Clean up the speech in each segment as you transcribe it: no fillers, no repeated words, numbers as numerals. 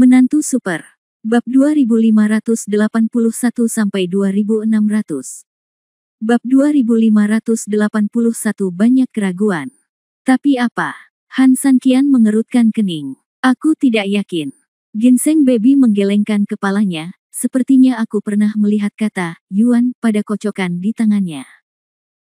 Menantu Super. Bab 2581-2600. Bab 2581 banyak keraguan. Tapi apa? Han Sanqian mengerutkan kening. Aku tidak yakin. Ginseng Baby menggelengkan kepalanya, sepertinya aku pernah melihat kata Yuan pada kocokan di tangannya.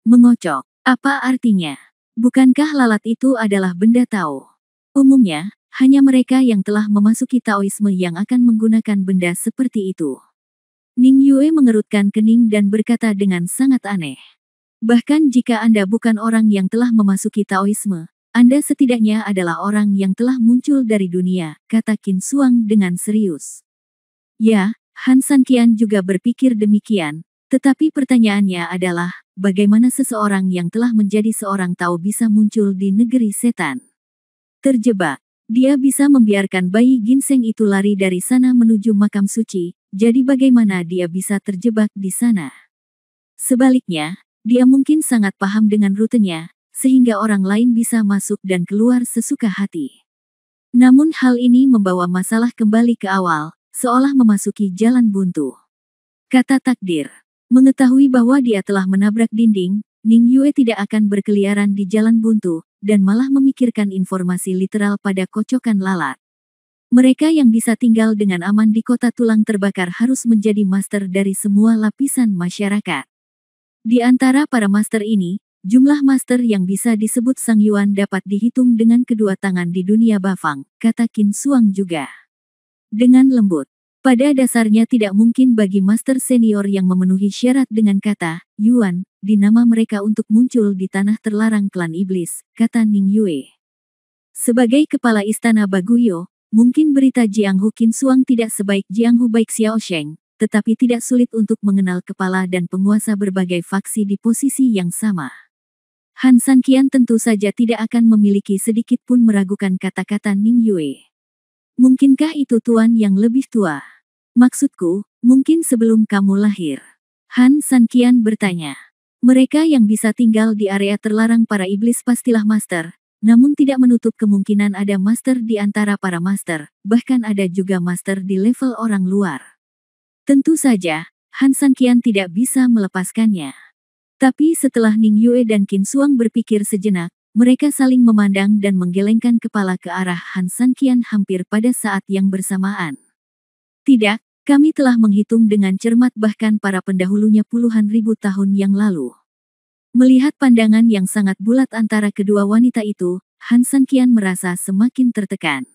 Mengocok. Apa artinya? Bukankah lalat itu adalah benda Tao? Umumnya, hanya mereka yang telah memasuki Taoisme yang akan menggunakan benda seperti itu. Ning Yue mengerutkan kening dan berkata dengan sangat aneh. Bahkan jika Anda bukan orang yang telah memasuki Taoisme, Anda setidaknya adalah orang yang telah muncul dari dunia, kata Qin Suang dengan serius. Ya, Han Sanqian juga berpikir demikian, tetapi pertanyaannya adalah, bagaimana seseorang yang telah menjadi seorang Tao bisa muncul di negeri setan? Terjebak. Dia bisa membiarkan bayi ginseng itu lari dari sana menuju makam suci, jadi bagaimana dia bisa terjebak di sana? Sebaliknya, dia mungkin sangat paham dengan rutenya, sehingga orang lain bisa masuk dan keluar sesuka hati. Namun hal ini membawa masalah kembali ke awal, seolah memasuki jalan buntu. Kata takdir. Mengetahui bahwa dia telah menabrak dinding, Ning Yue tidak akan berkeliaran di jalan buntu, dan malah memikirkan informasi literal pada kocokan lalat. Mereka yang bisa tinggal dengan aman di kota tulang terbakar harus menjadi master dari semua lapisan masyarakat. Di antara para master ini, jumlah master yang bisa disebut Sang Yuan dapat dihitung dengan kedua tangan di dunia Bafang, kata Qin Suang juga. Dengan lembut. Pada dasarnya tidak mungkin bagi master senior yang memenuhi syarat dengan kata Yuan di nama mereka untuk muncul di tanah terlarang klan iblis, kata Ning Yue. Sebagai kepala istana Baguyo, mungkin berita Jianghu Qin Suang tidak sebaik Jianghu Baik Xiao Sheng, tetapi tidak sulit untuk mengenal kepala dan penguasa berbagai faksi di posisi yang sama. Han Sanqian tentu saja tidak akan memiliki sedikit pun meragukan kata-kata Ning Yue. Mungkinkah itu tuan yang lebih tua? Maksudku, mungkin sebelum kamu lahir. Han Sanqian bertanya. Mereka yang bisa tinggal di area terlarang para iblis pastilah master, namun tidak menutup kemungkinan ada master di antara para master, bahkan ada juga master di level orang luar. Tentu saja, Han Sanqian tidak bisa melepaskannya. Tapi setelah Ning Yue dan Qin Suang berpikir sejenak, mereka saling memandang dan menggelengkan kepala ke arah Han Sanqian hampir pada saat yang bersamaan. Tidak, kami telah menghitung dengan cermat bahkan para pendahulunya puluhan ribu tahun yang lalu. Melihat pandangan yang sangat bulat antara kedua wanita itu, Han Sanqian merasa semakin tertekan.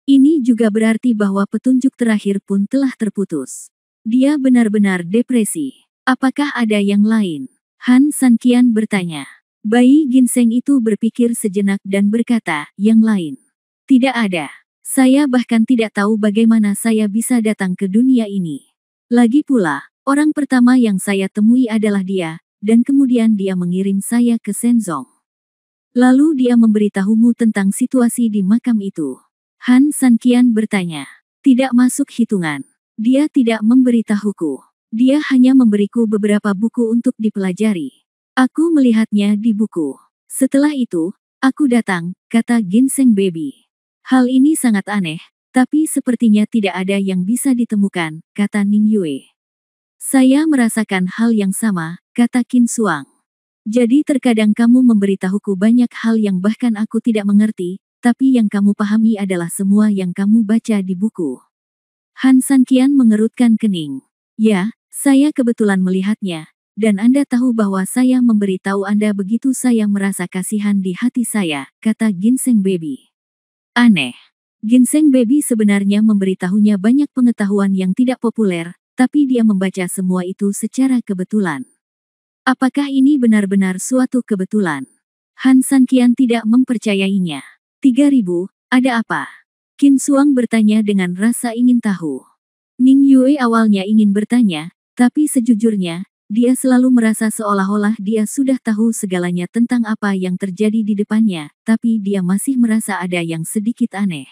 Ini juga berarti bahwa petunjuk terakhir pun telah terputus. Dia benar-benar depresi. Apakah ada yang lain? Han Sanqian bertanya. Bayi ginseng itu berpikir sejenak dan berkata, yang lain. Tidak ada. Saya bahkan tidak tahu bagaimana saya bisa datang ke dunia ini. Lagi pula, orang pertama yang saya temui adalah dia, dan kemudian dia mengirim saya ke Shenzong. Lalu dia memberitahumu tentang situasi di makam itu. Han Sanqian bertanya. Tidak masuk hitungan. Dia tidak memberitahuku. Dia hanya memberiku beberapa buku untuk dipelajari. Aku melihatnya di buku. Setelah itu, aku datang, kata Ginseng Baby. Hal ini sangat aneh, tapi sepertinya tidak ada yang bisa ditemukan, kata Ning Yue. Saya merasakan hal yang sama, kata Qin Suang. Jadi terkadang kamu memberitahuku banyak hal yang bahkan aku tidak mengerti, tapi yang kamu pahami adalah semua yang kamu baca di buku. Han Sanqian mengerutkan kening. Ya, saya kebetulan melihatnya. Dan Anda tahu bahwa saya memberitahu Anda begitu saya merasa kasihan di hati saya, kata Ginseng Baby. Aneh. Ginseng Baby sebenarnya memberitahunya banyak pengetahuan yang tidak populer, tapi dia membaca semua itu secara kebetulan. Apakah ini benar-benar suatu kebetulan? Han Sanqian tidak mempercayainya. 3000, ada apa? Qin Suang bertanya dengan rasa ingin tahu. Ning Yue awalnya ingin bertanya, tapi sejujurnya, dia selalu merasa seolah-olah dia sudah tahu segalanya tentang apa yang terjadi di depannya, tapi dia masih merasa ada yang sedikit aneh.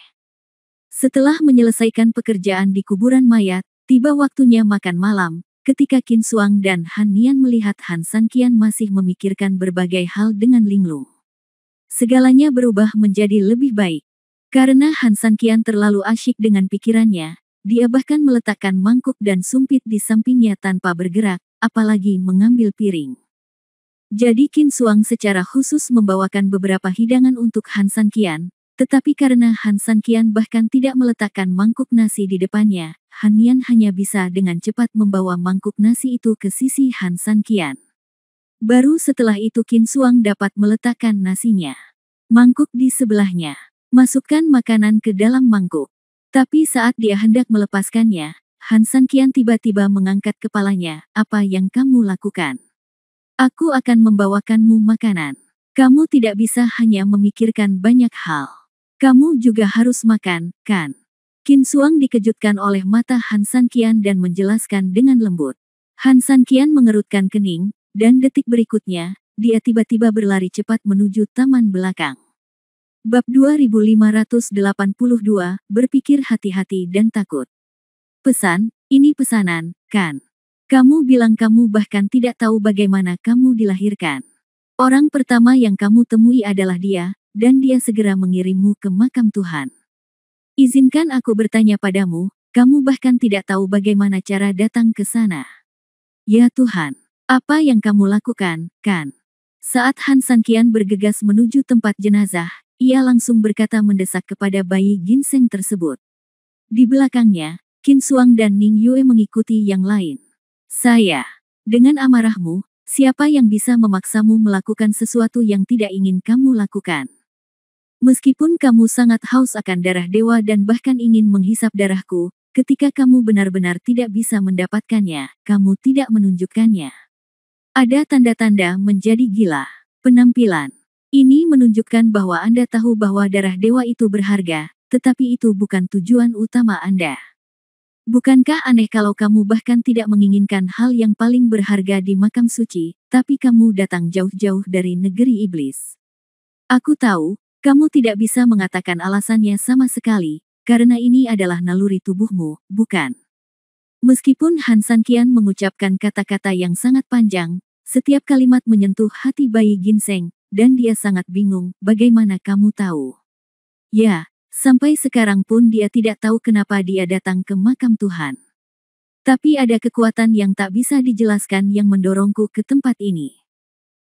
Setelah menyelesaikan pekerjaan di kuburan mayat, tiba waktunya makan malam, ketika Qin Suang dan Han Nian melihat Han Sanqian masih memikirkan berbagai hal dengan linglung. Segalanya berubah menjadi lebih baik. Karena Han Sanqian terlalu asyik dengan pikirannya, dia bahkan meletakkan mangkuk dan sumpit di sampingnya tanpa bergerak, apalagi mengambil piring. Jadi Qin Xuang secara khusus membawakan beberapa hidangan untuk Han Sanqian, tetapi karena Han Sanqian bahkan tidak meletakkan mangkuk nasi di depannya, Han Nian hanya bisa dengan cepat membawa mangkuk nasi itu ke sisi Han Sanqian. Baru setelah itu Qin Xuang dapat meletakkan nasinya. Mangkuk di sebelahnya. Masukkan makanan ke dalam mangkuk. Tapi saat dia hendak melepaskannya, Han Sanqian tiba-tiba mengangkat kepalanya. Apa yang kamu lakukan? Aku akan membawakanmu makanan. Kamu tidak bisa hanya memikirkan banyak hal. Kamu juga harus makan, kan? Qin Xuang dikejutkan oleh mata Han Sanqian dan menjelaskan dengan lembut. Han Sanqian mengerutkan kening, dan detik berikutnya, dia tiba-tiba berlari cepat menuju taman belakang. Bab 2582, berpikir hati-hati dan takut. Pesan, ini pesanan, kan? Kamu bilang kamu bahkan tidak tahu bagaimana kamu dilahirkan. Orang pertama yang kamu temui adalah dia, dan dia segera mengirimmu ke makam Tuhan. Izinkan aku bertanya padamu, kamu bahkan tidak tahu bagaimana cara datang ke sana. Ya Tuhan, apa yang kamu lakukan, kan? Saat Han Sanqian bergegas menuju tempat jenazah, ia langsung berkata mendesak kepada bayi ginseng tersebut. Di belakangnya, Qin Xuang dan Ning Yue mengikuti yang lain. Dengan amarahmu, siapa yang bisa memaksamu melakukan sesuatu yang tidak ingin kamu lakukan? Meskipun kamu sangat haus akan darah dewa dan bahkan ingin menghisap darahku, ketika kamu benar-benar tidak bisa mendapatkannya, kamu tidak menunjukkannya. Ada tanda-tanda menjadi gila. Penampilan. Ini menunjukkan bahwa Anda tahu bahwa darah dewa itu berharga, tetapi itu bukan tujuan utama Anda. Bukankah aneh kalau kamu bahkan tidak menginginkan hal yang paling berharga di makam suci, tapi kamu datang jauh-jauh dari negeri iblis? Aku tahu, kamu tidak bisa mengatakan alasannya sama sekali, karena ini adalah naluri tubuhmu, bukan? Meskipun Han Sanqian mengucapkan kata-kata yang sangat panjang, setiap kalimat menyentuh hati bayi ginseng, dan dia sangat bingung, bagaimana kamu tahu? Ya. Sampai sekarang pun dia tidak tahu kenapa dia datang ke makam Tuhan. Tapi ada kekuatan yang tak bisa dijelaskan yang mendorongku ke tempat ini.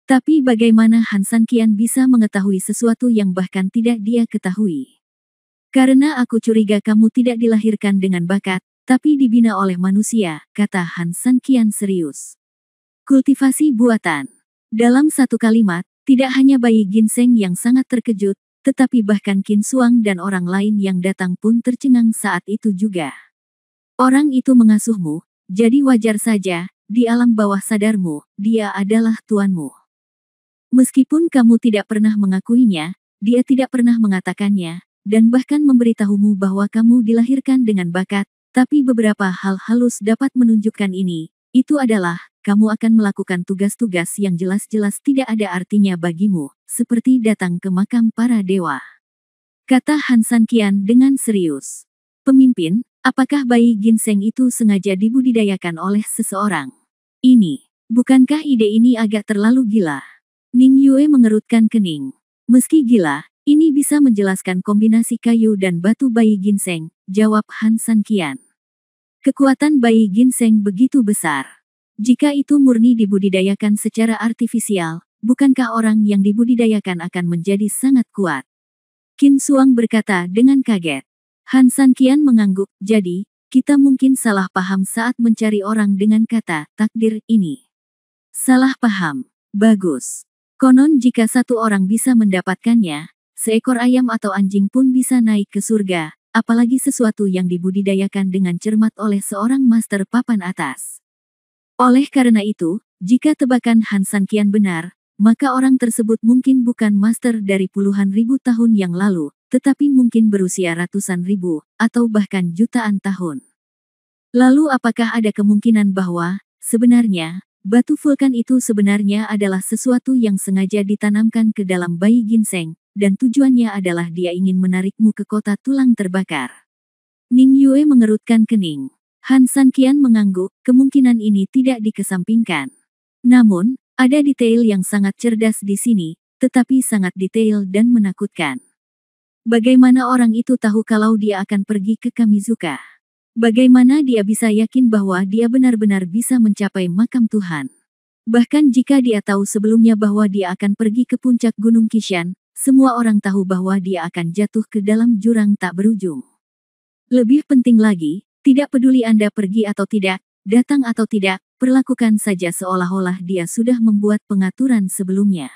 Tapi bagaimana Han Sanqian bisa mengetahui sesuatu yang bahkan tidak dia ketahui? Karena aku curiga kamu tidak dilahirkan dengan bakat, tapi dibina oleh manusia, kata Han Sanqian serius. Kultivasi buatan. Dalam satu kalimat, tidak hanya bayi ginseng yang sangat terkejut, tetapi bahkan Qin Xuang dan orang lain yang datang pun tercengang saat itu juga. Orang itu mengasuhmu, jadi wajar saja, di alam bawah sadarmu, dia adalah tuanmu. Meskipun kamu tidak pernah mengakuinya, dia tidak pernah mengatakannya, dan bahkan memberitahumu bahwa kamu dilahirkan dengan bakat, tapi beberapa hal halus dapat menunjukkan ini, itu adalah, kamu akan melakukan tugas-tugas yang jelas-jelas tidak ada artinya bagimu, seperti datang ke makam para dewa. Kata Han Sanqian dengan serius. Pemimpin, apakah bayi ginseng itu sengaja dibudidayakan oleh seseorang? Bukankah ide ini agak terlalu gila? Ning Yue mengerutkan kening. Meski gila, ini bisa menjelaskan kombinasi kayu dan batu bayi ginseng, jawab Han Sanqian. Kekuatan bayi ginseng begitu besar. Jika itu murni dibudidayakan secara artifisial, bukankah orang yang dibudidayakan akan menjadi sangat kuat? Qin Xuang berkata dengan kaget. Han Sanqian mengangguk, jadi, kita mungkin salah paham saat mencari orang dengan kata takdir ini. Salah paham. Bagus. Konon jika satu orang bisa mendapatkannya, seekor ayam atau anjing pun bisa naik ke surga, apalagi sesuatu yang dibudidayakan dengan cermat oleh seorang master papan atas. Oleh karena itu, jika tebakan Han Sanqian benar, maka orang tersebut mungkin bukan master dari puluhan ribu tahun yang lalu, tetapi mungkin berusia ratusan ribu, atau bahkan jutaan tahun. Lalu apakah ada kemungkinan bahwa, sebenarnya, batu vulkan itu sebenarnya adalah sesuatu yang sengaja ditanamkan ke dalam bayi ginseng, dan tujuannya adalah dia ingin menarikmu ke kota tulang terbakar? Ning Yue mengerutkan kening. Han Sanqian mengangguk, kemungkinan ini tidak dikesampingkan. Namun, ada detail yang sangat cerdas di sini, tetapi sangat detail dan menakutkan. Bagaimana orang itu tahu kalau dia akan pergi ke Kamizuka? Bagaimana dia bisa yakin bahwa dia benar-benar bisa mencapai makam Tuhan? Bahkan jika dia tahu sebelumnya bahwa dia akan pergi ke puncak Gunung Kishan, semua orang tahu bahwa dia akan jatuh ke dalam jurang tak berujung. Lebih penting lagi, tidak peduli Anda pergi atau tidak, datang atau tidak, perlakukan saja seolah-olah dia sudah membuat pengaturan sebelumnya.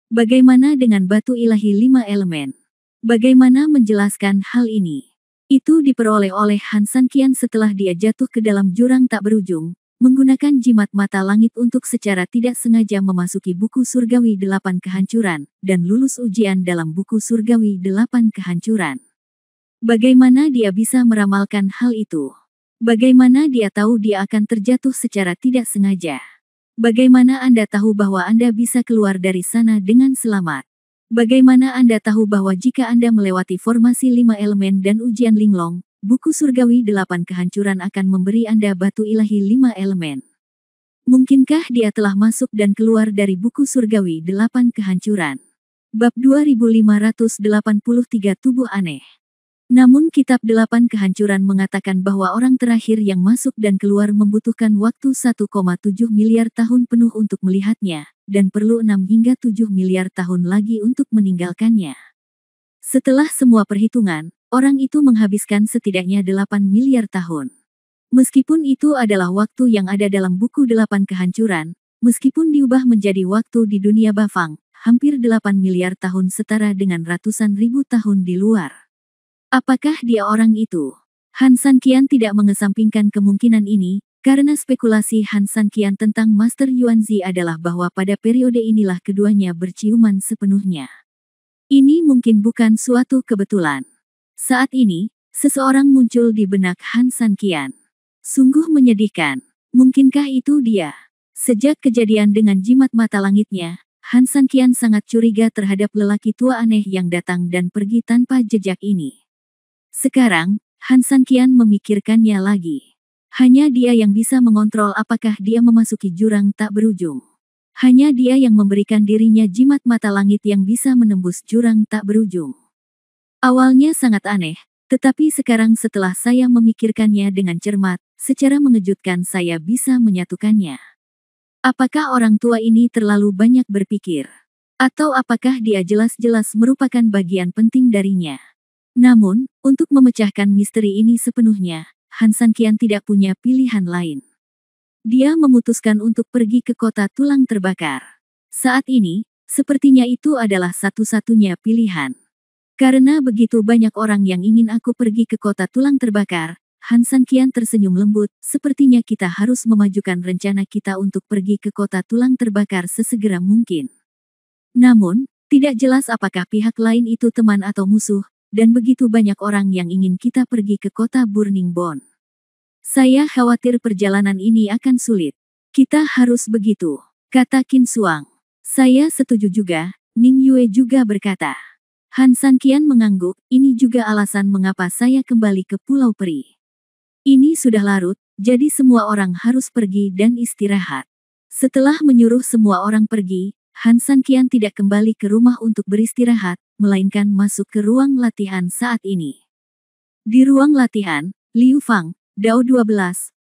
Bagaimana dengan batu ilahi 5 elemen? Bagaimana menjelaskan hal ini? Itu diperoleh oleh Han Sanqian setelah dia jatuh ke dalam jurang tak berujung, menggunakan jimat mata langit untuk secara tidak sengaja memasuki buku surgawi 8 kehancuran, dan lulus ujian dalam buku surgawi 8 kehancuran. Bagaimana dia bisa meramalkan hal itu? Bagaimana dia tahu dia akan terjatuh secara tidak sengaja? Bagaimana Anda tahu bahwa Anda bisa keluar dari sana dengan selamat? Bagaimana Anda tahu bahwa jika Anda melewati formasi 5 elemen dan ujian linglong, buku surgawi 8 kehancuran akan memberi Anda batu ilahi 5 elemen? Mungkinkah dia telah masuk dan keluar dari buku surgawi 8 kehancuran? Bab 2583 Tubuh Aneh. Namun kitab 8 kehancuran mengatakan bahwa orang terakhir yang masuk dan keluar membutuhkan waktu 1,7 miliar tahun penuh untuk melihatnya, dan perlu 6 hingga 7 miliar tahun lagi untuk meninggalkannya. Setelah semua perhitungan, orang itu menghabiskan setidaknya 8 miliar tahun. Meskipun itu adalah waktu yang ada dalam buku 8 kehancuran, meskipun diubah menjadi waktu di dunia Bafang, hampir 8 miliar tahun setara dengan ratusan ribu tahun di luar. Apakah dia orang itu? Han Sanqian tidak mengesampingkan kemungkinan ini, karena spekulasi Han Sanqian tentang Master Yuanzi adalah bahwa pada periode inilah keduanya berciuman sepenuhnya. Ini mungkin bukan suatu kebetulan. Saat ini, seseorang muncul di benak Han Sanqian. Sungguh menyedihkan. Mungkinkah itu dia? Sejak kejadian dengan jimat mata langitnya, Han Sanqian sangat curiga terhadap lelaki tua aneh yang datang dan pergi tanpa jejak ini. Sekarang, Han Sanqian memikirkannya lagi. Hanya dia yang bisa mengontrol apakah dia memasuki jurang tak berujung. Hanya dia yang memberikan dirinya jimat mata langit yang bisa menembus jurang tak berujung. Awalnya sangat aneh, tetapi sekarang setelah saya memikirkannya dengan cermat, secara mengejutkan saya bisa menyatukannya. Apakah orang tua ini terlalu banyak berpikir? Atau apakah dia jelas-jelas merupakan bagian penting darinya? Namun, untuk memecahkan misteri ini sepenuhnya, Han Sanqian tidak punya pilihan lain. Dia memutuskan untuk pergi ke kota tulang terbakar. Saat ini, sepertinya itu adalah satu-satunya pilihan. Karena begitu banyak orang yang ingin aku pergi ke kota tulang terbakar, Han Sanqian tersenyum lembut, sepertinya kita harus memajukan rencana kita untuk pergi ke kota tulang terbakar sesegera mungkin. Namun, tidak jelas apakah pihak lain itu teman atau musuh, dan begitu banyak orang yang ingin kita pergi ke kota Burning Bone. Saya khawatir perjalanan ini akan sulit. Kita harus begitu, kata Qin Suang. Saya setuju juga, Ning Yue juga berkata. Han Sanqian mengangguk, ini juga alasan mengapa saya kembali ke Pulau Peri. Ini sudah larut, jadi semua orang harus pergi dan istirahat. Setelah menyuruh semua orang pergi, Han Sanqian tidak kembali ke rumah untuk beristirahat, melainkan masuk ke ruang latihan saat ini. Di ruang latihan, Liu Fang, Dao 12,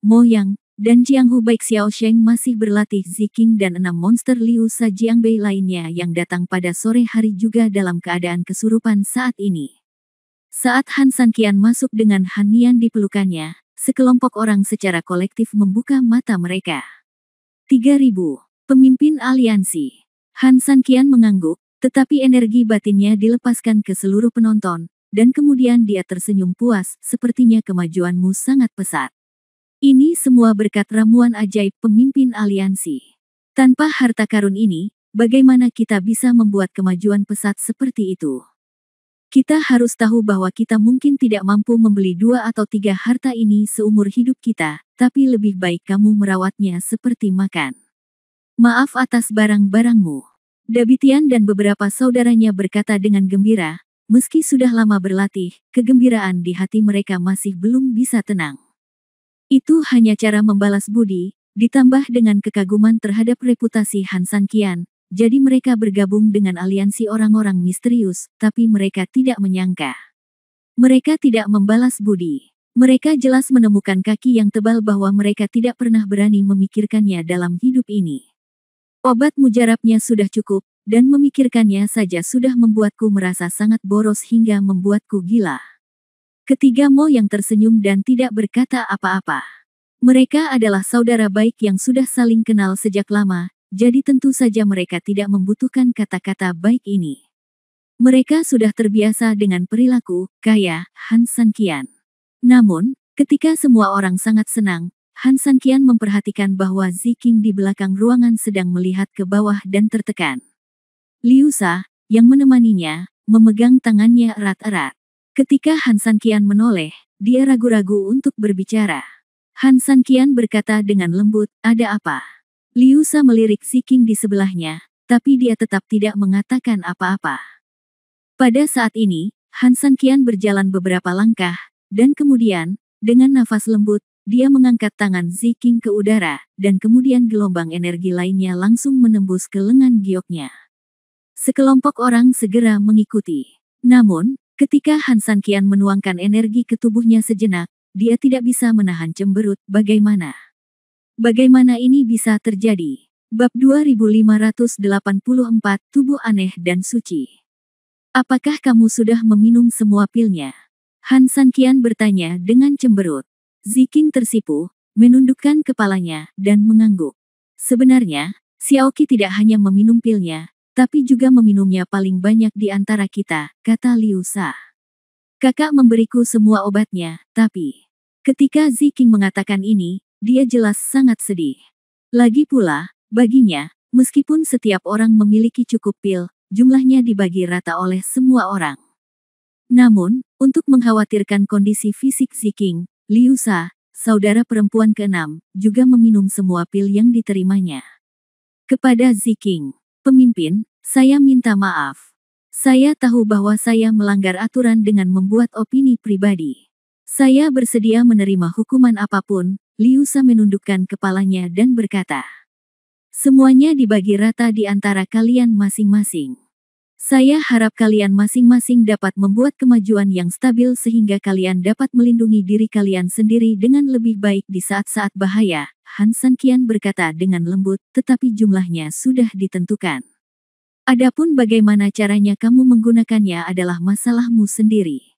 Mo Yang, dan Jianghu Baixiao Sheng masih berlatih Ziking dan 6 monster Liu Sa Jiangbei lainnya yang datang pada sore hari juga dalam keadaan kesurupan saat ini. Saat Han Sanqian masuk dengan Han Nian di pelukannya, sekelompok orang secara kolektif membuka mata mereka. 3.000 pemimpin aliansi. Han Sanqian mengangguk, tetapi energi batinnya dilepaskan ke seluruh penonton, dan kemudian dia tersenyum puas, sepertinya kemajuanmu sangat pesat. Ini semua berkat ramuan ajaib pemimpin aliansi. Tanpa harta karun ini, bagaimana kita bisa membuat kemajuan pesat seperti itu? Kita harus tahu bahwa kita mungkin tidak mampu membeli 2 atau 3 harta ini seumur hidup kita, tapi lebih baik kamu merawatnya seperti makan. Maaf atas barang-barangmu. Dabitian dan beberapa saudaranya berkata dengan gembira, meski sudah lama berlatih, kegembiraan di hati mereka masih belum bisa tenang. Itu hanya cara membalas budi, ditambah dengan kekaguman terhadap reputasi Han Sanqian, jadi mereka bergabung dengan aliansi orang-orang misterius, tapi mereka tidak menyangka. Mereka tidak membalas budi. Mereka jelas menemukan kaki yang tebal bahwa mereka tidak pernah berani memikirkannya dalam hidup ini. Obat mujarabnya sudah cukup, dan memikirkannya saja sudah membuatku merasa sangat boros hingga membuatku gila. Ketiga Mo yang tersenyum dan tidak berkata apa-apa. Mereka adalah saudara baik yang sudah saling kenal sejak lama, jadi tentu saja mereka tidak membutuhkan kata-kata baik ini. Mereka sudah terbiasa dengan perilaku kaya Han Sanqian. Namun, ketika semua orang sangat senang, Han Sanqian memperhatikan bahwa Ziking di belakang ruangan sedang melihat ke bawah dan tertekan. Liu Sha, yang menemaninya, memegang tangannya erat-erat. Ketika Han Sanqian menoleh, dia ragu-ragu untuk berbicara. Han Sanqian berkata dengan lembut, "Ada apa?" Liu Sha melirik Ziking di sebelahnya, tapi dia tetap tidak mengatakan apa-apa. Pada saat ini, Han Sanqian berjalan beberapa langkah, dan kemudian, dengan nafas lembut, dia mengangkat tangan Ziking ke udara, dan kemudian gelombang energi lainnya langsung menembus ke lengan gioknya. Sekelompok orang segera mengikuti. Namun, ketika Han Sanqian menuangkan energi ke tubuhnya sejenak, dia tidak bisa menahan cemberut. Bagaimana ini bisa terjadi? Bab 2584, Tubuh Aneh dan Suci. Apakah kamu sudah meminum semua pilnya? Han Sanqian bertanya dengan cemberut. Ziking tersipu, menundukkan kepalanya, dan mengangguk. Sebenarnya, Xiaoqi tidak hanya meminum pilnya, tapi juga meminumnya paling banyak di antara kita, kata Liu Sha. Kakak memberiku semua obatnya, tapi... Ketika Ziking mengatakan ini, dia jelas sangat sedih. Lagi pula, baginya, meskipun setiap orang memiliki cukup pil, jumlahnya dibagi rata oleh semua orang. Namun, untuk mengkhawatirkan kondisi fisik Ziking, Liu Sha, saudara perempuan ke-6, juga meminum semua pil yang diterimanya. Kepada Ziking, "Pemimpin, saya minta maaf. Saya tahu bahwa saya melanggar aturan dengan membuat opini pribadi. Saya bersedia menerima hukuman apapun." Liu Sha menundukkan kepalanya dan berkata, "Semuanya dibagi rata di antara kalian masing-masing. Saya harap kalian masing-masing dapat membuat kemajuan yang stabil sehingga kalian dapat melindungi diri kalian sendiri dengan lebih baik di saat-saat bahaya." Han Sanqian berkata dengan lembut, "Tetapi jumlahnya sudah ditentukan. Adapun bagaimana caranya kamu menggunakannya adalah masalahmu sendiri."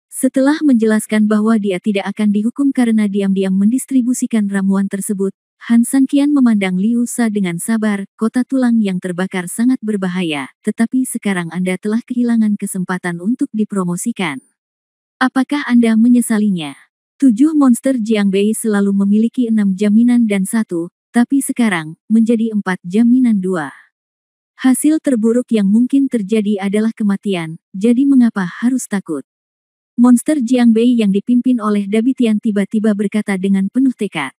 Setelah menjelaskan bahwa dia tidak akan dihukum karena diam-diam mendistribusikan ramuan tersebut, Han Sanqian memandang Liu Sha dengan sabar. "Kota tulang yang terbakar sangat berbahaya, tetapi sekarang Anda telah kehilangan kesempatan untuk dipromosikan. Apakah Anda menyesalinya? 7 monster Jiangbei selalu memiliki 6 jaminan dan 1, tapi sekarang, menjadi 4 jaminan 2. Hasil terburuk yang mungkin terjadi adalah kematian, jadi mengapa harus takut?" Monster Jiangbei yang dipimpin oleh Dabitian tiba-tiba berkata dengan penuh tekad.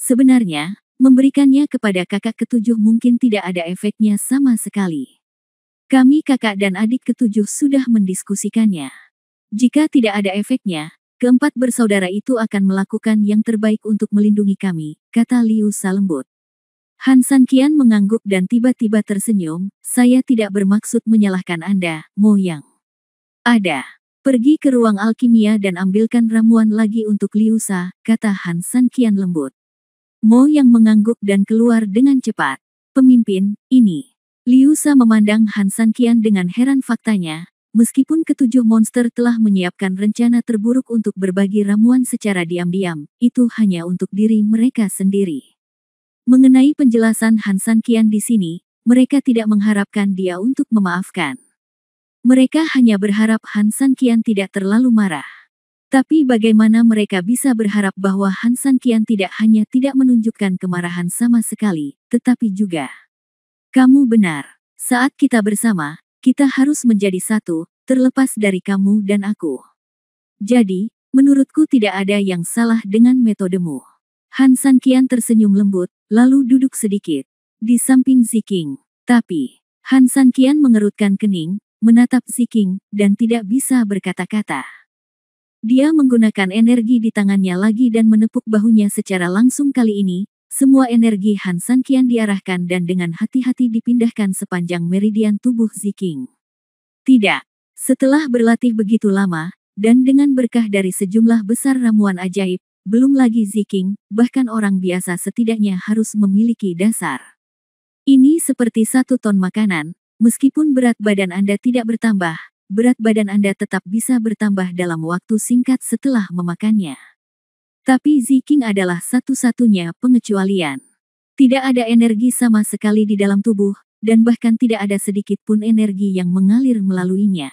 "Sebenarnya, memberikannya kepada kakak ketujuh mungkin tidak ada efeknya sama sekali. Kami kakak dan adik ketujuh sudah mendiskusikannya. Jika tidak ada efeknya, keempat bersaudara itu akan melakukan yang terbaik untuk melindungi kami," kata Liu Sha lembut. Han Sanqian mengangguk dan tiba-tiba tersenyum. "Saya tidak bermaksud menyalahkan Anda, Mo Yang. Ada. Pergi ke ruang alkimia dan ambilkan ramuan lagi untuk Liu Sha," kata Han Sanqian lembut. Mo yang mengangguk dan keluar dengan cepat. "Pemimpin, ini." Liu Sha memandang Han Sanqian dengan heran. Faktanya, meskipun ketujuh monster telah menyiapkan rencana terburuk untuk berbagi ramuan secara diam-diam, itu hanya untuk diri mereka sendiri. Mengenai penjelasan Han Sanqian di sini, mereka tidak mengharapkan dia untuk memaafkan. Mereka hanya berharap Han Sanqian tidak terlalu marah. Tapi bagaimana mereka bisa berharap bahwa Han Sanqian tidak hanya tidak menunjukkan kemarahan sama sekali, tetapi juga. "Kamu benar. Saat kita bersama, kita harus menjadi satu, terlepas dari kamu dan aku. Jadi, menurutku tidak ada yang salah dengan metodemu." Han Sanqian tersenyum lembut, lalu duduk sedikit di samping Ziking. Tapi, Han Sanqian mengerutkan kening, menatap Ziking, dan tidak bisa berkata-kata. Dia menggunakan energi di tangannya lagi dan menepuk bahunya secara langsung. Kali ini, semua energi Han San Qian diarahkan dan dengan hati-hati dipindahkan sepanjang meridian tubuh Ziking. Tidak. Setelah berlatih begitu lama, dan dengan berkah dari sejumlah besar ramuan ajaib, belum lagi Ziking, bahkan orang biasa setidaknya harus memiliki dasar. Ini seperti 1 ton makanan, meskipun berat badan Anda tidak bertambah, berat badan Anda tetap bisa bertambah dalam waktu singkat setelah memakannya. Tapi Ziking adalah satu-satunya pengecualian. Tidak ada energi sama sekali di dalam tubuh, dan bahkan tidak ada sedikit pun energi yang mengalir melaluinya.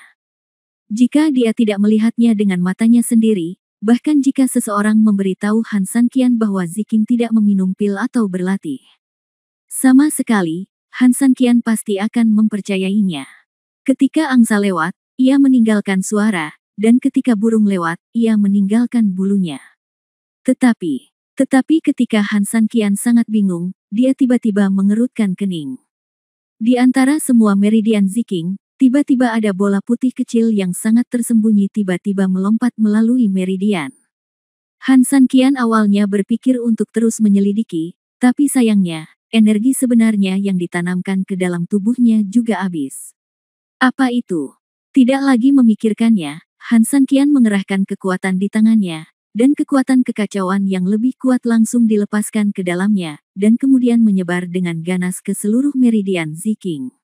Jika dia tidak melihatnya dengan matanya sendiri, bahkan jika seseorang memberitahu Han San Qian bahwa Ziking tidak meminum pil atau berlatih, sama sekali, Han San Qian pasti akan mempercayainya. Ketika angsa lewat, ia meninggalkan suara, dan ketika burung lewat, ia meninggalkan bulunya. Tetapi ketika Han San Qian sangat bingung, dia tiba-tiba mengerutkan kening. Di antara semua meridian Ziking, tiba-tiba ada bola putih kecil yang sangat tersembunyi tiba-tiba melompat melalui meridian. Han San Qian awalnya berpikir untuk terus menyelidiki, tapi sayangnya, energi sebenarnya yang ditanamkan ke dalam tubuhnya juga habis. Apa itu? Tidak lagi memikirkannya, Han San Qian mengerahkan kekuatan di tangannya, dan kekuatan kekacauan yang lebih kuat langsung dilepaskan ke dalamnya, dan kemudian menyebar dengan ganas ke seluruh meridian Ziking.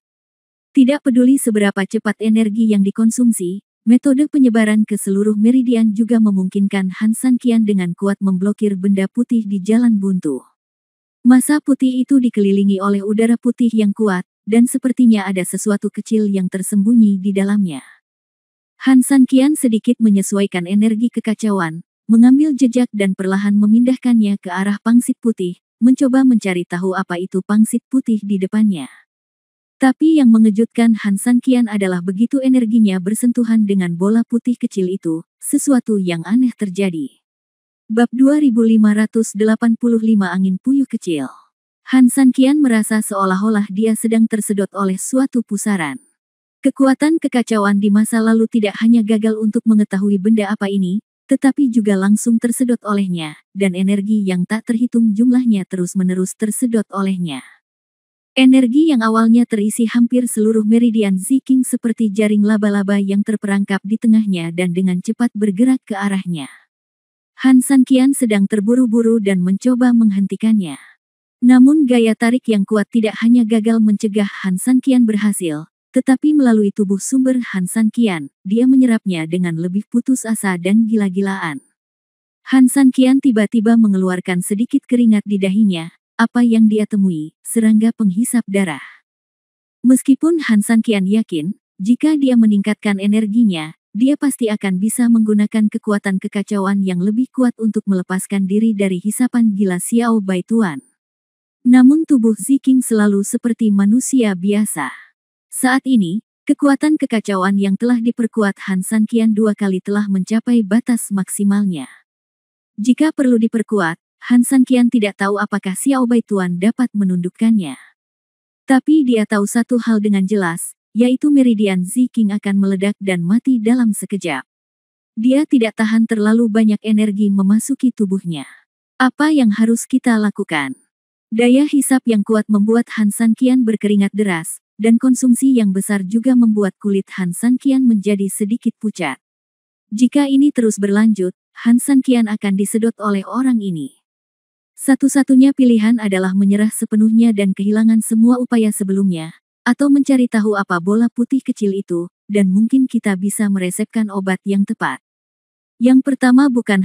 Tidak peduli seberapa cepat energi yang dikonsumsi, metode penyebaran ke seluruh meridian juga memungkinkan Han San Qian dengan kuat memblokir benda putih di jalan buntu. Massa putih itu dikelilingi oleh udara putih yang kuat, dan sepertinya ada sesuatu kecil yang tersembunyi di dalamnya. Han San Qian sedikit menyesuaikan energi kekacauan, mengambil jejak dan perlahan memindahkannya ke arah pangsit putih, mencoba mencari tahu apa itu pangsit putih di depannya. Tapi yang mengejutkan Han San Qian adalah begitu energinya bersentuhan dengan bola putih kecil itu, sesuatu yang aneh terjadi. Bab 2585 Angin Puyuh Kecil. Han San Qian merasa seolah-olah dia sedang tersedot oleh suatu pusaran. Kekuatan kekacauan di masa lalu tidak hanya gagal untuk mengetahui benda apa ini, tetapi juga langsung tersedot olehnya, dan energi yang tak terhitung jumlahnya terus-menerus tersedot olehnya. Energi yang awalnya terisi hampir seluruh meridian Ziking seperti jaring laba-laba yang terperangkap di tengahnya dan dengan cepat bergerak ke arahnya. Han San Qian sedang terburu-buru dan mencoba menghentikannya. Namun gaya tarik yang kuat tidak hanya gagal mencegah Han San Qian berhasil, tetapi melalui tubuh sumber Han San Qian, dia menyerapnya dengan lebih putus asa dan gila-gilaan. Han San Qian tiba-tiba mengeluarkan sedikit keringat di dahinya, apa yang dia temui, serangga penghisap darah. Meskipun Han San Qian yakin, jika dia meningkatkan energinya, dia pasti akan bisa menggunakan kekuatan kekacauan yang lebih kuat untuk melepaskan diri dari hisapan gila Xiao Baituan. Namun tubuh Ziking selalu seperti manusia biasa. Saat ini, kekuatan kekacauan yang telah diperkuat Han San Qian 2 kali telah mencapai batas maksimalnya. Jika perlu diperkuat, Han San Qian tidak tahu apakah Xiao Baituan dapat menundukkannya. Tapi dia tahu satu hal dengan jelas, yaitu meridian Ziking akan meledak dan mati dalam sekejap. Dia tidak tahan terlalu banyak energi memasuki tubuhnya. Apa yang harus kita lakukan? Daya hisap yang kuat membuat Han San Qian berkeringat deras, dan konsumsi yang besar juga membuat kulit Han San Qian menjadi sedikit pucat. Jika ini terus berlanjut, Han San Qian akan disedot oleh orang ini. Satu-satunya pilihan adalah menyerah sepenuhnya dan kehilangan semua upaya sebelumnya, atau mencari tahu apa bola putih kecil itu, dan mungkin kita bisa meresepkan obat yang tepat. Yang pertama bukan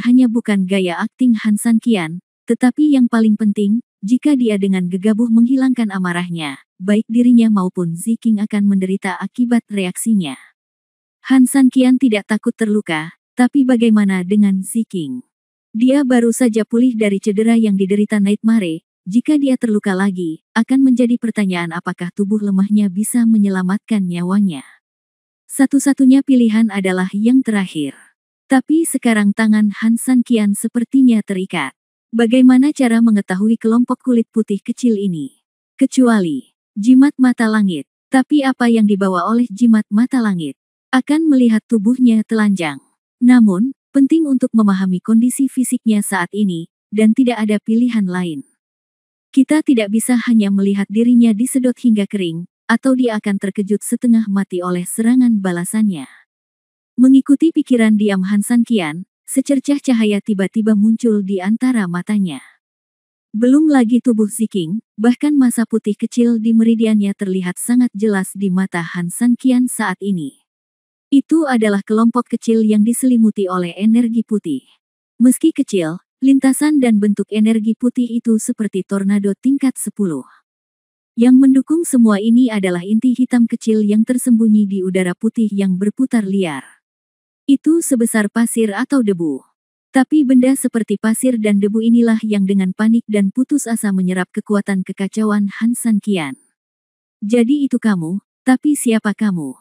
gaya akting Han San Qian, tetapi yang paling penting, jika dia dengan gegabah menghilangkan amarahnya, baik dirinya maupun Ziking akan menderita akibat reaksinya. Han San Qian tidak takut terluka, tapi bagaimana dengan Ziking? Dia baru saja pulih dari cedera yang diderita Nightmare, jika dia terluka lagi, akan menjadi pertanyaan apakah tubuh lemahnya bisa menyelamatkan nyawanya. Satu-satunya pilihan adalah yang terakhir. Tapi sekarang tangan Han San Qian sepertinya terikat. Bagaimana cara mengetahui kelompok kulit putih kecil ini? Kecuali jimat mata langit. Tapi apa yang dibawa oleh jimat mata langit? Akan melihat tubuhnya telanjang. Namun, penting untuk memahami kondisi fisiknya saat ini, dan tidak ada pilihan lain. Kita tidak bisa hanya melihat dirinya disedot hingga kering, atau dia akan terkejut setengah mati oleh serangan balasannya. Mengikuti pikiran diam Han San Qian, secercah cahaya tiba-tiba muncul di antara matanya. Belum lagi tubuh Ziking, bahkan masa putih kecil di meridiannya terlihat sangat jelas di mata Han San Qian saat ini. Itu adalah kelompok kecil yang diselimuti oleh energi putih. Meski kecil, lintasan dan bentuk energi putih itu seperti tornado tingkat 10. Yang mendukung semua ini adalah inti hitam kecil yang tersembunyi di udara putih yang berputar liar. Itu sebesar pasir atau debu. Tapi benda seperti pasir dan debu inilah yang dengan panik dan putus asa menyerap kekuatan kekacauan Han San Qian. Jadi itu kamu, tapi siapa kamu?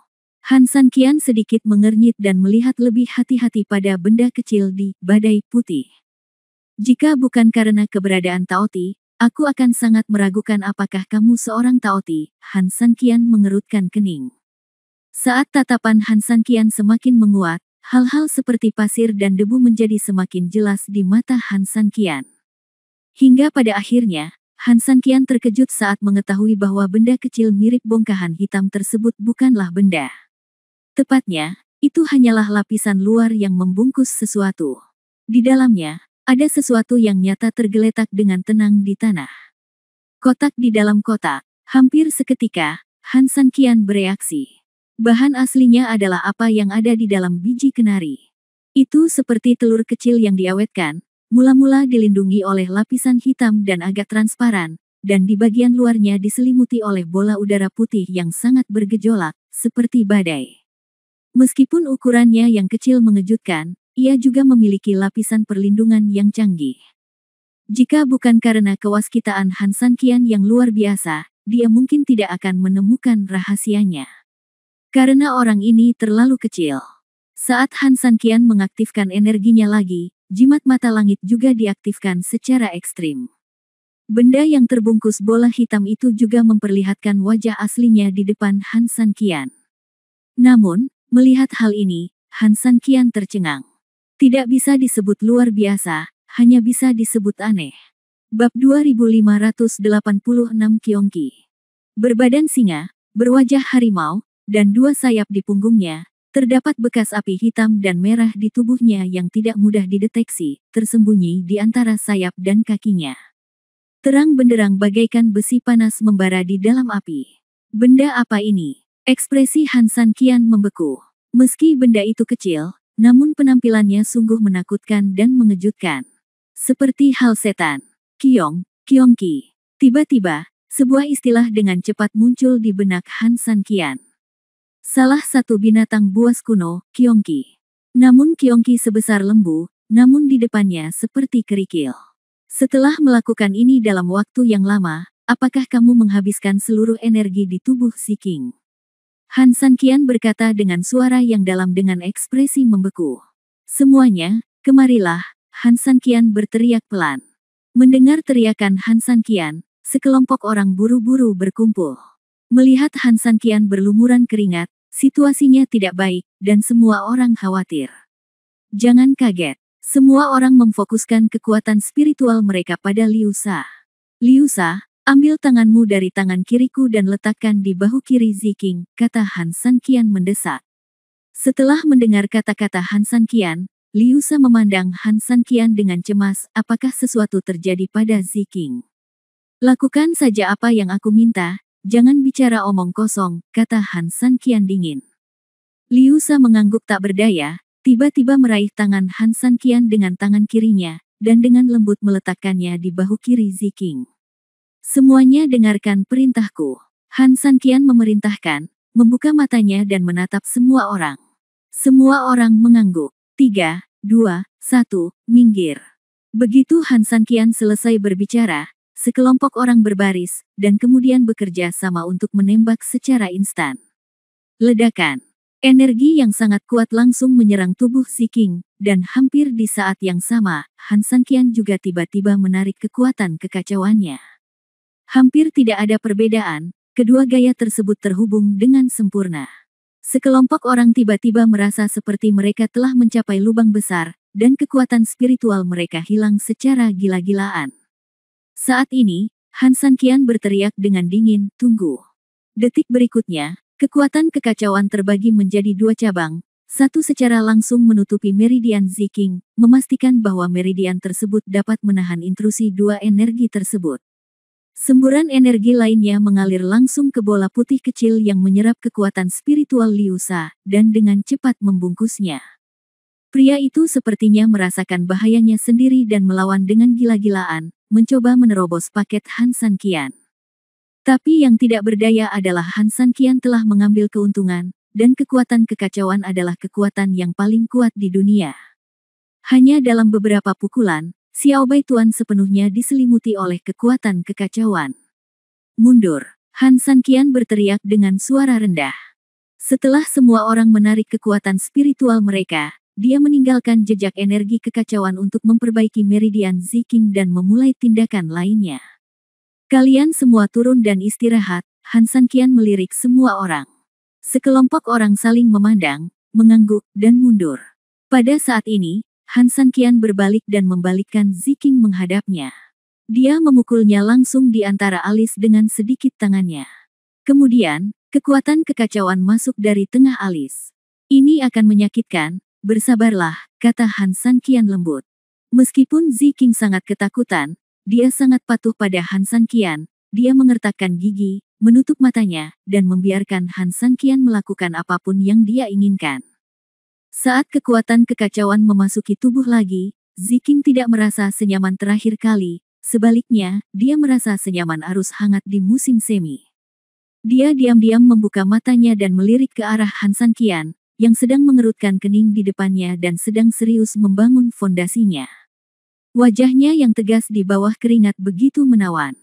Han San Qian sedikit mengernyit dan melihat lebih hati-hati pada benda kecil di badai putih. Jika bukan karena keberadaan Taoti, aku akan sangat meragukan apakah kamu seorang Taoti. Han San Qian mengerutkan kening. Saat tatapan Han San Qian semakin menguat, hal-hal seperti pasir dan debu menjadi semakin jelas di mata Han San Qian. Hingga pada akhirnya, Han San Qian terkejut saat mengetahui bahwa benda kecil mirip bongkahan hitam tersebut bukanlah benda. Tepatnya, itu hanyalah lapisan luar yang membungkus sesuatu. Di dalamnya, ada sesuatu yang nyata tergeletak dengan tenang di tanah. Kotak di dalam kotak. Hampir seketika, Han San Qian bereaksi. Bahan aslinya adalah apa yang ada di dalam biji kenari. Itu seperti telur kecil yang diawetkan, mula-mula dilindungi oleh lapisan hitam dan agak transparan, dan di bagian luarnya diselimuti oleh bola udara putih yang sangat bergejolak, seperti badai. Meskipun ukurannya yang kecil mengejutkan, ia juga memiliki lapisan perlindungan yang canggih. Jika bukan karena kewaskitaan Han San Qian yang luar biasa, dia mungkin tidak akan menemukan rahasianya. Karena orang ini terlalu kecil. Saat Han San Qian mengaktifkan energinya lagi, jimat mata langit juga diaktifkan secara ekstrim. Benda yang terbungkus bola hitam itu juga memperlihatkan wajah aslinya di depan Han San Qian. Namun, melihat hal ini, Han San Qian tercengang. Tidak bisa disebut luar biasa, hanya bisa disebut aneh. Bab 2586 Qiongqi. Berbadan singa, berwajah harimau, dan dua sayap di punggungnya, terdapat bekas api hitam dan merah di tubuhnya yang tidak mudah dideteksi, tersembunyi di antara sayap dan kakinya. Terang benderang bagaikan besi panas membara di dalam api. Benda apa ini? Ekspresi Han San Qian membeku. Meski benda itu kecil, namun penampilannya sungguh menakutkan dan mengejutkan. Seperti hal setan. Qiongqi. Tiba-tiba, sebuah istilah dengan cepat muncul di benak Han San Qian. Salah satu binatang buas kuno, Qiongqi. Namun Qiongqi sebesar lembu, namun di depannya seperti kerikil. Setelah melakukan ini dalam waktu yang lama, apakah kamu menghabiskan seluruh energi di tubuh Ziking? Han San Qian berkata dengan suara yang dalam dengan ekspresi membeku. Semuanya, kemarilah, Han San Qian berteriak pelan. Mendengar teriakan Han San Qian, sekelompok orang buru-buru berkumpul. Melihat Han San Qian berlumuran keringat, situasinya tidak baik, dan semua orang khawatir. Jangan kaget. Semua orang memfokuskan kekuatan spiritual mereka pada Liu Sha. Liu Sha, ambil tanganmu dari tangan kiriku dan letakkan di bahu kiri Ziking, kata Han San Qian mendesak. Setelah mendengar kata-kata Han San Qian, Liu Sha memandang Han San Qian dengan cemas, apakah sesuatu terjadi pada Ziking? Lakukan saja apa yang aku minta. Jangan bicara omong kosong, kata Han San Qian dingin. Liu Sha mengangguk tak berdaya, tiba-tiba meraih tangan Han San Qian dengan tangan kirinya, dan dengan lembut meletakkannya di bahu kiri Ziking. Semuanya dengarkan perintahku. Han San Qian memerintahkan, membuka matanya dan menatap semua orang. Semua orang mengangguk. 3, 2, 1, minggir. Begitu Han San Qian selesai berbicara, sekelompok orang berbaris, dan kemudian bekerja sama untuk menembak secara instan. Ledakan. Energi yang sangat kuat langsung menyerang tubuh Ziking, dan hampir di saat yang sama, Han San Qian juga tiba-tiba menarik kekuatan kekacauannya. Hampir tidak ada perbedaan, kedua gaya tersebut terhubung dengan sempurna. Sekelompok orang tiba-tiba merasa seperti mereka telah mencapai lubang besar, dan kekuatan spiritual mereka hilang secara gila-gilaan. Saat ini, Han Sanqian berteriak dengan dingin, tunggu. Detik berikutnya, kekuatan kekacauan terbagi menjadi dua cabang, satu secara langsung menutupi meridian Ziking, memastikan bahwa meridian tersebut dapat menahan intrusi dua energi tersebut. Semburan energi lainnya mengalir langsung ke bola putih kecil yang menyerap kekuatan spiritual Liu Sha, dan dengan cepat membungkusnya. Pria itu sepertinya merasakan bahayanya sendiri dan melawan dengan gila-gilaan, mencoba menerobos paket Han Sanqian. Tapi yang tidak berdaya adalah Han Sanqian telah mengambil keuntungan, dan kekuatan kekacauan adalah kekuatan yang paling kuat di dunia. Hanya dalam beberapa pukulan, Xiao Bai Tuan sepenuhnya diselimuti oleh kekuatan kekacauan. Mundur, Han Sanqian berteriak dengan suara rendah. Setelah semua orang menarik kekuatan spiritual mereka, dia meninggalkan jejak energi kekacauan untuk memperbaiki meridian Ziking dan memulai tindakan lainnya. Kalian semua turun dan istirahat, Han Sanqian melirik semua orang. Sekelompok orang saling memandang, mengangguk, dan mundur. Pada saat ini, Han Sanqian berbalik dan membalikkan Ziking menghadapnya. Dia memukulnya langsung di antara alis dengan sedikit tangannya. Kemudian, kekuatan kekacauan masuk dari tengah alis. Ini akan menyakitkan, bersabarlah, kata Han Sanqian lembut. Meskipun Ziking sangat ketakutan, dia sangat patuh pada Han Sanqian. Dia mengertakkan gigi, menutup matanya, dan membiarkan Han Sanqian melakukan apapun yang dia inginkan. Saat kekuatan kekacauan memasuki tubuh lagi, Ziking tidak merasa senyaman terakhir kali, sebaliknya, dia merasa senyaman arus hangat di musim semi. Dia diam-diam membuka matanya dan melirik ke arah Han Sanqian, yang sedang mengerutkan kening di depannya dan sedang serius membangun fondasinya. Wajahnya yang tegas di bawah keringat begitu menawan.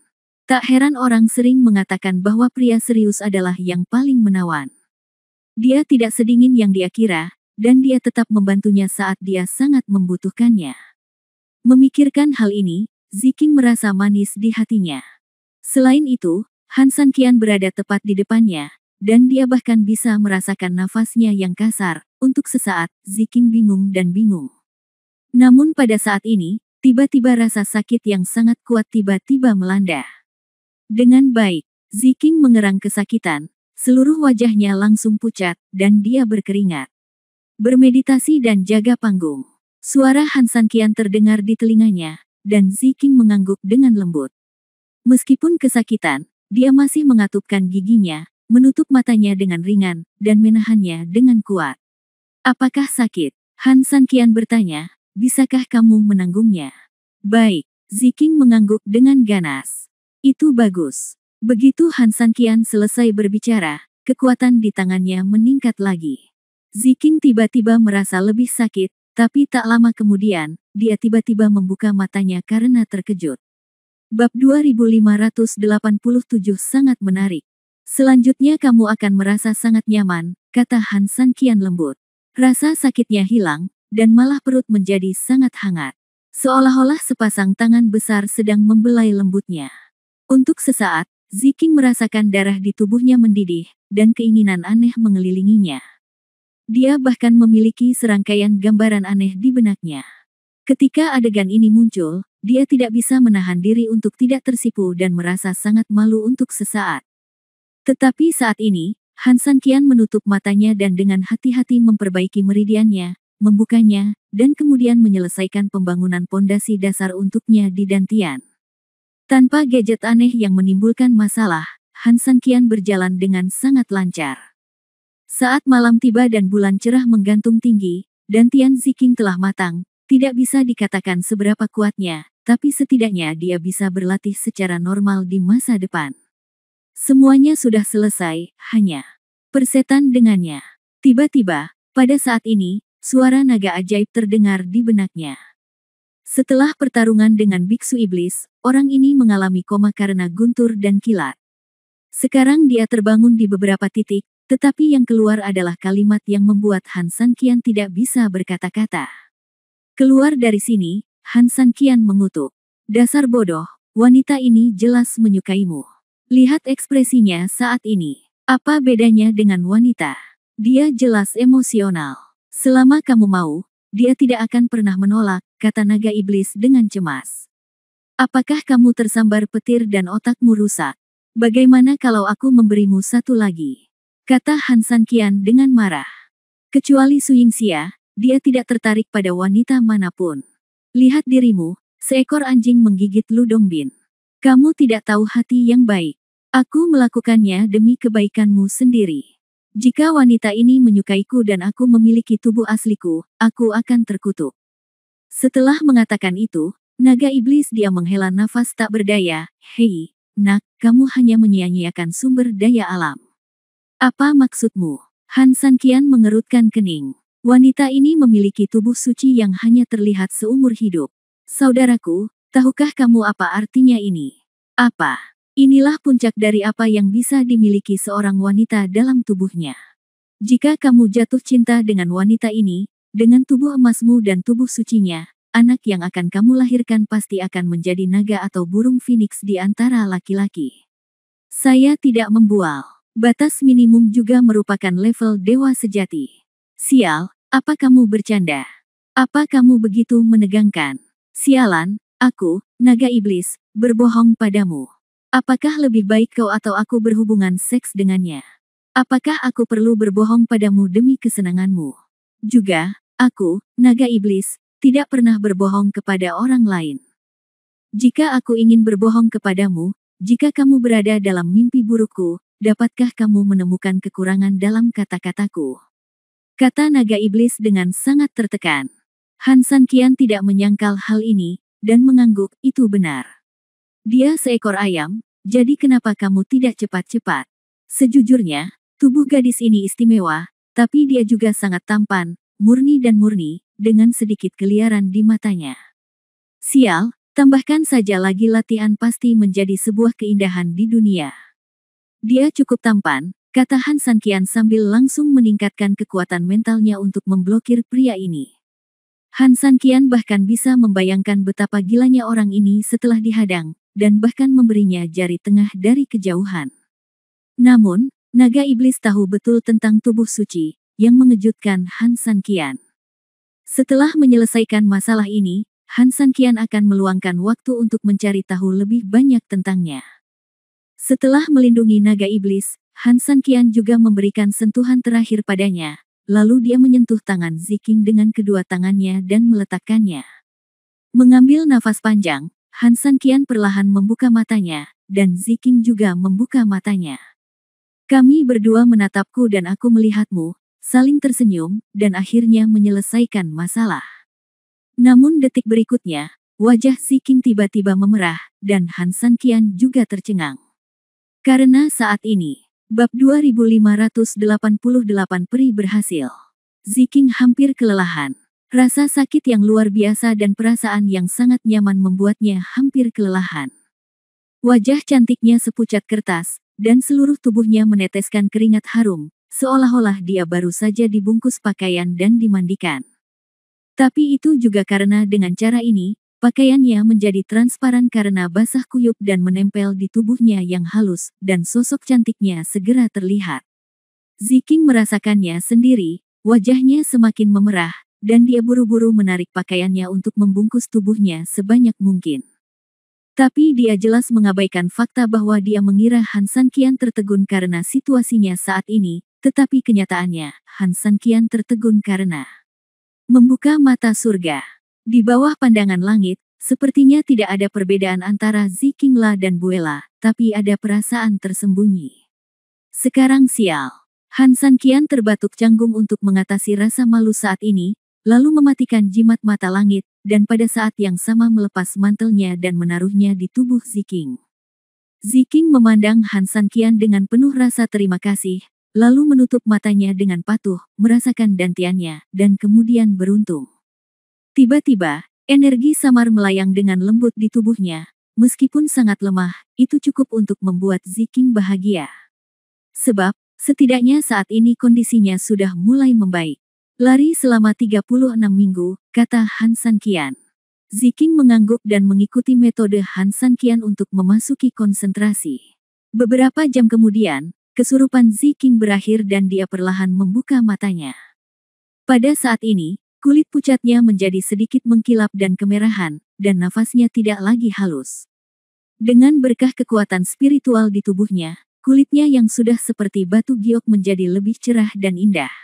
Tak heran orang sering mengatakan bahwa pria serius adalah yang paling menawan. Dia tidak sedingin yang dia kira, dan dia tetap membantunya saat dia sangat membutuhkannya. Memikirkan hal ini, Ziking merasa manis di hatinya. Selain itu, Han Sanqian berada tepat di depannya, dan dia bahkan bisa merasakan nafasnya yang kasar. Untuk sesaat, Ziking bingung dan bingung. Namun pada saat ini, tiba-tiba rasa sakit yang sangat kuat tiba-tiba melanda. Dengan baik, Ziking mengerang kesakitan, seluruh wajahnya langsung pucat, dan dia berkeringat. Bermeditasi dan jaga panggung. Suara Han Sanqian terdengar di telinganya, dan Ziking mengangguk dengan lembut. Meskipun kesakitan, dia masih mengatupkan giginya, menutup matanya dengan ringan, dan menahannya dengan kuat. Apakah sakit? Han Sanqian bertanya, bisakah kamu menanggungnya? Baik, Ziking mengangguk dengan ganas. Itu bagus. Begitu Han Sanqian selesai berbicara, kekuatan di tangannya meningkat lagi. Ziking tiba-tiba merasa lebih sakit, tapi tak lama kemudian, dia tiba-tiba membuka matanya karena terkejut. Bab 2587 sangat menarik. Selanjutnya kamu akan merasa sangat nyaman, kata Han Sanqian lembut. Rasa sakitnya hilang, dan malah perut menjadi sangat hangat. Seolah-olah sepasang tangan besar sedang membelai lembutnya. Untuk sesaat, Ziking merasakan darah di tubuhnya mendidih, dan keinginan aneh mengelilinginya. Dia bahkan memiliki serangkaian gambaran aneh di benaknya. Ketika adegan ini muncul, dia tidak bisa menahan diri untuk tidak tersipu dan merasa sangat malu untuk sesaat. Tetapi saat ini, Han Sanqian menutup matanya dan dengan hati-hati memperbaiki meridiannya, membukanya, dan kemudian menyelesaikan pembangunan pondasi dasar untuknya di Dantian. Tanpa gadget aneh yang menimbulkan masalah, Han Sanqian berjalan dengan sangat lancar. Saat malam tiba dan bulan cerah menggantung tinggi, Dantian Ziking telah matang, tidak bisa dikatakan seberapa kuatnya, tapi setidaknya dia bisa berlatih secara normal di masa depan. Semuanya sudah selesai, hanya persetan dengannya. Tiba-tiba, pada saat ini, suara naga ajaib terdengar di benaknya. Setelah pertarungan dengan biksu iblis, orang ini mengalami koma karena guntur dan kilat. Sekarang dia terbangun di beberapa titik, tetapi yang keluar adalah kalimat yang membuat Han Sanqian tidak bisa berkata-kata. Keluar dari sini, Han Sanqian mengutuk. Dasar bodoh, wanita ini jelas menyukaimu. Lihat ekspresinya saat ini. Apa bedanya dengan wanita? Dia jelas emosional. Selama kamu mau, dia tidak akan pernah menolak, kata naga iblis dengan cemas. Apakah kamu tersambar petir dan otakmu rusak? Bagaimana kalau aku memberimu satu lagi? Kata Han Sanqian dengan marah. Kecuali Su Yingxia, dia tidak tertarik pada wanita manapun. Lihat dirimu, seekor anjing menggigit Lu Dongbin. Kamu tidak tahu hati yang baik. Aku melakukannya demi kebaikanmu sendiri. Jika wanita ini menyukaiku dan aku memiliki tubuh asliku, aku akan terkutuk. Setelah mengatakan itu, naga iblis dia menghela nafas tak berdaya. Hei, nak, kamu hanya menyia-nyiakan sumber daya alam. Apa maksudmu? Han Sanqian mengerutkan kening. Wanita ini memiliki tubuh suci yang hanya terlihat seumur hidup. Saudaraku, tahukah kamu apa artinya ini? Apa? Inilah puncak dari apa yang bisa dimiliki seorang wanita dalam tubuhnya. Jika kamu jatuh cinta dengan wanita ini, dengan tubuh emasmu dan tubuh sucinya, anak yang akan kamu lahirkan pasti akan menjadi naga atau burung phoenix di antara laki-laki. Saya tidak membual. Batas minimum juga merupakan level dewa sejati. Sial, apa kamu bercanda? Apa kamu begitu menegangkan? Sialan, aku, naga iblis, berbohong padamu. Apakah lebih baik kau atau aku berhubungan seks dengannya? Apakah aku perlu berbohong padamu demi kesenanganmu? Juga, aku, naga iblis, tidak pernah berbohong kepada orang lain. Jika aku ingin berbohong kepadamu, jika kamu berada dalam mimpi burukku, dapatkah kamu menemukan kekurangan dalam kata-kataku? Kata naga iblis dengan sangat tertekan. Han Sanqian tidak menyangkal hal ini, dan mengangguk, itu benar. Dia seekor ayam, jadi kenapa kamu tidak cepat-cepat? Sejujurnya, tubuh gadis ini istimewa, tapi dia juga sangat tampan, murni dan murni, dengan sedikit keliaran di matanya. Sial, tambahkan saja lagi latihan pasti menjadi sebuah keindahan di dunia. Dia cukup tampan, kata Han Sanqian sambil langsung meningkatkan kekuatan mentalnya untuk memblokir pria ini. Han Sanqian bahkan bisa membayangkan betapa gilanya orang ini setelah dihadang, dan bahkan memberinya jari tengah dari kejauhan. Namun, naga iblis tahu betul tentang tubuh suci, yang mengejutkan Han Sanqian. Setelah menyelesaikan masalah ini, Han Sanqian akan meluangkan waktu untuk mencari tahu lebih banyak tentangnya. Setelah melindungi naga iblis, Han Sanqian juga memberikan sentuhan terakhir padanya, lalu dia menyentuh tangan Ziking dengan kedua tangannya dan meletakkannya. Mengambil nafas panjang, Han Sanqian perlahan membuka matanya, dan Ziking juga membuka matanya. Kami berdua menatapku dan aku melihatmu, saling tersenyum, dan akhirnya menyelesaikan masalah. Namun detik berikutnya, wajah Ziking tiba-tiba memerah, dan Han Sanqian juga tercengang. Karena saat ini, bab 2588 peri berhasil. Ziking hampir kelelahan. Rasa sakit yang luar biasa dan perasaan yang sangat nyaman membuatnya hampir kelelahan. Wajah cantiknya sepucat kertas, dan seluruh tubuhnya meneteskan keringat harum, seolah-olah dia baru saja dibungkus pakaian dan dimandikan. Tapi itu juga karena dengan cara ini, pakaiannya menjadi transparan karena basah kuyup dan menempel di tubuhnya yang halus, dan sosok cantiknya segera terlihat. Ziking merasakannya sendiri, wajahnya semakin memerah, dan dia buru-buru menarik pakaiannya untuk membungkus tubuhnya sebanyak mungkin. Tapi dia jelas mengabaikan fakta bahwa dia mengira Han Sanqian tertegun karena situasinya saat ini, tetapi kenyataannya, Han Sanqian tertegun karena membuka mata surga. Di bawah pandangan langit, sepertinya tidak ada perbedaan antara Ziking La dan Buela, tapi ada perasaan tersembunyi. Sekarang sial. Han Sanqian terbatuk canggung untuk mengatasi rasa malu saat ini, lalu mematikan jimat mata langit, dan pada saat yang sama melepas mantelnya dan menaruhnya di tubuh Ziking. Ziking memandang Han Sanqian dengan penuh rasa terima kasih, lalu menutup matanya dengan patuh, merasakan dantiannya, dan kemudian beruntung. Tiba-tiba, energi samar melayang dengan lembut di tubuhnya, meskipun sangat lemah, itu cukup untuk membuat Ziking bahagia. Sebab, setidaknya saat ini kondisinya sudah mulai membaik. Lari selama 36 minggu, kata Han Sanqian. Ziking mengangguk dan mengikuti metode Han Sanqian untuk memasuki konsentrasi. Beberapa jam kemudian, kesurupan Ziking berakhir dan dia perlahan membuka matanya. Pada saat ini, Kulit pucatnya menjadi sedikit mengkilap dan kemerahan, dan nafasnya tidak lagi halus. Dengan berkah kekuatan spiritual di tubuhnya, kulitnya yang sudah seperti batu giok menjadi lebih cerah dan indah.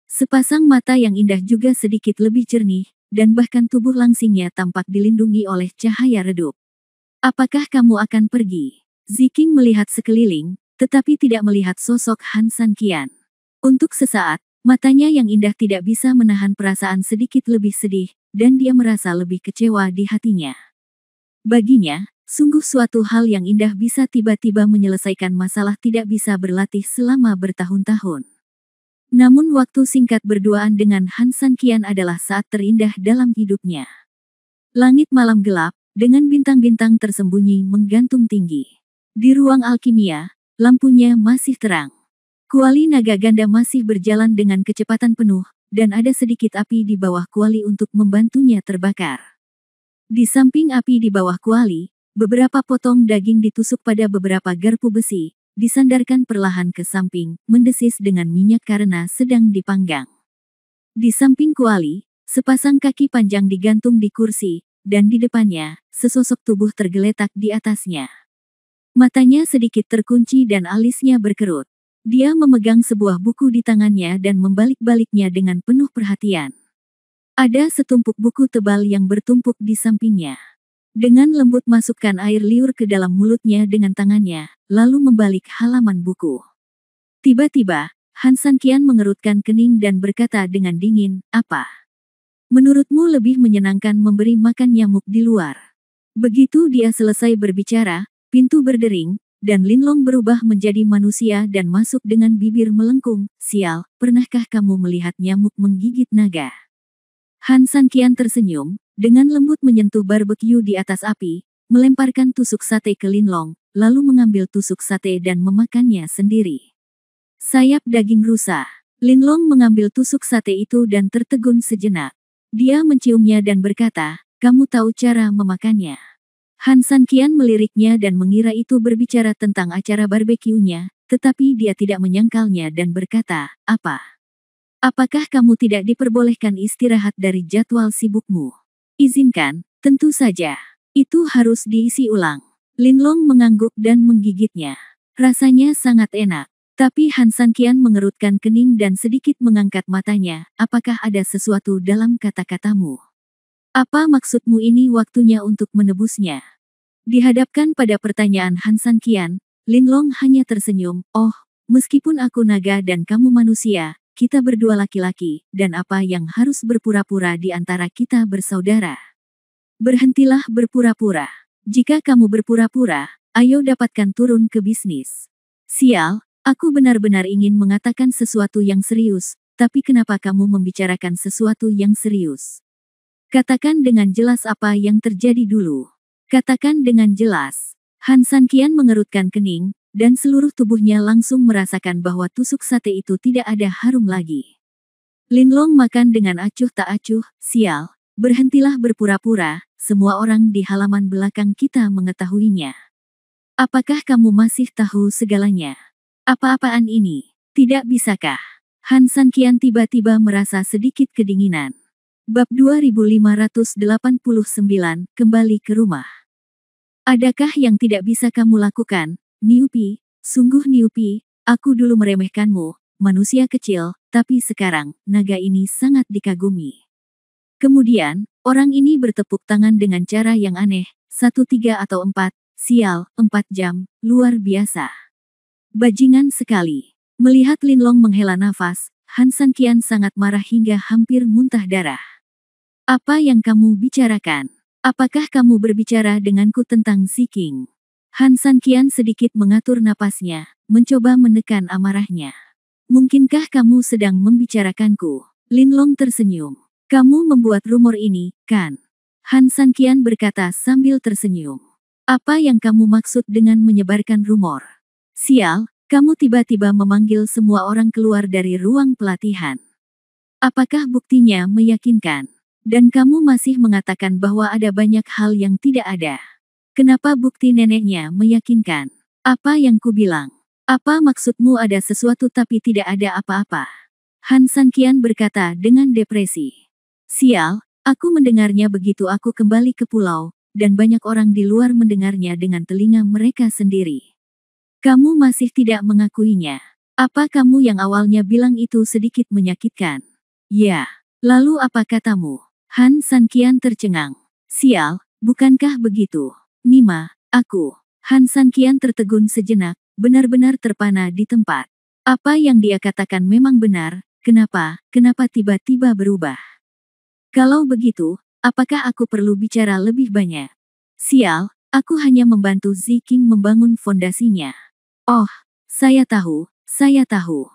Sepasang mata yang indah juga sedikit lebih jernih, dan bahkan tubuh langsingnya tampak dilindungi oleh cahaya redup. Apakah kamu akan pergi? Ziking melihat sekeliling, tetapi tidak melihat sosok Han San Qian. Untuk sesaat, matanya yang indah tidak bisa menahan perasaan sedikit lebih sedih, dan dia merasa lebih kecewa di hatinya. Baginya, sungguh suatu hal yang indah bisa tiba-tiba menyelesaikan masalah tidak bisa berlatih selama bertahun-tahun. Namun waktu singkat berduaan dengan Han San Qian adalah saat terindah dalam hidupnya. Langit malam gelap, dengan bintang-bintang tersembunyi menggantung tinggi. Di ruang alkimia, lampunya masih terang. Kuali naga ganda masih berjalan dengan kecepatan penuh, dan ada sedikit api di bawah kuali untuk membantunya terbakar. Di samping api di bawah kuali, beberapa potong daging ditusuk pada beberapa garpu besi, disandarkan perlahan ke samping, mendesis dengan minyak karena sedang dipanggang. Di samping kuali, sepasang kaki panjang digantung di kursi, dan di depannya, sesosok tubuh tergeletak di atasnya. Matanya sedikit terkunci dan alisnya berkerut. Dia memegang sebuah buku di tangannya dan membalik-baliknya dengan penuh perhatian. Ada setumpuk buku tebal yang bertumpuk di sampingnya. Dengan lembut masukkan air liur ke dalam mulutnya dengan tangannya, lalu membalik halaman buku. Tiba-tiba, Han San Qian mengerutkan kening dan berkata dengan dingin, "Apa? Menurutmu lebih menyenangkan memberi makan nyamuk di luar?" Begitu dia selesai berbicara, pintu berdering, dan Linlong berubah menjadi manusia dan masuk dengan bibir melengkung. "Sial, pernahkah kamu melihat nyamuk menggigit naga?" Han San Qian tersenyum, dengan lembut menyentuh barbeque di atas api, melemparkan tusuk sate ke Linlong, lalu mengambil tusuk sate dan memakannya sendiri. Sayap daging rusa. Linlong mengambil tusuk sate itu dan tertegun sejenak. Dia menciumnya dan berkata, "Kamu tahu cara memakannya?" Han San Qian meliriknya dan mengira itu berbicara tentang acara barbeque-nya, tetapi dia tidak menyangkalnya dan berkata, "Apa? Apakah kamu tidak diperbolehkan istirahat dari jadwal sibukmu?" "Izinkan, tentu saja. Itu harus diisi ulang." Linlong mengangguk dan menggigitnya. Rasanya sangat enak. Tapi Han San Qian mengerutkan kening dan sedikit mengangkat matanya. "Apakah ada sesuatu dalam kata-katamu? Apa maksudmu ini waktunya untuk menebusnya?" Dihadapkan pada pertanyaan Han San Qian, Linlong hanya tersenyum, "Oh, meskipun aku naga dan kamu manusia, kita berdua laki-laki, dan apa yang harus berpura-pura di antara kita bersaudara? Berhentilah berpura-pura. Jika kamu berpura-pura, ayo dapatkan turun ke bisnis." "Sial, aku benar-benar ingin mengatakan sesuatu yang serius, tapi kenapa kamu membicarakan sesuatu yang serius? Katakan dengan jelas apa yang terjadi dulu. Katakan dengan jelas." Han San Qian mengerutkan kening, dan seluruh tubuhnya langsung merasakan bahwa tusuk sate itu tidak ada harum lagi. Linlong makan dengan acuh tak acuh. "Sial, berhentilah berpura-pura, semua orang di halaman belakang kita mengetahuinya. Apakah kamu masih tahu segalanya? Apa-apaan ini? Tidak bisakah?" Han San Qian tiba-tiba merasa sedikit kedinginan. Bab 2589, kembali ke rumah. "Adakah yang tidak bisa kamu lakukan, Niupi? Sungguh Niupi, aku dulu meremehkanmu, manusia kecil, tapi sekarang, naga ini sangat dikagumi." Kemudian, orang ini bertepuk tangan dengan cara yang aneh, 1 3 atau 4, "Sial, 4 jam, luar biasa. Bajingan sekali." Melihat Linlong menghela nafas, Han San Qian sangat marah hingga hampir muntah darah. "Apa yang kamu bicarakan? Apakah kamu berbicara denganku tentang Ziking?" Han San Qian sedikit mengatur napasnya, mencoba menekan amarahnya. "Mungkinkah kamu sedang membicarakanku?" Linlong tersenyum. "Kamu membuat rumor ini, kan?" Han San Qian berkata sambil tersenyum. "Apa yang kamu maksud dengan menyebarkan rumor? Sial, kamu tiba-tiba memanggil semua orang keluar dari ruang pelatihan. Apakah buktinya meyakinkan? Dan kamu masih mengatakan bahwa ada banyak hal yang tidak ada. Kenapa bukti neneknya meyakinkan? Apa yang kubilang? Apa maksudmu ada sesuatu tapi tidak ada apa-apa?" Han San Qian berkata dengan depresi. Sial, aku mendengarnya begitu aku kembali ke pulau, dan banyak orang di luar mendengarnya dengan telinga mereka sendiri. Kamu masih tidak mengakuinya. Apa kamu yang awalnya bilang itu sedikit menyakitkan? Ya. Lalu apa katamu? Han Sanqian tercengang. Sial, bukankah begitu? Nima, aku. Han Sanqian tertegun sejenak, benar-benar terpana di tempat. Apa yang dia katakan memang benar, kenapa tiba-tiba berubah? Kalau begitu, apakah aku perlu bicara lebih banyak? Sial, aku hanya membantu Ziking membangun fondasinya. Oh, saya tahu, saya tahu.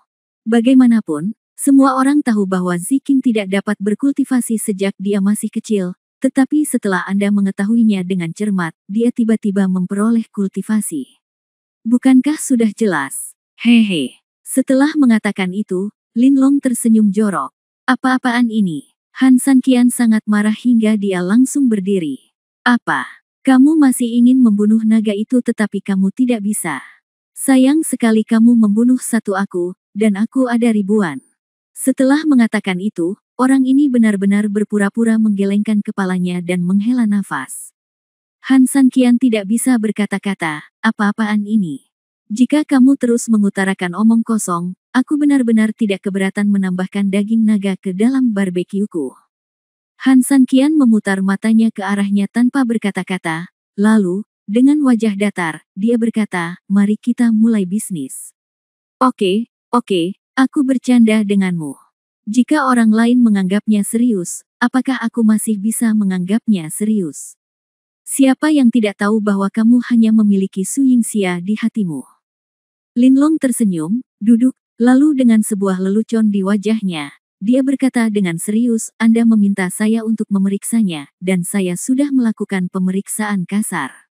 Bagaimanapun, semua orang tahu bahwa Ziking tidak dapat berkultivasi sejak dia masih kecil, tetapi setelah Anda mengetahuinya dengan cermat, dia tiba-tiba memperoleh kultivasi. Bukankah sudah jelas? Hehe. Setelah mengatakan itu, Linlong tersenyum jorok. Apa-apaan ini? Han Sanqian sangat marah hingga dia langsung berdiri. Apa? Kamu masih ingin membunuh naga itu tetapi kamu tidak bisa. Sayang sekali kamu membunuh satu aku, dan aku ada ribuan. Setelah mengatakan itu, orang ini benar-benar berpura-pura menggelengkan kepalanya dan menghela nafas. Han Sanqian tidak bisa berkata-kata, apa-apaan ini. Jika kamu terus mengutarakan omong kosong, aku benar-benar tidak keberatan menambahkan daging naga ke dalam barbekyuku. Han Sanqian memutar matanya ke arahnya tanpa berkata-kata, lalu, dengan wajah datar, dia berkata, mari kita mulai bisnis. Oke, aku bercanda denganmu. Jika orang lain menganggapnya serius, apakah aku masih bisa menganggapnya serius? Siapa yang tidak tahu bahwa kamu hanya memiliki Su Yingxia di hatimu? Linlong tersenyum, duduk, lalu dengan sebuah lelucon di wajahnya, dia berkata dengan serius, Anda meminta saya untuk memeriksanya, dan saya sudah melakukan pemeriksaan kasar.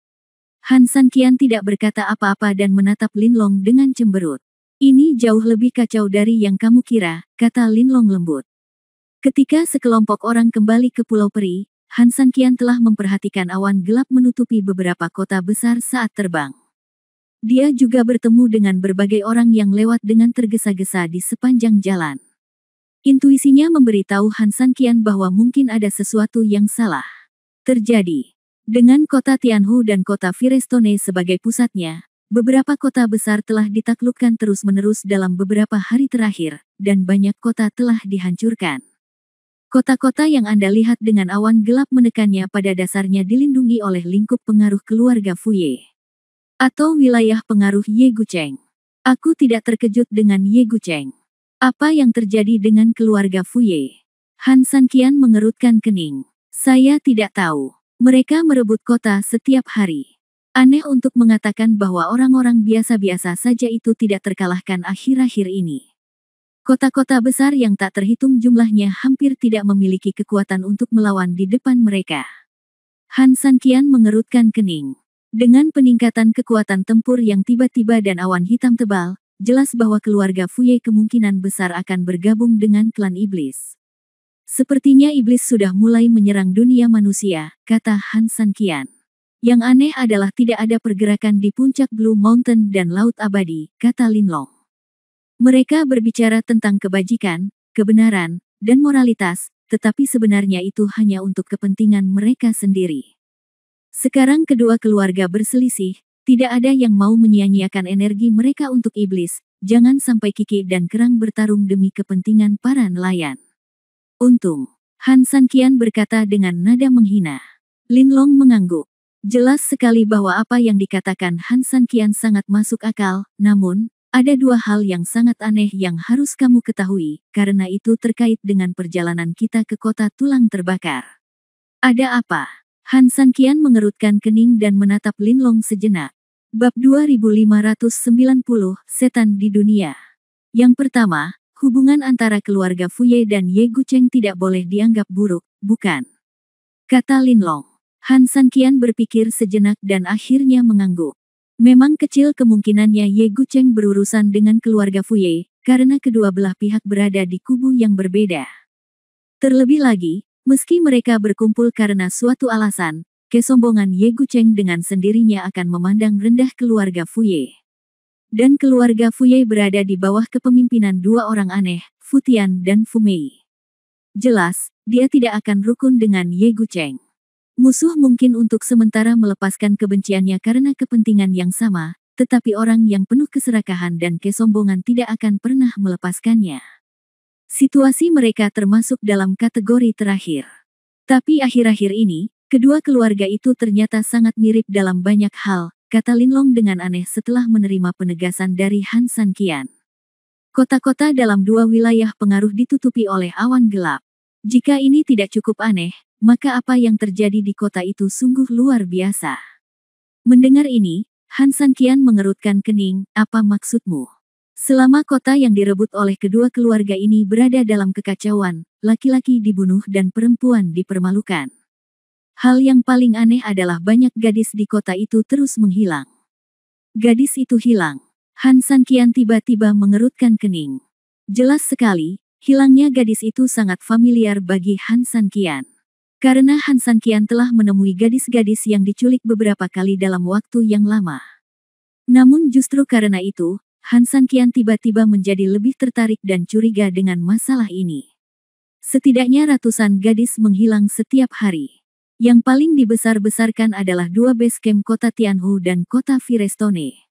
Han Sanqian tidak berkata apa-apa dan menatap Linlong dengan cemberut. Ini jauh lebih kacau dari yang kamu kira, kata Linlong lembut. Ketika sekelompok orang kembali ke Pulau Peri, Han Sanqian telah memperhatikan awan gelap menutupi beberapa kota besar saat terbang. Dia juga bertemu dengan berbagai orang yang lewat dengan tergesa-gesa di sepanjang jalan. Intuisinya memberitahu Han Sanqian bahwa mungkin ada sesuatu yang salah terjadi. Dengan kota Tianhu dan kota Firestone sebagai pusatnya, beberapa kota besar telah ditaklukkan terus-menerus dalam beberapa hari terakhir, dan banyak kota telah dihancurkan. Kota-kota yang Anda lihat dengan awan gelap menekannya pada dasarnya dilindungi oleh lingkup pengaruh keluarga Fuye. Atau wilayah pengaruh Ye Gucheng. Aku tidak terkejut dengan Ye Gucheng. Apa yang terjadi dengan keluarga Fuye? Han Sanqian mengerutkan kening. Saya tidak tahu. Mereka merebut kota setiap hari. Aneh untuk mengatakan bahwa orang-orang biasa-biasa saja itu tidak terkalahkan akhir-akhir ini. Kota-kota besar yang tak terhitung jumlahnya hampir tidak memiliki kekuatan untuk melawan di depan mereka. Han Sanqian mengerutkan kening. Dengan peningkatan kekuatan tempur yang tiba-tiba dan awan hitam tebal, jelas bahwa keluarga Fuye kemungkinan besar akan bergabung dengan klan iblis. Sepertinya iblis sudah mulai menyerang dunia manusia, kata Han Sanqian. Yang aneh adalah tidak ada pergerakan di puncak Blue Mountain dan Laut Abadi, kata Linlong. Mereka berbicara tentang kebajikan, kebenaran, dan moralitas, tetapi sebenarnya itu hanya untuk kepentingan mereka sendiri. Sekarang kedua keluarga berselisih, tidak ada yang mau menyia-nyiakan energi mereka untuk iblis, jangan sampai Kiki dan Kerang bertarung demi kepentingan para nelayan. Untung, Han Sanqian berkata dengan nada menghina. Linlong mengangguk. Jelas sekali bahwa apa yang dikatakan Han Sanqian sangat masuk akal, namun, ada dua hal yang sangat aneh yang harus kamu ketahui, karena itu terkait dengan perjalanan kita ke kota tulang terbakar. Ada apa? Han Sanqian mengerutkan kening dan menatap Linlong sejenak. Bab 2590, Setan di Dunia. Yang pertama, hubungan antara keluarga Fuye dan Ye Gucheng tidak boleh dianggap buruk, bukan? Kata Linlong. Han Sanqian berpikir sejenak dan akhirnya mengangguk. Memang kecil kemungkinannya Ye Gucheng berurusan dengan keluarga Fuye, karena kedua belah pihak berada di kubu yang berbeda. Terlebih lagi, meski mereka berkumpul karena suatu alasan, kesombongan Ye Gucheng dengan sendirinya akan memandang rendah keluarga Fuye. Dan keluarga Fuye berada di bawah kepemimpinan dua orang aneh, Fu Tian dan Fu Mei. Jelas, dia tidak akan rukun dengan Ye Gucheng. Musuh mungkin untuk sementara melepaskan kebenciannya karena kepentingan yang sama, tetapi orang yang penuh keserakahan dan kesombongan tidak akan pernah melepaskannya. Situasi mereka termasuk dalam kategori terakhir. Tapi akhir-akhir ini, kedua keluarga itu ternyata sangat mirip dalam banyak hal, kata Linlong dengan aneh setelah menerima penegasan dari Han Sanqian. Kota-kota dalam dua wilayah pengaruh ditutupi oleh awan gelap. Jika ini tidak cukup aneh, maka apa yang terjadi di kota itu sungguh luar biasa. Mendengar ini, Han Sanqian mengerutkan kening, apa maksudmu? Selama kota yang direbut oleh kedua keluarga ini berada dalam kekacauan, laki-laki dibunuh dan perempuan dipermalukan. Hal yang paling aneh adalah banyak gadis di kota itu terus menghilang. Gadis itu hilang. Han Sanqian tiba-tiba mengerutkan kening. Jelas sekali, hilangnya gadis itu sangat familiar bagi Han Sanqian. Karena Han Sanqian telah menemui gadis-gadis yang diculik beberapa kali dalam waktu yang lama. Namun justru karena itu, Han Sanqian tiba-tiba menjadi lebih tertarik dan curiga dengan masalah ini. Setidaknya ratusan gadis menghilang setiap hari. Yang paling dibesar-besarkan adalah dua base camp kota Tianhu dan kota Firestone.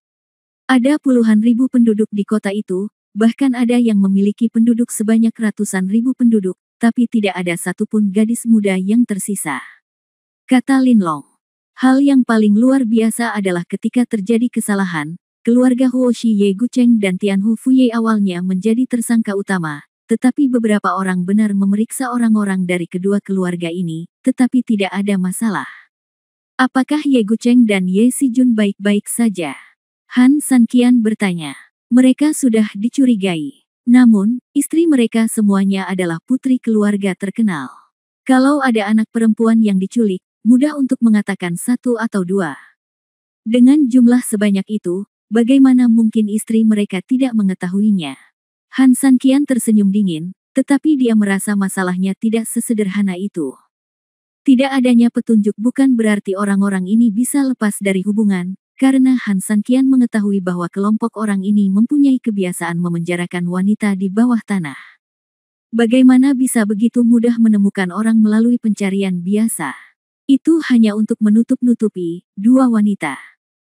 Ada puluhan ribu penduduk di kota itu, bahkan ada yang memiliki penduduk sebanyak ratusan ribu penduduk, tapi tidak ada satupun gadis muda yang tersisa. Kata Linlong. Hal yang paling luar biasa adalah ketika terjadi kesalahan, keluarga Huoshi Ye Gucheng dan Tianhu Fuye awalnya menjadi tersangka utama, tetapi beberapa orang benar memeriksa orang-orang dari kedua keluarga ini, tetapi tidak ada masalah. Apakah Ye Gucheng dan Ye Sijun baik-baik saja? Han Sanqian bertanya. Mereka sudah dicurigai. Namun, istri mereka semuanya adalah putri keluarga terkenal. Kalau ada anak perempuan yang diculik, mudah untuk mengatakan satu atau dua. Dengan jumlah sebanyak itu, bagaimana mungkin istri mereka tidak mengetahuinya? Han Sanqian tersenyum dingin, tetapi dia merasa masalahnya tidak sesederhana itu. Tidak adanya petunjuk bukan berarti orang-orang ini bisa lepas dari hubungan, karena Han Sanqian mengetahui bahwa kelompok orang ini mempunyai kebiasaan memenjarakan wanita di bawah tanah. Bagaimana bisa begitu mudah menemukan orang melalui pencarian biasa? Itu hanya untuk menutup-nutupi dua wanita.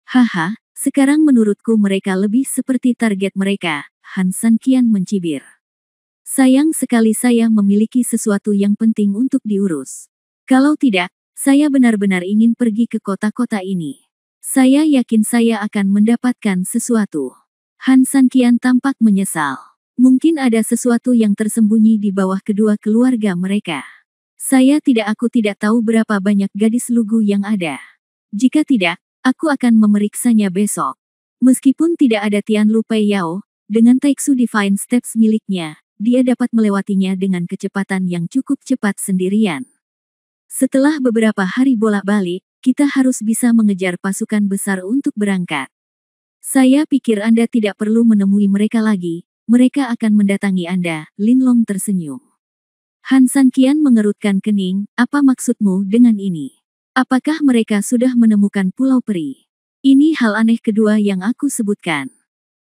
Haha, sekarang menurutku mereka lebih seperti target mereka, Han Sanqian mencibir. Sayang sekali saya memiliki sesuatu yang penting untuk diurus. Kalau tidak, saya benar-benar ingin pergi ke kota-kota ini. Saya yakin saya akan mendapatkan sesuatu. Han Sanqian tampak menyesal. Mungkin ada sesuatu yang tersembunyi di bawah kedua keluarga mereka. Aku tidak tahu berapa banyak gadis lugu yang ada. Jika tidak, aku akan memeriksanya besok. Meskipun tidak ada Tianlu Pei Yao, dengan Taiksu Divine Steps miliknya, dia dapat melewatinya dengan kecepatan yang cukup cepat sendirian. Setelah beberapa hari bolak-balik, kita harus bisa mengejar pasukan besar untuk berangkat. Saya pikir Anda tidak perlu menemui mereka lagi, mereka akan mendatangi Anda, Linlong tersenyum. Han Sanqian mengerutkan kening, apa maksudmu dengan ini? Apakah mereka sudah menemukan Pulau Peri? Ini hal aneh kedua yang aku sebutkan.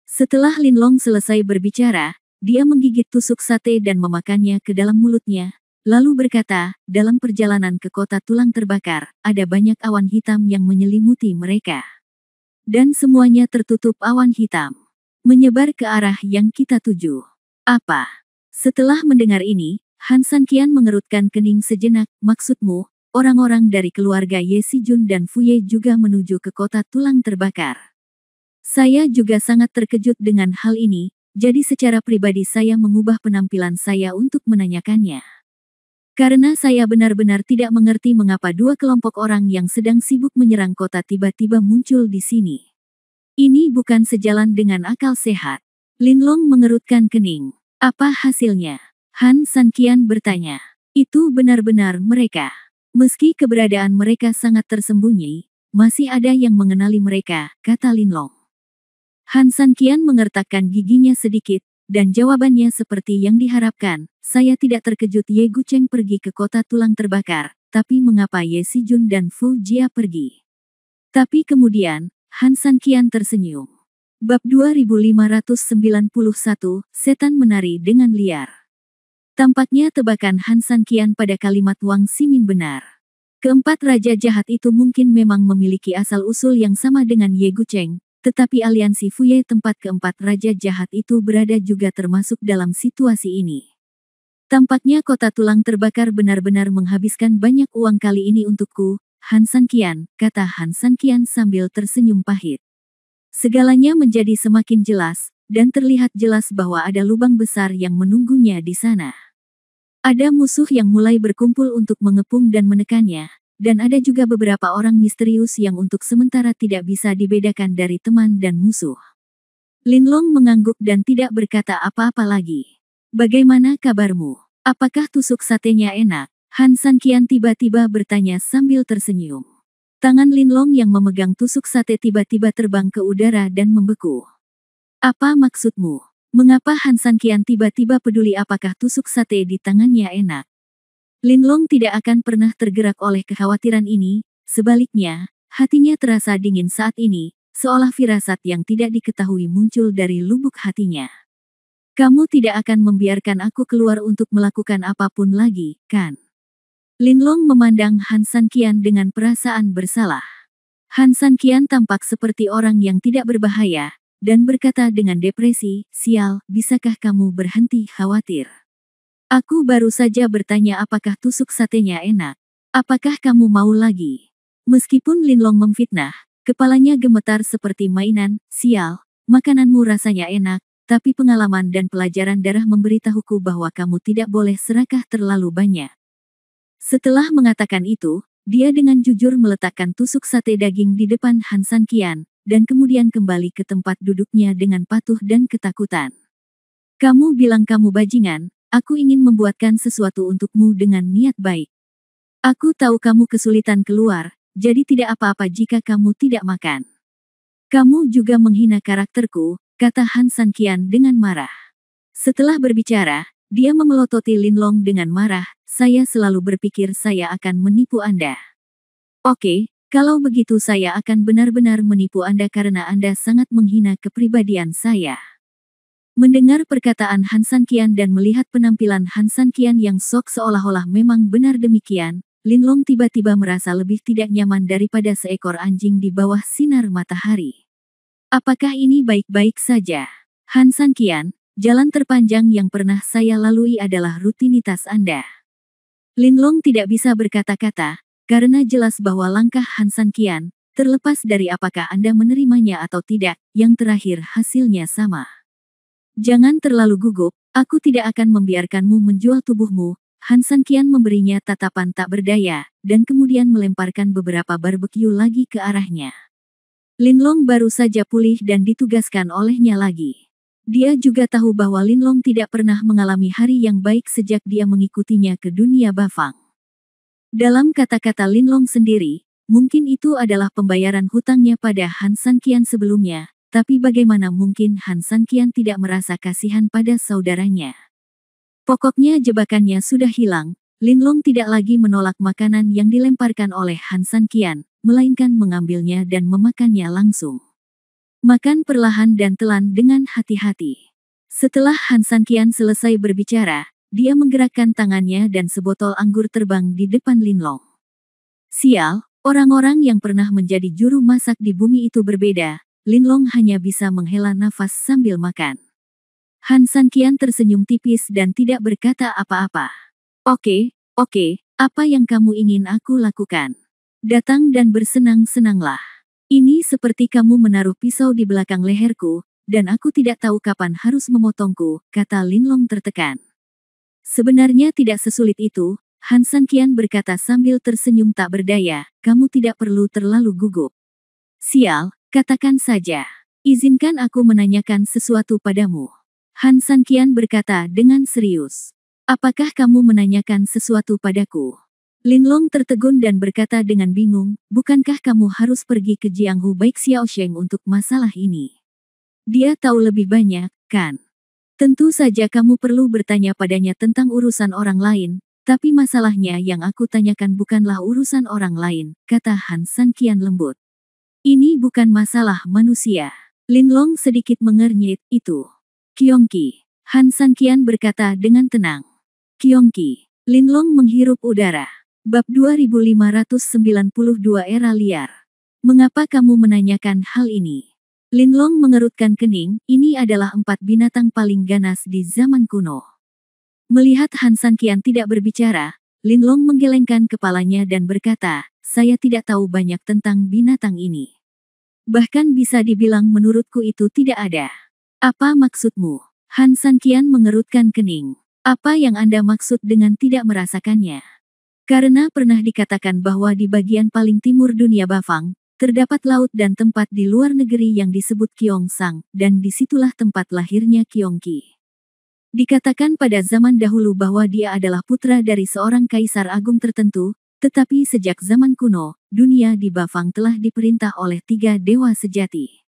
Setelah Linlong selesai berbicara, dia menggigit tusuk sate dan memakannya ke dalam mulutnya. Lalu berkata, dalam perjalanan ke kota tulang terbakar, ada banyak awan hitam yang menyelimuti mereka. Dan semuanya tertutup awan hitam. Menyebar ke arah yang kita tuju. Apa? Setelah mendengar ini, Han Sanqian mengerutkan kening sejenak, maksudmu, orang-orang dari keluarga Ye Sijun dan Fuye juga menuju ke kota tulang terbakar. Saya juga sangat terkejut dengan hal ini, jadi secara pribadi saya mengubah penampilan saya untuk menanyakannya. Karena saya benar-benar tidak mengerti mengapa dua kelompok orang yang sedang sibuk menyerang kota tiba-tiba muncul di sini. Ini bukan sejalan dengan akal sehat. Linlong mengerutkan kening. Apa hasilnya? Han Sanqian bertanya. Itu benar-benar mereka. Meski keberadaan mereka sangat tersembunyi, masih ada yang mengenali mereka, kata Linlong. Han Sanqian mengertakkan giginya sedikit, dan jawabannya seperti yang diharapkan, saya tidak terkejut Ye Gucheng pergi ke kota tulang terbakar, tapi mengapa Ye Sijun dan Fu Jia pergi? Tapi kemudian, Han Sanqian tersenyum. Bab 2591, Setan Menari dengan Liar. Tampaknya tebakan Han San Qian pada kalimat Wang Ximin benar. Keempat raja jahat itu mungkin memang memiliki asal-usul yang sama dengan Ye Gucheng, tetapi aliansi Fuye tempat keempat raja jahat itu berada juga termasuk dalam situasi ini. Tampaknya kota tulang terbakar benar-benar menghabiskan banyak uang kali ini untukku, Han San Qian, kata Han San Qian sambil tersenyum pahit. Segalanya menjadi semakin jelas, dan terlihat jelas bahwa ada lubang besar yang menunggunya di sana. Ada musuh yang mulai berkumpul untuk mengepung dan menekannya, dan ada juga beberapa orang misterius yang untuk sementara tidak bisa dibedakan dari teman dan musuh. Linlong mengangguk dan tidak berkata apa-apa lagi. Bagaimana kabarmu? Apakah tusuk satenya enak? Han San Qian tiba-tiba bertanya sambil tersenyum. Tangan Linlong yang memegang tusuk sate tiba-tiba terbang ke udara dan membeku. Apa maksudmu? Mengapa Han San Qian tiba-tiba peduli apakah tusuk sate di tangannya enak? Linlong tidak akan pernah tergerak oleh kekhawatiran ini, sebaliknya, hatinya terasa dingin saat ini, seolah firasat yang tidak diketahui muncul dari lubuk hatinya. Kamu tidak akan membiarkan aku keluar untuk melakukan apapun lagi, kan? Linlong memandang Han San Qian dengan perasaan bersalah. Han San Qian tampak seperti orang yang tidak berbahaya, dan berkata dengan depresi, "Sial, bisakah kamu berhenti khawatir? Aku baru saja bertanya apakah tusuk satenya enak. Apakah kamu mau lagi?" Meskipun Linlong memfitnah, kepalanya gemetar seperti mainan. "Sial, makananmu rasanya enak. Tapi pengalaman dan pelajaran darah memberitahuku bahwa kamu tidak boleh serakah terlalu banyak." Setelah mengatakan itu, dia dengan jujur meletakkan tusuk sate daging di depan Han San Qian, dan kemudian kembali ke tempat duduknya dengan patuh dan ketakutan. "Kamu bilang kamu bajingan, aku ingin membuatkan sesuatu untukmu dengan niat baik. Aku tahu kamu kesulitan keluar, jadi tidak apa-apa jika kamu tidak makan. Kamu juga menghina karakterku," kata Han San Qian dengan marah. Setelah berbicara, dia memelototi Linlong dengan marah. "Saya selalu berpikir saya akan menipu Anda. Oke, kalau begitu saya akan benar-benar menipu Anda karena Anda sangat menghina kepribadian saya." Mendengar perkataan Han San Qian dan melihat penampilan Han San Qian yang sok seolah-olah memang benar demikian, Linlong tiba-tiba merasa lebih tidak nyaman daripada seekor anjing di bawah sinar matahari. "Apakah ini baik-baik saja? Han San Qian, jalan terpanjang yang pernah saya lalui adalah rutinitas Anda." Linlong tidak bisa berkata-kata, karena jelas bahwa langkah Han San Qian, terlepas dari apakah Anda menerimanya atau tidak, yang terakhir hasilnya sama. "Jangan terlalu gugup, aku tidak akan membiarkanmu menjual tubuhmu." Han San Qian memberinya tatapan tak berdaya, dan kemudian melemparkan beberapa barbeque lagi ke arahnya. Linlong baru saja pulih dan ditugaskan olehnya lagi. Dia juga tahu bahwa Linlong tidak pernah mengalami hari yang baik sejak dia mengikutinya ke dunia Bafang. Dalam kata-kata Linlong sendiri, mungkin itu adalah pembayaran hutangnya pada Han San Qian sebelumnya, tapi bagaimana mungkin Han San Qian tidak merasa kasihan pada saudaranya? Pokoknya jebakannya sudah hilang. Linlong tidak lagi menolak makanan yang dilemparkan oleh Han San Qian, melainkan mengambilnya dan memakannya langsung. Makan perlahan dan telan dengan hati-hati. Setelah Han San Qian selesai berbicara, dia menggerakkan tangannya dan sebotol anggur terbang di depan Linlong. Sial, orang-orang yang pernah menjadi juru masak di bumi itu berbeda. Linlong hanya bisa menghela nafas sambil makan. Han San Qian tersenyum tipis dan tidak berkata apa-apa. Oke, apa yang kamu ingin aku lakukan? Datang dan bersenang-senanglah. Ini seperti kamu menaruh pisau di belakang leherku, dan aku tidak tahu kapan harus memotongku, kata Linlong tertekan. Sebenarnya tidak sesulit itu, Han San Qian berkata sambil tersenyum tak berdaya, kamu tidak perlu terlalu gugup. Sial, katakan saja. Izinkan aku menanyakan sesuatu padamu. Han San Qian berkata dengan serius. Apakah kamu menanyakan sesuatu padaku? Linlong tertegun dan berkata dengan bingung, bukankah kamu harus pergi ke Jianghu Baik Xiaosheng untuk masalah ini? Dia tahu lebih banyak, kan? Tentu saja kamu perlu bertanya padanya tentang urusan orang lain, tapi masalahnya yang aku tanyakan bukanlah urusan orang lain, kata Han San Qian lembut. Ini bukan masalah manusia. Linlong sedikit mengernyit, itu. Qiongqi. Han San Qian berkata dengan tenang. Kyongki. Linlong menghirup udara. Bab 2592 Era Liar. Mengapa kamu menanyakan hal ini? Linlong mengerutkan kening, ini adalah 4 binatang paling ganas di zaman kuno. Melihat Han Sanqian tidak berbicara, Linlong menggelengkan kepalanya dan berkata, saya tidak tahu banyak tentang binatang ini. Bahkan bisa dibilang menurutku itu tidak ada. Apa maksudmu? Han Sanqian mengerutkan kening. Apa yang Anda maksud dengan tidak merasakannya? Karena pernah dikatakan bahwa di bagian paling timur dunia Bafang, terdapat laut dan tempat di luar negeri yang disebut Kyongsang, dan disitulah tempat lahirnya Kyongki. Dikatakan pada zaman dahulu bahwa dia adalah putra dari seorang kaisar agung tertentu, tetapi sejak zaman kuno, dunia di Bafang telah diperintah oleh 3 dewa sejati.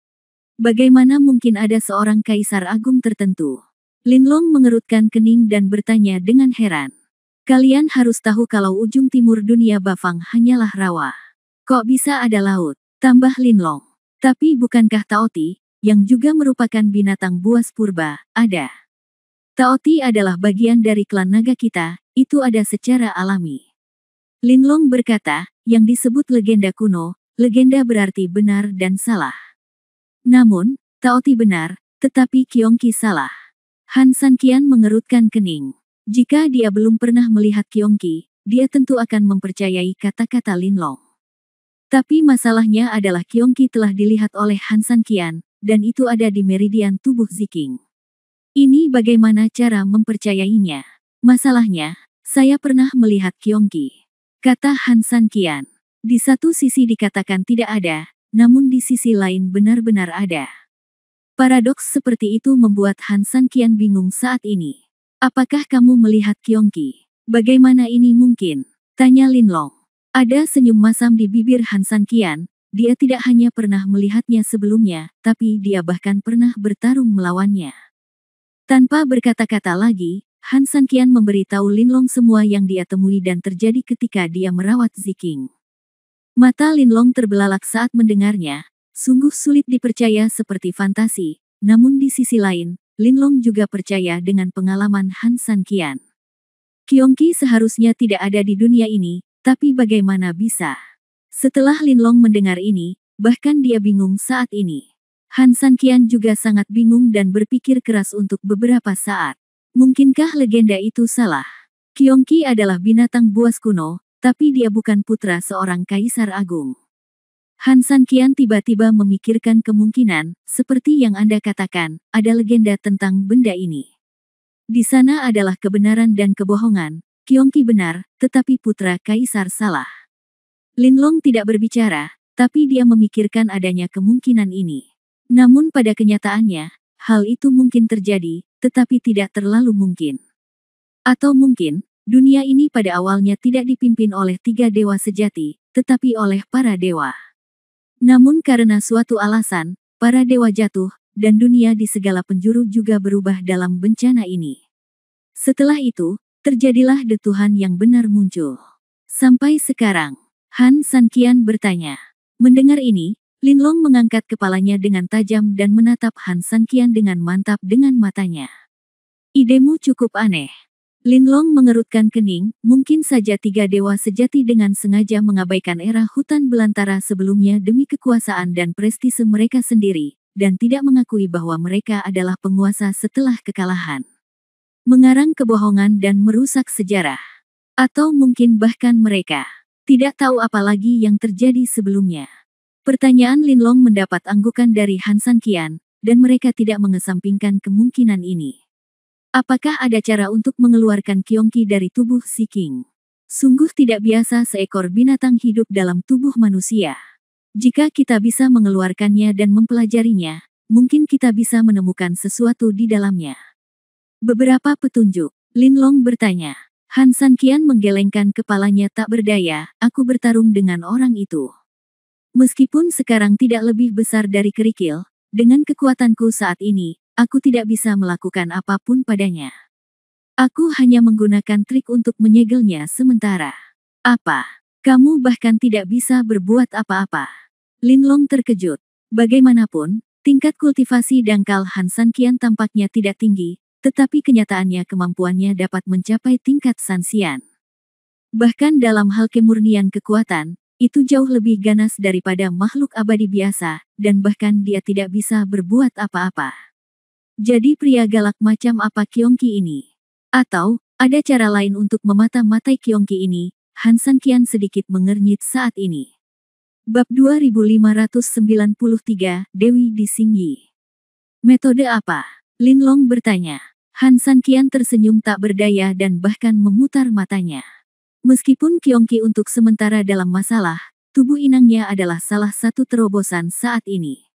Bagaimana mungkin ada seorang kaisar agung tertentu? Linlong mengerutkan kening dan bertanya dengan heran. Kalian harus tahu kalau ujung timur dunia Bafang hanyalah rawa. Kok bisa ada laut? Tambah Linlong. Tapi bukankah Taoti, yang juga merupakan binatang buas purba, ada? Taoti adalah bagian dari klan naga kita, itu ada secara alami. Linlong berkata, yang disebut legenda kuno, legenda berarti benar dan salah. Namun, Taoti benar, tetapi Kyongki salah. Han Sanqian mengerutkan kening. Jika dia belum pernah melihat Kyongki, dia tentu akan mempercayai kata-kata Linlong. Tapi masalahnya adalah Kyongki telah dilihat oleh Han Sanqian, dan itu ada di meridian tubuh Ziking. Ini bagaimana cara mempercayainya? Masalahnya, saya pernah melihat Kyongki, kata Han Sanqian. Di satu sisi dikatakan tidak ada, namun di sisi lain benar-benar ada. Paradoks seperti itu membuat Han Sanqian bingung saat ini. Apakah kamu melihat Kyongki? Bagaimana ini mungkin? Tanya Linlong. Ada senyum masam di bibir Han Sanqian, dia tidak hanya pernah melihatnya sebelumnya, tapi dia bahkan pernah bertarung melawannya. Tanpa berkata-kata lagi, Han Sanqian memberitahu Linlong semua yang dia temui dan terjadi ketika dia merawat Ziking. Mata Linlong terbelalak saat mendengarnya. Sungguh sulit dipercaya seperti fantasi, namun di sisi lain, Linlong juga percaya dengan pengalaman Han Sanqian. Kyongki seharusnya tidak ada di dunia ini, tapi bagaimana bisa? Setelah Linlong mendengar ini, bahkan dia bingung saat ini. Han Sanqian juga sangat bingung dan berpikir keras untuk beberapa saat. Mungkinkah legenda itu salah? Kyongki adalah binatang buas kuno, tapi dia bukan putra seorang kaisar agung. Han Sanqian tiba-tiba memikirkan kemungkinan, seperti yang Anda katakan, ada legenda tentang benda ini. Di sana adalah kebenaran dan kebohongan, Kyongki benar, tetapi putra kaisar salah. Linlong tidak berbicara, tapi dia memikirkan adanya kemungkinan ini. Namun pada kenyataannya, hal itu mungkin terjadi, tetapi tidak terlalu mungkin. Atau mungkin, dunia ini pada awalnya tidak dipimpin oleh 3 dewa sejati, tetapi oleh para dewa. Namun karena suatu alasan, para dewa jatuh, dan dunia di segala penjuru juga berubah dalam bencana ini. Setelah itu, terjadilah Tuhan yang benar muncul. Sampai sekarang, Han Sanqian bertanya. Mendengar ini, Linlong mengangkat kepalanya dengan tajam dan menatap Han Sanqian dengan mantap dengan matanya. Idemu cukup aneh. Linlong mengerutkan kening, mungkin saja 3 dewa sejati dengan sengaja mengabaikan era hutan belantara sebelumnya demi kekuasaan dan prestise mereka sendiri, dan tidak mengakui bahwa mereka adalah penguasa setelah kekalahan. Mengarang kebohongan dan merusak sejarah. Atau mungkin bahkan mereka tidak tahu apa lagi yang terjadi sebelumnya. Pertanyaan Linlong mendapat anggukan dari Han Sanqian, dan mereka tidak mengesampingkan kemungkinan ini. Apakah ada cara untuk mengeluarkan Kyongki dari tubuh Ziking? Sungguh tidak biasa seekor binatang hidup dalam tubuh manusia. Jika kita bisa mengeluarkannya dan mempelajarinya, mungkin kita bisa menemukan sesuatu di dalamnya. Beberapa petunjuk, Linlong bertanya. Han Sanqian menggelengkan kepalanya tak berdaya, aku bertarung dengan orang itu. Meskipun sekarang tidak lebih besar dari kerikil, dengan kekuatanku saat ini, aku tidak bisa melakukan apapun padanya. Aku hanya menggunakan trik untuk menyegelnya sementara. Apa? Kamu bahkan tidak bisa berbuat apa-apa. Linlong terkejut. Bagaimanapun, tingkat kultivasi dangkal Han Sanqian tampaknya tidak tinggi, tetapi kenyataannya kemampuannya dapat mencapai tingkat Sanxian. Bahkan dalam hal kemurnian kekuatan, itu jauh lebih ganas daripada makhluk abadi biasa, dan bahkan dia tidak bisa berbuat apa-apa. Jadi pria galak macam apa Qiongqi ini? Atau, ada cara lain untuk memata-matai Qiongqi ini? Han Sanqian sedikit mengernyit saat ini. Bab 2593, Dewi di Xingyi. Metode apa? Lin Long bertanya. Han Sanqian tersenyum tak berdaya dan bahkan memutar matanya. Meskipun Qiongqi untuk sementara dalam masalah, tubuh inangnya adalah salah satu terobosan saat ini.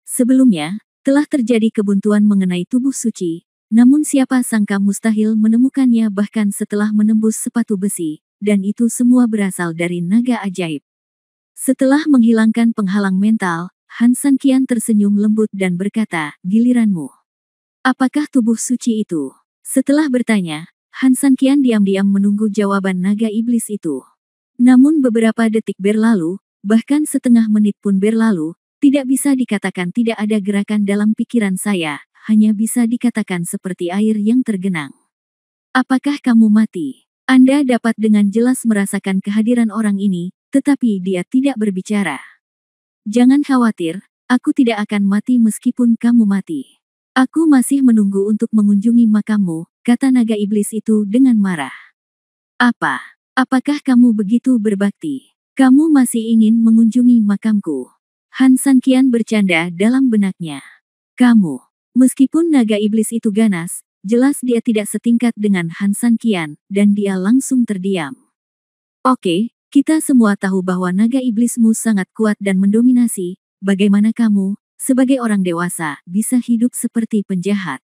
Sebelumnya, telah terjadi kebuntuan mengenai tubuh suci, namun siapa sangka mustahil menemukannya bahkan setelah menembus sepatu besi, dan itu semua berasal dari naga ajaib. Setelah menghilangkan penghalang mental, Han Sanqian tersenyum lembut dan berkata, giliranmu. Apakah tubuh suci itu? Setelah bertanya, Han Sanqian diam-diam menunggu jawaban naga iblis itu. Namun beberapa detik berlalu, bahkan setengah menit pun berlalu, tidak bisa dikatakan tidak ada gerakan dalam pikiran saya, hanya bisa dikatakan seperti air yang tergenang. Apakah kamu mati? Anda dapat dengan jelas merasakan kehadiran orang ini, tetapi dia tidak berbicara. Jangan khawatir, aku tidak akan mati meskipun kamu mati. Aku masih menunggu untuk mengunjungi makammu, kata naga iblis itu dengan marah. Apa? Apakah kamu begitu berbakti? Kamu masih ingin mengunjungi makamku? Han Sanqian bercanda dalam benaknya. Kamu, meskipun naga iblis itu ganas, jelas dia tidak setingkat dengan Han Sanqian, dan dia langsung terdiam. Oke, kita semua tahu bahwa naga iblismu sangat kuat dan mendominasi, bagaimana kamu, sebagai orang dewasa, bisa hidup seperti penjahat?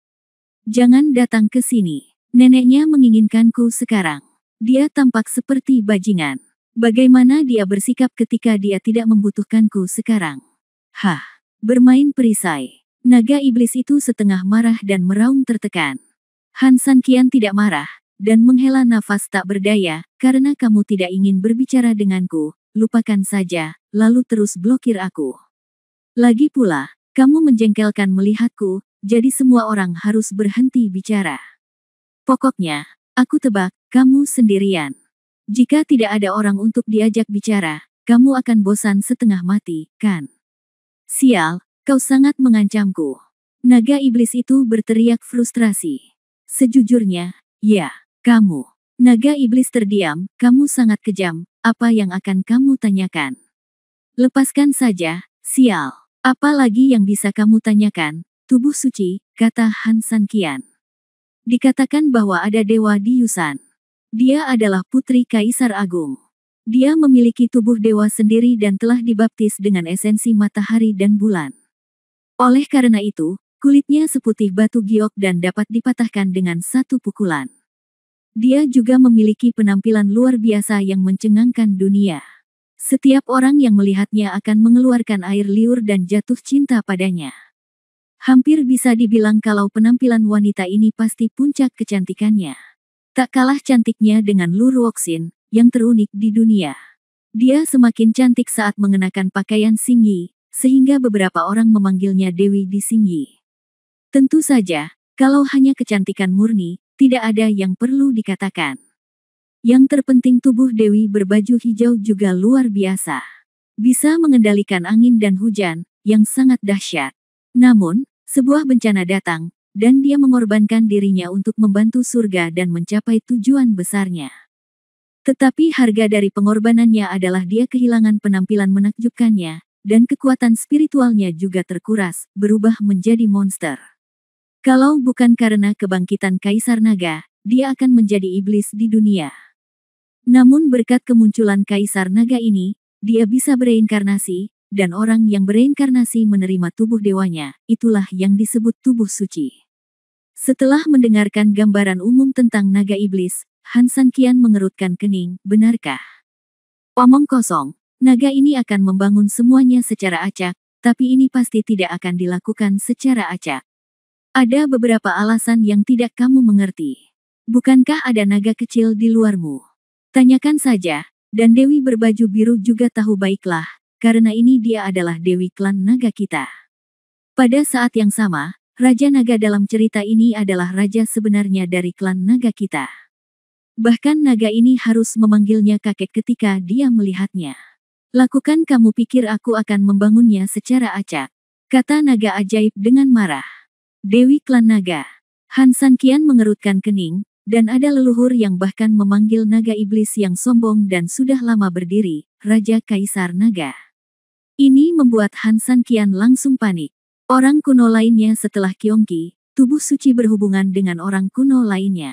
Jangan datang ke sini. Neneknya menginginkanku sekarang. Dia tampak seperti bajingan. Bagaimana dia bersikap ketika dia tidak membutuhkanku sekarang? Hah, bermain perisai. Naga iblis itu setengah marah dan meraung tertekan. Han Sanqian tidak marah, dan menghela nafas tak berdaya, karena kamu tidak ingin berbicara denganku, lupakan saja, lalu terus blokir aku. Lagi pula, kamu menjengkelkan melihatku, jadi semua orang harus berhenti bicara. Pokoknya, aku tebak, kamu sendirian. Jika tidak ada orang untuk diajak bicara, kamu akan bosan setengah mati, kan? Sial, kau sangat mengancamku. Naga iblis itu berteriak frustrasi. Sejujurnya, ya, kamu. Naga iblis terdiam, kamu sangat kejam, apa yang akan kamu tanyakan? Lepaskan saja, sial. Apa lagi yang bisa kamu tanyakan? Tubuh suci, kata Han Sanqian. Dikatakan bahwa ada dewa di Yusan. Dia adalah putri Kaisar Agung. Dia memiliki tubuh dewa sendiri dan telah dibaptis dengan esensi matahari dan bulan. Oleh karena itu, kulitnya seputih batu giok dan dapat dipatahkan dengan satu pukulan. Dia juga memiliki penampilan luar biasa yang mencengangkan dunia. Setiap orang yang melihatnya akan mengeluarkan air liur dan jatuh cinta padanya. Hampir bisa dibilang kalau penampilan wanita ini pasti puncak kecantikannya. Tak kalah cantiknya dengan Lu Ruoxin, yang terunik di dunia. Dia semakin cantik saat mengenakan pakaian Xingyi, sehingga beberapa orang memanggilnya Dewi di Xingyi. Tentu saja, kalau hanya kecantikan murni, tidak ada yang perlu dikatakan. Yang terpenting tubuh Dewi berbaju hijau juga luar biasa. Bisa mengendalikan angin dan hujan, yang sangat dahsyat. Namun, sebuah bencana datang, dan dia mengorbankan dirinya untuk membantu surga dan mencapai tujuan besarnya. Tetapi harga dari pengorbanannya adalah dia kehilangan penampilan menakjubkannya, dan kekuatan spiritualnya juga terkuras, berubah menjadi monster. Kalau bukan karena kebangkitan Kaisar Naga, dia akan menjadi iblis di dunia. Namun berkat kemunculan Kaisar Naga ini, dia bisa bereinkarnasi, dan orang yang bereinkarnasi menerima tubuh dewanya, itulah yang disebut tubuh suci. Setelah mendengarkan gambaran umum tentang naga iblis, Han Sanqian mengerutkan kening, benarkah? Omong kosong, naga ini akan membangun semuanya secara acak, tapi ini pasti tidak akan dilakukan secara acak. Ada beberapa alasan yang tidak kamu mengerti. Bukankah ada naga kecil di luarmu? Tanyakan saja, dan Dewi berbaju biru juga tahu baiklah, karena ini dia adalah Dewi klan naga kita. Pada saat yang sama, Raja Naga dalam cerita ini adalah raja sebenarnya dari klan naga kita. Bahkan naga ini harus memanggilnya kakek ketika dia melihatnya. Lakukan, kamu pikir aku akan membangunnya secara acak? Kata naga ajaib dengan marah. Dewi klan naga. Han San Qian mengerutkan kening, dan ada leluhur yang bahkan memanggil naga iblis yang sombong dan sudah lama berdiri, Raja Kaisar Naga. Ini membuat Han San Qian langsung panik. Orang kuno lainnya setelah Qiongqi, tubuh suci berhubungan dengan orang kuno lainnya.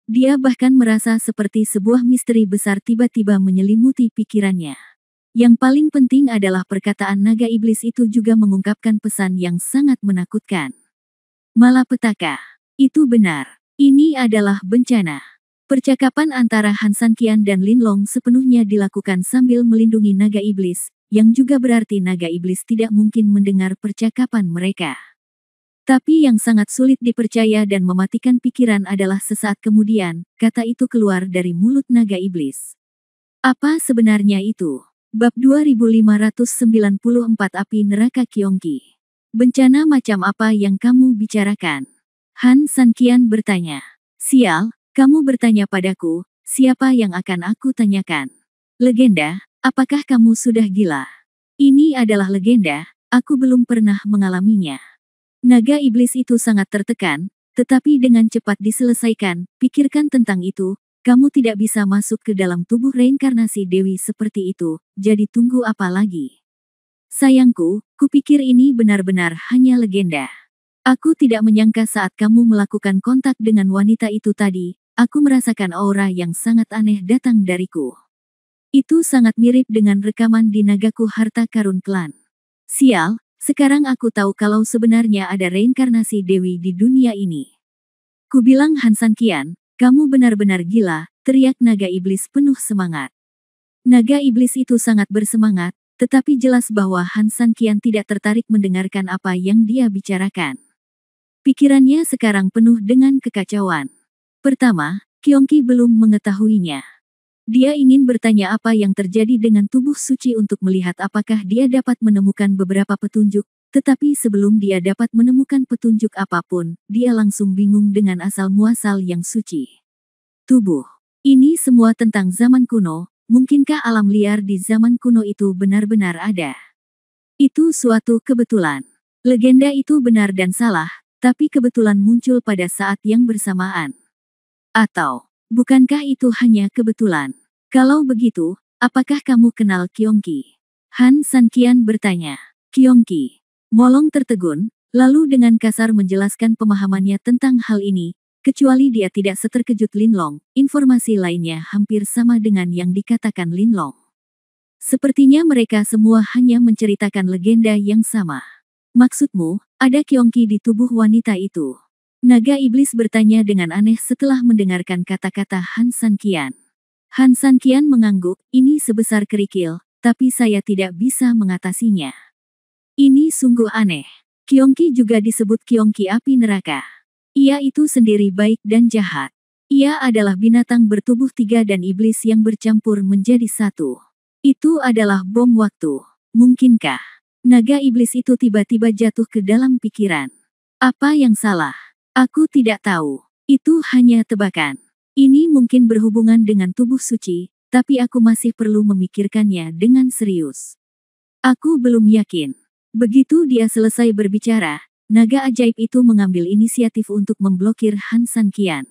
Dia bahkan merasa seperti sebuah misteri besar tiba-tiba menyelimuti pikirannya. Yang paling penting adalah perkataan naga iblis itu juga mengungkapkan pesan yang sangat menakutkan. Malapetaka. Itu benar. Ini adalah bencana. Percakapan antara Han San Qian dan Lin Long sepenuhnya dilakukan sambil melindungi naga iblis, yang juga berarti naga iblis tidak mungkin mendengar percakapan mereka. Tapi yang sangat sulit dipercaya dan mematikan pikiran adalah sesaat kemudian, kata itu keluar dari mulut naga iblis. Apa sebenarnya itu? Bab 2594 Api Neraka Qiongqi. Bencana macam apa yang kamu bicarakan? Han San Qian bertanya. Sial, kamu bertanya padaku, siapa yang akan aku tanyakan? Legenda, apakah kamu sudah gila? Ini adalah legenda, aku belum pernah mengalaminya. Naga iblis itu sangat tertekan, tetapi dengan cepat diselesaikan. Pikirkan tentang itu, kamu tidak bisa masuk ke dalam tubuh reinkarnasi Dewi seperti itu, jadi tunggu apa lagi? Sayangku, kupikir ini benar-benar hanya legenda. Aku tidak menyangka saat kamu melakukan kontak dengan wanita itu tadi, aku merasakan aura yang sangat aneh datang dariku. Itu sangat mirip dengan rekaman di Nagaku Harta Karun Klan. Sial, sekarang aku tahu kalau sebenarnya ada reinkarnasi Dewi di dunia ini. Kubilang Han San Qian, kamu benar-benar gila, teriak naga iblis penuh semangat. Naga iblis itu sangat bersemangat, tetapi jelas bahwa Han San Qian tidak tertarik mendengarkan apa yang dia bicarakan. Pikirannya sekarang penuh dengan kekacauan. Pertama, Qiongqi belum mengetahuinya. Dia ingin bertanya apa yang terjadi dengan tubuh suci untuk melihat apakah dia dapat menemukan beberapa petunjuk, tetapi sebelum dia dapat menemukan petunjuk apapun, dia langsung bingung dengan asal-muasal yang suci. Tubuh. Ini semua tentang zaman kuno, mungkinkah alam liar di zaman kuno itu benar-benar ada? Itu suatu kebetulan. Legenda itu benar dan salah, tapi kebetulan muncul pada saat yang bersamaan. Atau, bukankah itu hanya kebetulan? Kalau begitu, apakah kamu kenal Qiongqi? Han San Qian bertanya. Qiongqi. Molong tertegun, lalu dengan kasar menjelaskan pemahamannya tentang hal ini, kecuali dia tidak seterkejut Lin Long, informasi lainnya hampir sama dengan yang dikatakan Lin Long. Sepertinya mereka semua hanya menceritakan legenda yang sama. Maksudmu, ada Qiongqi di tubuh wanita itu? Naga iblis bertanya dengan aneh setelah mendengarkan kata-kata Han San Qian. Han San Qian mengangguk, ini sebesar kerikil, tapi saya tidak bisa mengatasinya. Ini sungguh aneh. Qiongqi juga disebut Qiongqi api neraka. Ia itu sendiri baik dan jahat. Ia adalah binatang bertubuh tiga dan iblis yang bercampur menjadi satu. Itu adalah bom waktu. Mungkinkah naga iblis itu tiba-tiba jatuh ke dalam pikiran? Apa yang salah? Aku tidak tahu. Itu hanya tebakan. Ini mungkin berhubungan dengan tubuh suci, tapi aku masih perlu memikirkannya dengan serius. Aku belum yakin. Begitu dia selesai berbicara, naga ajaib itu mengambil inisiatif untuk memblokir Han San Qian.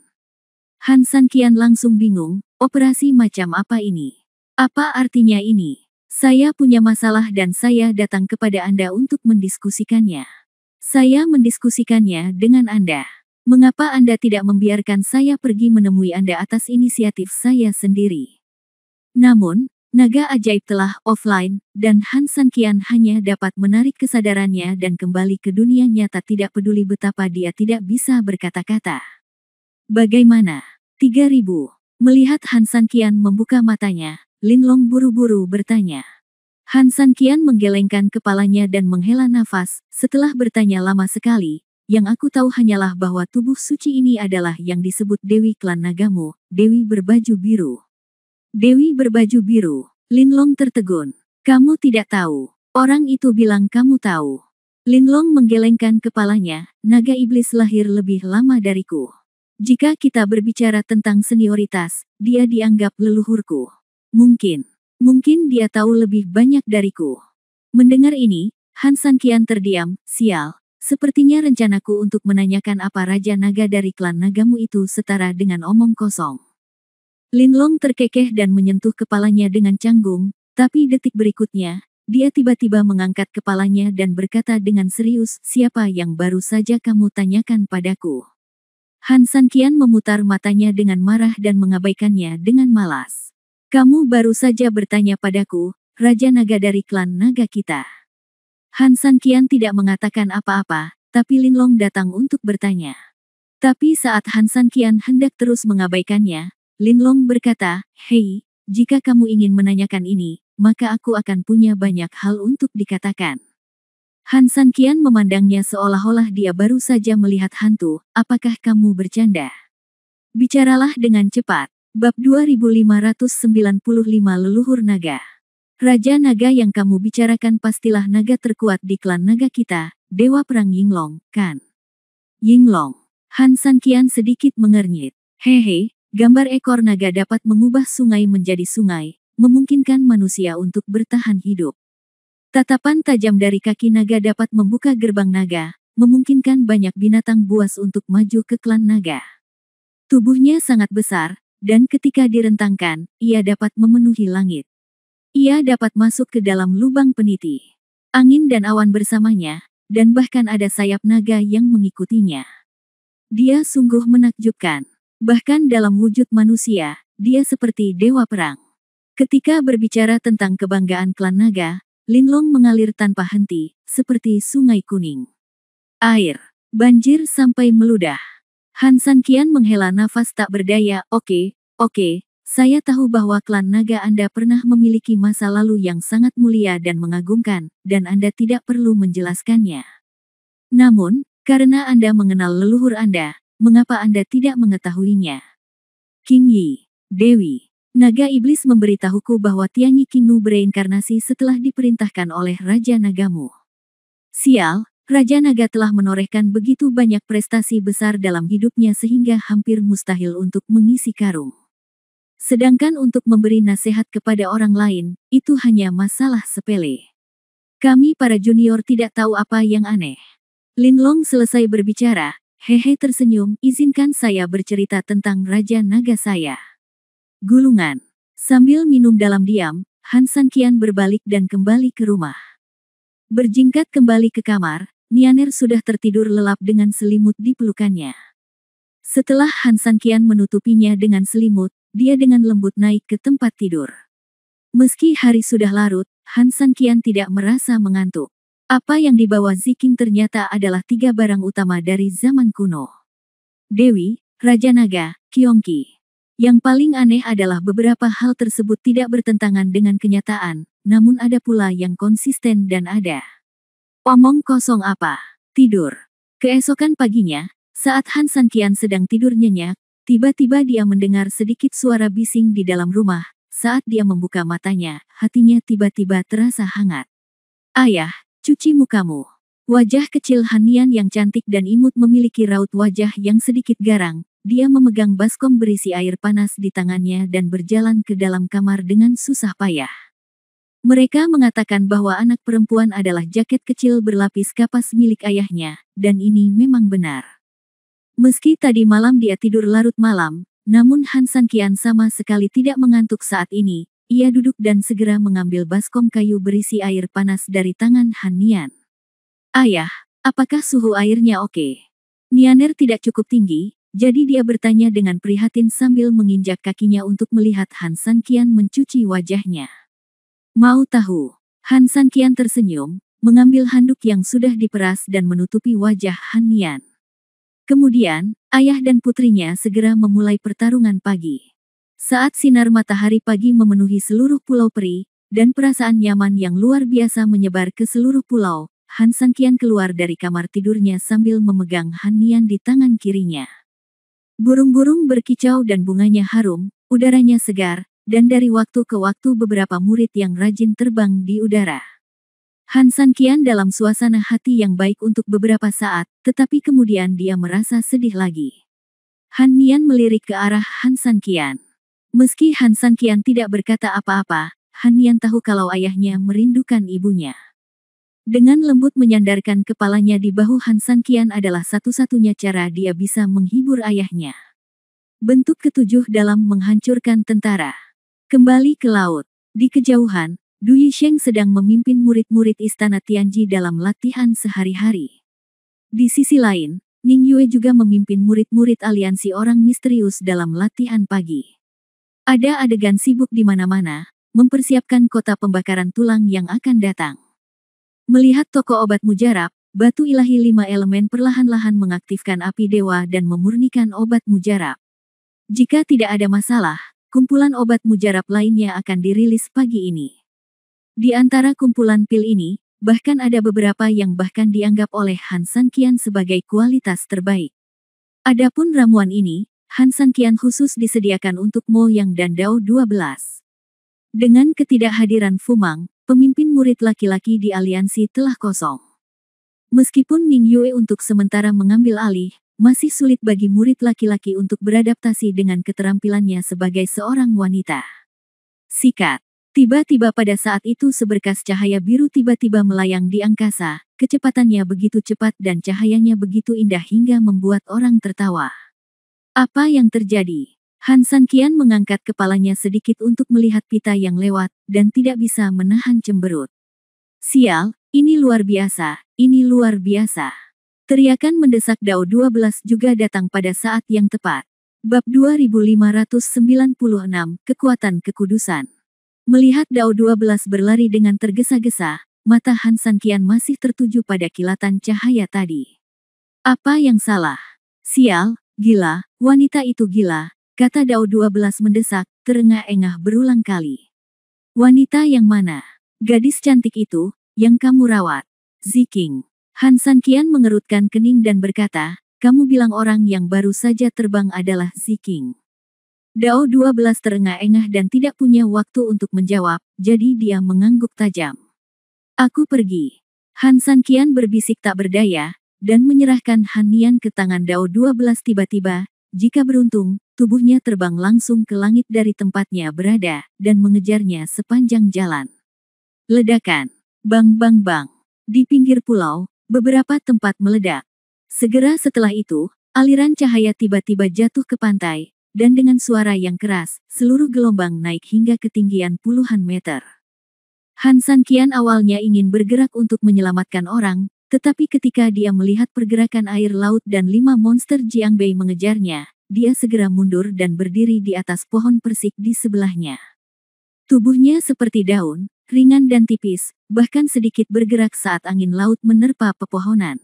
Han San Qian langsung bingung, operasi macam apa ini? Apa artinya ini? Saya punya masalah dan saya datang kepada Anda untuk mendiskusikannya. Saya mendiskusikannya dengan Anda. Mengapa Anda tidak membiarkan saya pergi menemui Anda atas inisiatif saya sendiri? Namun, naga ajaib telah offline, dan Han San Qian hanya dapat menarik kesadarannya dan kembali ke dunia nyata tidak peduli betapa dia tidak bisa berkata-kata. Bagaimana? 3000. Melihat Han San Qian membuka matanya, Lin Long buru-buru bertanya. Han San Qian menggelengkan kepalanya dan menghela nafas, setelah bertanya lama sekali, yang aku tahu hanyalah bahwa tubuh suci ini adalah yang disebut Dewi Klan Nagamu, Dewi berbaju biru. Dewi berbaju biru. Lin Long tertegun. Kamu tidak tahu. Orang itu bilang kamu tahu. Linlong menggelengkan kepalanya, naga iblis lahir lebih lama dariku. Jika kita berbicara tentang senioritas, dia dianggap leluhurku. Mungkin dia tahu lebih banyak dariku. Mendengar ini, Han Sanqian terdiam. Sial, sepertinya rencanaku untuk menanyakan apa Raja Naga dari klan nagamu itu setara dengan omong kosong. Linlong terkekeh dan menyentuh kepalanya dengan canggung, tapi detik berikutnya, dia tiba-tiba mengangkat kepalanya dan berkata dengan serius, siapa yang baru saja kamu tanyakan padaku? Han Sanqian memutar matanya dengan marah dan mengabaikannya dengan malas. Kamu baru saja bertanya padaku, Raja Naga dari klan naga kita. Han Sanqian tidak mengatakan apa-apa, tapi Linlong datang untuk bertanya. Tapi saat Han Sanqian hendak terus mengabaikannya, Linlong berkata, hei, jika kamu ingin menanyakan ini, maka aku akan punya banyak hal untuk dikatakan. Han Sanqian memandangnya seolah-olah dia baru saja melihat hantu, apakah kamu bercanda? Bicaralah dengan cepat. Bab 2595 Leluhur Naga. Raja Naga yang kamu bicarakan pastilah naga terkuat di klan naga kita, Dewa Perang Yinglong, kan? Yinglong. Han Sanqian sedikit mengernyit. Hehe, gambar ekor naga dapat mengubah sungai menjadi sungai, memungkinkan manusia untuk bertahan hidup. Tatapan tajam dari kaki naga dapat membuka gerbang naga, memungkinkan banyak binatang buas untuk maju ke klan naga. Tubuhnya sangat besar, dan ketika direntangkan, ia dapat memenuhi langit. Ia dapat masuk ke dalam lubang peniti. Angin dan awan bersamanya, dan bahkan ada sayap naga yang mengikutinya. Dia sungguh menakjubkan. Bahkan dalam wujud manusia, dia seperti dewa perang. Ketika berbicara tentang kebanggaan klan naga, Linlong mengalir tanpa henti, seperti sungai kuning. Air, banjir sampai meludah. Han Sanqian menghela nafas tak berdaya. Oke, saya tahu bahwa klan naga Anda pernah memiliki masa lalu yang sangat mulia dan mengagumkan, dan Anda tidak perlu menjelaskannya. Namun, karena Anda mengenal leluhur Anda, mengapa Anda tidak mengetahuinya? King Yi, Dewi, naga iblis memberitahuku bahwa Tianyi Qingnu bereinkarnasi setelah diperintahkan oleh Raja Nagamu. Sial, Raja Naga telah menorehkan begitu banyak prestasi besar dalam hidupnya sehingga hampir mustahil untuk mengisi karung. Sedangkan untuk memberi nasihat kepada orang lain, itu hanya masalah sepele. Kami para junior tidak tahu apa yang aneh. Linlong selesai berbicara, hehe tersenyum, izinkan saya bercerita tentang Raja Naga saya. Gulungan. Sambil minum dalam diam, Han Sanqian berbalik dan kembali ke rumah. Berjingkat kembali ke kamar, Nianer sudah tertidur lelap dengan selimut di pelukannya. Setelah Han Sanqian menutupinya dengan selimut, dia dengan lembut naik ke tempat tidur. Meski hari sudah larut, Han Sanqian tidak merasa mengantuk. Apa yang dibawa Ziking ternyata adalah 3 barang utama dari zaman kuno. Dewi, Raja Naga, Qiongqi. Yang paling aneh adalah beberapa hal tersebut tidak bertentangan dengan kenyataan, namun ada pula yang konsisten dan ada. Omong kosong apa? Tidur. Keesokan paginya, saat Han Sanqian sedang tidur nyenyak, tiba-tiba dia mendengar sedikit suara bising di dalam rumah. Saat dia membuka matanya, hatinya tiba-tiba terasa hangat. Ayah, cuci mukamu. Wajah kecil Han Nian yang cantik dan imut memiliki raut wajah yang sedikit garang. Dia memegang baskom berisi air panas di tangannya dan berjalan ke dalam kamar dengan susah payah. Mereka mengatakan bahwa anak perempuan adalah jaket kecil berlapis kapas milik ayahnya, dan ini memang benar. Meski tadi malam dia tidur larut malam, namun Han Sanqian sama sekali tidak mengantuk saat ini. Ia duduk dan segera mengambil baskom kayu berisi air panas dari tangan Han Nian. Ayah, apakah suhu airnya oke? Nianer tidak cukup tinggi, jadi dia bertanya dengan prihatin sambil menginjak kakinya untuk melihat Han Sanqian mencuci wajahnya. Mau tahu? Han Sanqian tersenyum, mengambil handuk yang sudah diperas dan menutupi wajah Han Nian. Kemudian, ayah dan putrinya segera memulai pertarungan pagi. Saat sinar matahari pagi memenuhi seluruh pulau peri, dan perasaan nyaman yang luar biasa menyebar ke seluruh pulau, Han Sanqian keluar dari kamar tidurnya sambil memegang Han Nian di tangan kirinya. Burung-burung berkicau dan bunganya harum, udaranya segar, dan dari waktu ke waktu beberapa murid yang rajin terbang di udara. Han Sanqian dalam suasana hati yang baik untuk beberapa saat, tetapi kemudian dia merasa sedih lagi. Han Nian melirik ke arah Han Sanqian. Meski Han Sanqian tidak berkata apa-apa, Han Nian tahu kalau ayahnya merindukan ibunya. Dengan lembut menyandarkan kepalanya di bahu Han Sanqian adalah satu-satunya cara dia bisa menghibur ayahnya. Bentuk ketujuh dalam menghancurkan tentara. Kembali ke laut. Di kejauhan, Du Yisheng sedang memimpin murid-murid Istana Tianji dalam latihan sehari-hari. Di sisi lain, Ning Yue juga memimpin murid-murid aliansi orang misterius dalam latihan pagi. Ada adegan sibuk di mana-mana, mempersiapkan kota pembakaran tulang yang akan datang. Melihat toko obat mujarab, batu ilahi 5 elemen perlahan-lahan mengaktifkan api dewa dan memurnikan obat mujarab. Jika tidak ada masalah, kumpulan obat mujarab lainnya akan dirilis pagi ini. Di antara kumpulan pil ini, bahkan ada beberapa yang bahkan dianggap oleh Han Sanqian sebagai kualitas terbaik. Adapun ramuan ini, Han Sanqian khusus disediakan untuk Mo Yang dan Dao 12. Dengan ketidakhadiran Fumang, pemimpin murid laki-laki di aliansi telah kosong. Meskipun Ning Yue untuk sementara mengambil alih, masih sulit bagi murid laki-laki untuk beradaptasi dengan keterampilannya sebagai seorang wanita. Sikat. Tiba-tiba pada saat itu seberkas cahaya biru tiba-tiba melayang di angkasa, kecepatannya begitu cepat dan cahayanya begitu indah hingga membuat orang tertawa. Apa yang terjadi? Han Sanqian mengangkat kepalanya sedikit untuk melihat pita yang lewat, dan tidak bisa menahan cemberut. Sial, ini luar biasa, ini luar biasa. Teriakan mendesak Dao 12 juga datang pada saat yang tepat. Bab 2596, Kekuatan Kekudusan. Melihat Dao 12 berlari dengan tergesa-gesa, mata Han Sanqian masih tertuju pada kilatan cahaya tadi. Apa yang salah? Sial, gila, wanita itu gila, kata Dao 12 mendesak, terengah-engah berulang kali. Wanita yang mana? Gadis cantik itu, yang kamu rawat. Ziking. Han Sanqian mengerutkan kening dan berkata, kamu bilang orang yang baru saja terbang adalah Ziking. Dao 12 terengah-engah dan tidak punya waktu untuk menjawab, jadi dia mengangguk tajam. Aku pergi. Han Sanqian berbisik tak berdaya, dan menyerahkan Han Nian ke tangan Dao 12 tiba-tiba, jika beruntung, tubuhnya terbang langsung ke langit dari tempatnya berada, dan mengejarnya sepanjang jalan. Ledakan. Bang bang bang. Di pinggir pulau, beberapa tempat meledak. Segera setelah itu, aliran cahaya tiba-tiba jatuh ke pantai, dan dengan suara yang keras, seluruh gelombang naik hingga ketinggian puluhan meter. Han Sanqian awalnya ingin bergerak untuk menyelamatkan orang, tetapi ketika dia melihat pergerakan air laut dan 5 monster Jiangbei mengejarnya, dia segera mundur dan berdiri di atas pohon persik di sebelahnya. Tubuhnya seperti daun, ringan dan tipis, bahkan sedikit bergerak saat angin laut menerpa pepohonan.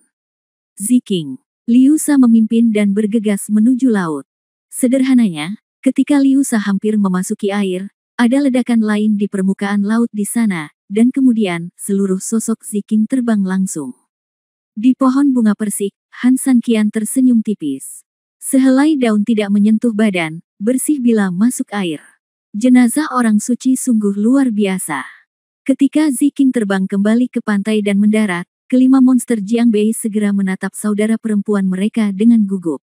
Ziking. Liu Sha memimpin dan bergegas menuju laut. Sederhananya, ketika Liu Sha hampir memasuki air, ada ledakan lain di permukaan laut di sana, dan kemudian, seluruh sosok Ziking terbang langsung. Di pohon bunga persik, Han Sanqian tersenyum tipis. Sehelai daun tidak menyentuh badan, bersih bila masuk air. Jenazah orang suci sungguh luar biasa. Ketika Ziking terbang kembali ke pantai dan mendarat, kelima monster Jiangbei segera menatap saudara perempuan mereka dengan gugup.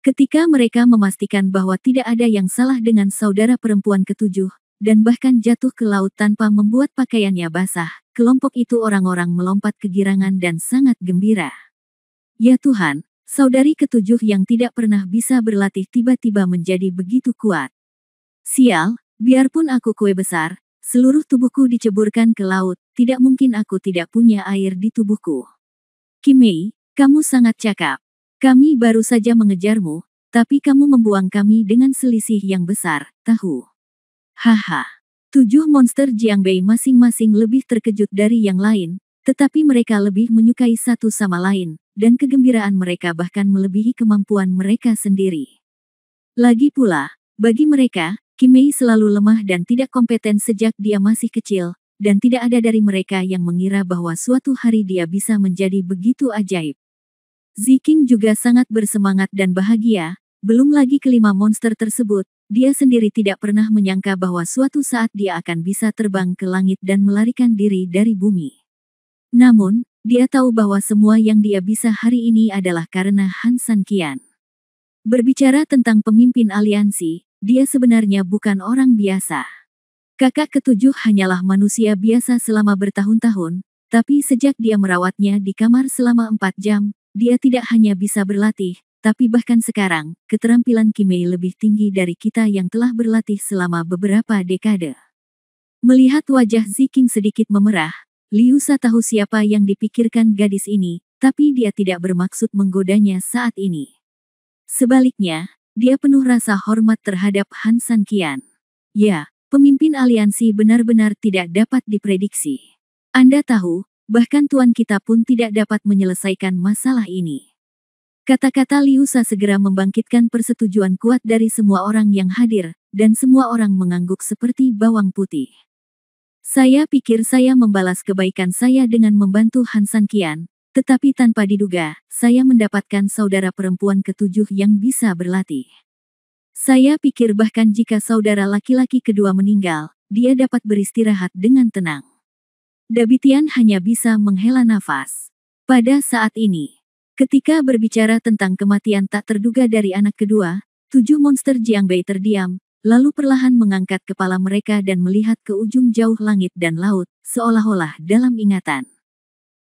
Ketika mereka memastikan bahwa tidak ada yang salah dengan saudara perempuan ketujuh, dan bahkan jatuh ke laut tanpa membuat pakaiannya basah, kelompok itu orang-orang melompat kegirangan dan sangat gembira. Ya Tuhan, saudari ketujuh yang tidak pernah bisa berlatih tiba-tiba menjadi begitu kuat. Sial, biarpun aku kue besar, seluruh tubuhku diceburkan ke laut, tidak mungkin aku tidak punya air di tubuhku. Qimei, kamu sangat cakap. Kami baru saja mengejarmu, tapi kamu membuang kami dengan selisih yang besar, tahu. Haha. 7 monster Jiangbei masing-masing lebih terkejut dari yang lain, tetapi mereka lebih menyukai satu sama lain, dan kegembiraan mereka bahkan melebihi kemampuan mereka sendiri. Lagi pula, bagi mereka, Qimei selalu lemah dan tidak kompeten sejak dia masih kecil, dan tidak ada dari mereka yang mengira bahwa suatu hari dia bisa menjadi begitu ajaib. Ziking juga sangat bersemangat dan bahagia, belum lagi kelima monster tersebut, dia sendiri tidak pernah menyangka bahwa suatu saat dia akan bisa terbang ke langit dan melarikan diri dari bumi. Namun, dia tahu bahwa semua yang dia bisa hari ini adalah karena Han San Qian. Berbicara tentang pemimpin aliansi, dia sebenarnya bukan orang biasa. Kakak ketujuh hanyalah manusia biasa selama bertahun-tahun, tapi sejak dia merawatnya di kamar selama 4 jam, dia tidak hanya bisa berlatih, tapi bahkan sekarang, keterampilan Kimei lebih tinggi dari kita yang telah berlatih selama beberapa dekade. Melihat wajah Ziking sedikit memerah, Liu Sha tahu siapa yang dipikirkan gadis ini, tapi dia tidak bermaksud menggodanya saat ini. Sebaliknya, dia penuh rasa hormat terhadap Han San Qian. Ya, pemimpin aliansi benar-benar tidak dapat diprediksi. Anda tahu, bahkan tuan kita pun tidak dapat menyelesaikan masalah ini. Kata-kata Liu Sha segera membangkitkan persetujuan kuat dari semua orang yang hadir, dan semua orang mengangguk seperti bawang putih. Saya pikir saya membalas kebaikan saya dengan membantu Han San Qian, tetapi tanpa diduga, saya mendapatkan saudara perempuan ketujuh yang bisa berlatih. Saya pikir bahkan jika saudara laki-laki kedua meninggal, dia dapat beristirahat dengan tenang. Dabitian hanya bisa menghela nafas. Pada saat ini, ketika berbicara tentang kematian tak terduga dari anak kedua, 7 monster Jiangbei terdiam, lalu perlahan mengangkat kepala mereka dan melihat ke ujung jauh langit dan laut, seolah-olah dalam ingatan.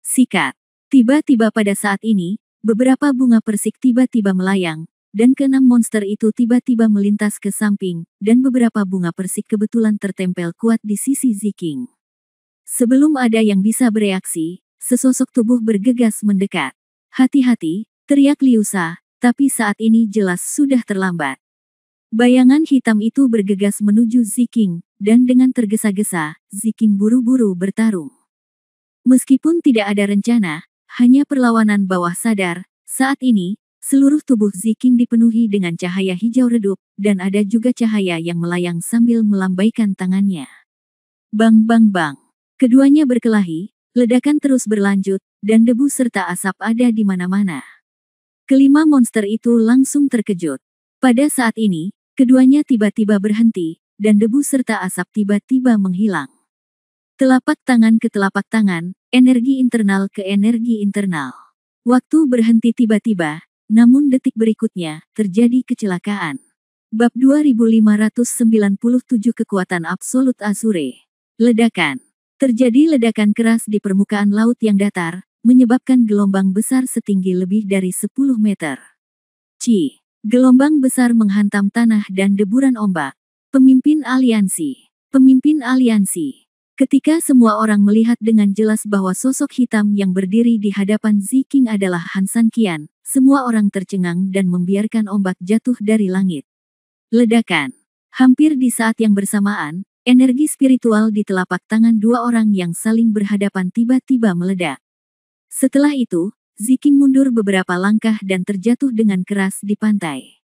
Sikat. Tiba-tiba pada saat ini, beberapa bunga persik tiba-tiba melayang, dan ke-6 monster itu tiba-tiba melintas ke samping, dan beberapa bunga persik kebetulan tertempel kuat di sisi Ziking. Sebelum ada yang bisa bereaksi, sesosok tubuh bergegas mendekat. Hati-hati, teriak Liu Sha, tapi saat ini jelas sudah terlambat. Bayangan hitam itu bergegas menuju Ziking, dan dengan tergesa-gesa, Ziking buru-buru bertarung. Meskipun tidak ada rencana, hanya perlawanan bawah sadar, saat ini, seluruh tubuh Ziking dipenuhi dengan cahaya hijau redup, dan ada juga cahaya yang melayang sambil melambaikan tangannya. Bang bang bang. Keduanya berkelahi, ledakan terus berlanjut, dan debu serta asap ada di mana-mana. Kelima monster itu langsung terkejut. Pada saat ini, keduanya tiba-tiba berhenti, dan debu serta asap tiba-tiba menghilang. Telapak tangan ke telapak tangan, energi internal ke energi internal. Waktu berhenti tiba-tiba, namun detik berikutnya, terjadi kecelakaan. Bab 2597 Kekuatan Absolut Azure. Ledakan. Terjadi ledakan keras di permukaan laut yang datar, menyebabkan gelombang besar setinggi lebih dari 10 meter. Gelombang besar menghantam tanah dan deburan ombak. Pemimpin aliansi. Pemimpin aliansi. Ketika semua orang melihat dengan jelas bahwa sosok hitam yang berdiri di hadapan Ziking adalah Han San Qian, semua orang tercengang dan membiarkan ombak jatuh dari langit. Ledakan. Hampir di saat yang bersamaan, energi spiritual di telapak tangan dua orang yang saling berhadapan tiba-tiba meledak. Setelah itu, Ziking mundur beberapa langkah dan terjatuh dengan keras di pantai.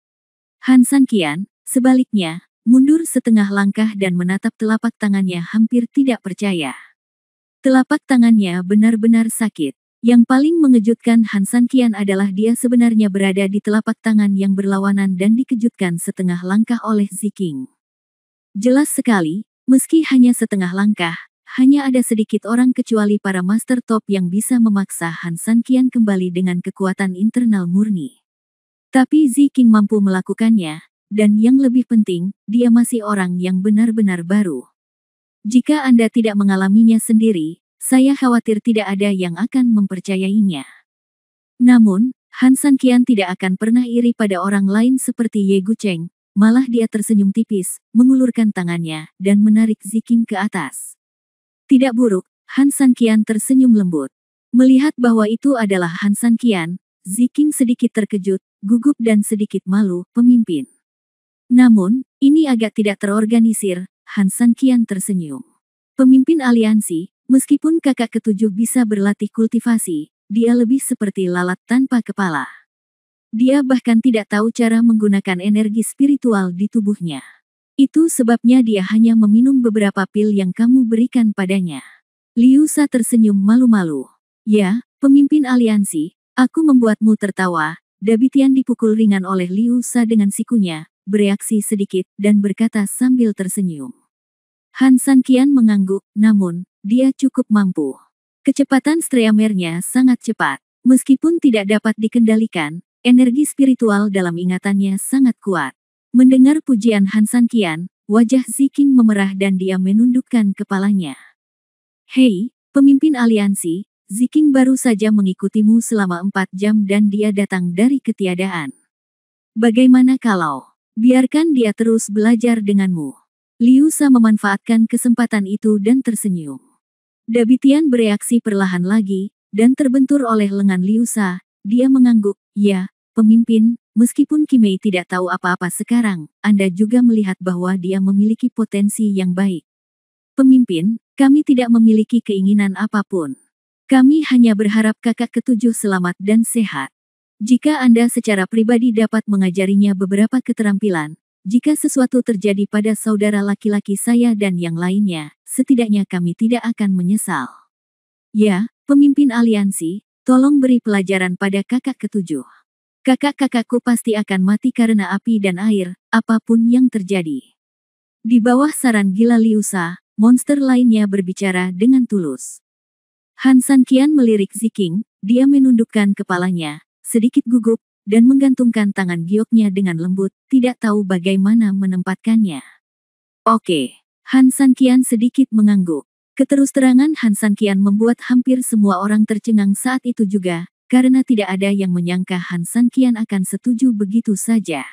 Han San Qian, sebaliknya, mundur setengah langkah dan menatap telapak tangannya hampir tidak percaya. Telapak tangannya benar-benar sakit. Yang paling mengejutkan Han San Qian adalah dia sebenarnya berada di telapak tangan yang berlawanan dan dikejutkan setengah langkah oleh Ziking. Jelas sekali, meski hanya setengah langkah, hanya ada sedikit orang kecuali para master top yang bisa memaksa Han San Qian kembali dengan kekuatan internal murni. Tapi Ziking mampu melakukannya, dan yang lebih penting, dia masih orang yang benar-benar baru. Jika Anda tidak mengalaminya sendiri, saya khawatir tidak ada yang akan mempercayainya. Namun, Han San Qian tidak akan pernah iri pada orang lain seperti Ye Gucheng, malah dia tersenyum tipis, mengulurkan tangannya, dan menarik Ziking ke atas. Tidak buruk, Han San Qian tersenyum lembut. Melihat bahwa itu adalah Han San Qian, Ziking sedikit terkejut, gugup dan sedikit malu, pemimpin. Namun, ini agak tidak terorganisir, Han San Qian tersenyum. Pemimpin aliansi, meskipun kakak ketujuh bisa berlatih kultivasi, dia lebih seperti lalat tanpa kepala. Dia bahkan tidak tahu cara menggunakan energi spiritual di tubuhnya. Itu sebabnya dia hanya meminum beberapa pil yang kamu berikan padanya. Liu Sha tersenyum malu-malu. Ya, pemimpin aliansi, aku membuatmu tertawa. Dabitian dipukul ringan oleh Liu Sha dengan sikunya, bereaksi sedikit, dan berkata sambil tersenyum. Han San Qian mengangguk, namun, dia cukup mampu. Kecepatan streamernya sangat cepat. Meskipun tidak dapat dikendalikan, energi spiritual dalam ingatannya sangat kuat. Mendengar pujian Han San Qian, wajah Ziking memerah dan dia menundukkan kepalanya. Hei, pemimpin aliansi, Ziking baru saja mengikutimu selama 4 jam dan dia datang dari ketiadaan. Bagaimana kalau biarkan dia terus belajar denganmu? Liu Sha memanfaatkan kesempatan itu dan tersenyum. Dabitian bereaksi perlahan lagi, dan terbentur oleh lengan Liu Sha. Dia mengangguk, ya, pemimpin, meskipun Qimei tidak tahu apa-apa sekarang, Anda juga melihat bahwa dia memiliki potensi yang baik. Pemimpin, kami tidak memiliki keinginan apapun. Kami hanya berharap kakak ketujuh selamat dan sehat. Jika Anda secara pribadi dapat mengajarinya beberapa keterampilan, jika sesuatu terjadi pada saudara laki-laki saya dan yang lainnya, setidaknya kami tidak akan menyesal. Ya, pemimpin aliansi, tolong beri pelajaran pada kakak ketujuh. Kakak-kakakku pasti akan mati karena api dan air, apapun yang terjadi. Di bawah saran gila Liu Sha, monster lainnya berbicara dengan tulus. Han San Qian melirik Ziking, dia menundukkan kepalanya, sedikit gugup, dan menggantungkan tangan gioknya dengan lembut, tidak tahu bagaimana menempatkannya. Oke. Han San Qian sedikit mengangguk. Keterus-terangan Han San Qian membuat hampir semua orang tercengang saat itu juga, karena tidak ada yang menyangka Han San Qian akan setuju begitu saja.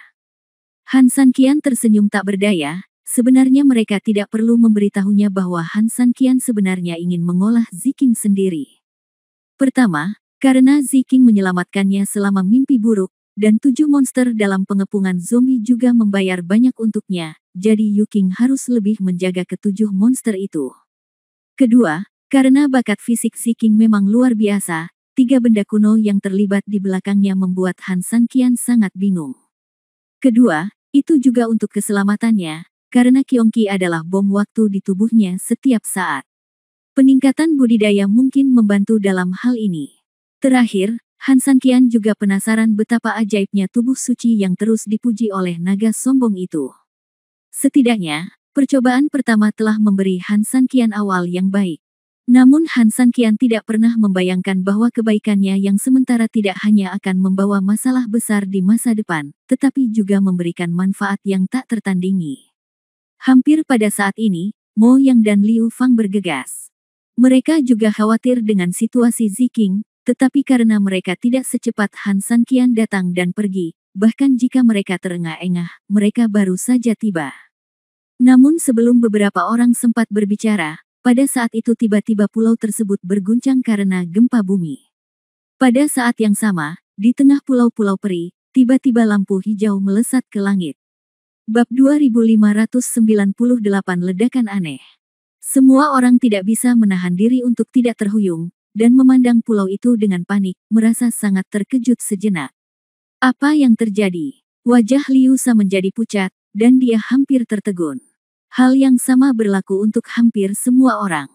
Han San Qian tersenyum tak berdaya, sebenarnya mereka tidak perlu memberitahunya bahwa Han San Qian sebenarnya ingin mengolah Ziking sendiri. Pertama, karena Ziking menyelamatkannya selama mimpi buruk, dan 7 monster dalam pengepungan zombie juga membayar banyak untuknya, jadi Yu Qing harus lebih menjaga ketujuh monster itu. Kedua, karena bakat fisik Ziking memang luar biasa, 3 benda kuno yang terlibat di belakangnya membuat Han San Qian sangat bingung. Kedua, itu juga untuk keselamatannya, karena Qiongqi adalah bom waktu di tubuhnya setiap saat. Peningkatan budidaya mungkin membantu dalam hal ini. Terakhir, Han San Qian juga penasaran betapa ajaibnya tubuh suci yang terus dipuji oleh naga sombong itu. Setidaknya, percobaan pertama telah memberi Han San Qian awal yang baik. Namun Han San Qian tidak pernah membayangkan bahwa kebaikannya yang sementara tidak hanya akan membawa masalah besar di masa depan, tetapi juga memberikan manfaat yang tak tertandingi. Hampir pada saat ini, Mo Yang dan Liu Fang bergegas. Mereka juga khawatir dengan situasi Ziking, tetapi karena mereka tidak secepat Han San Qian datang dan pergi, bahkan jika mereka terengah-engah, mereka baru saja tiba. Namun sebelum beberapa orang sempat berbicara, pada saat itu tiba-tiba pulau tersebut berguncang karena gempa bumi. Pada saat yang sama, di tengah pulau-pulau peri, tiba-tiba lampu hijau melesat ke langit. Bab 2598 Ledakan Aneh. Semua orang tidak bisa menahan diri untuk tidak terhuyung, dan memandang pulau itu dengan panik, merasa sangat terkejut sejenak. Apa yang terjadi? Wajah Liu Sha menjadi pucat, dan dia hampir tertegun. Hal yang sama berlaku untuk hampir semua orang.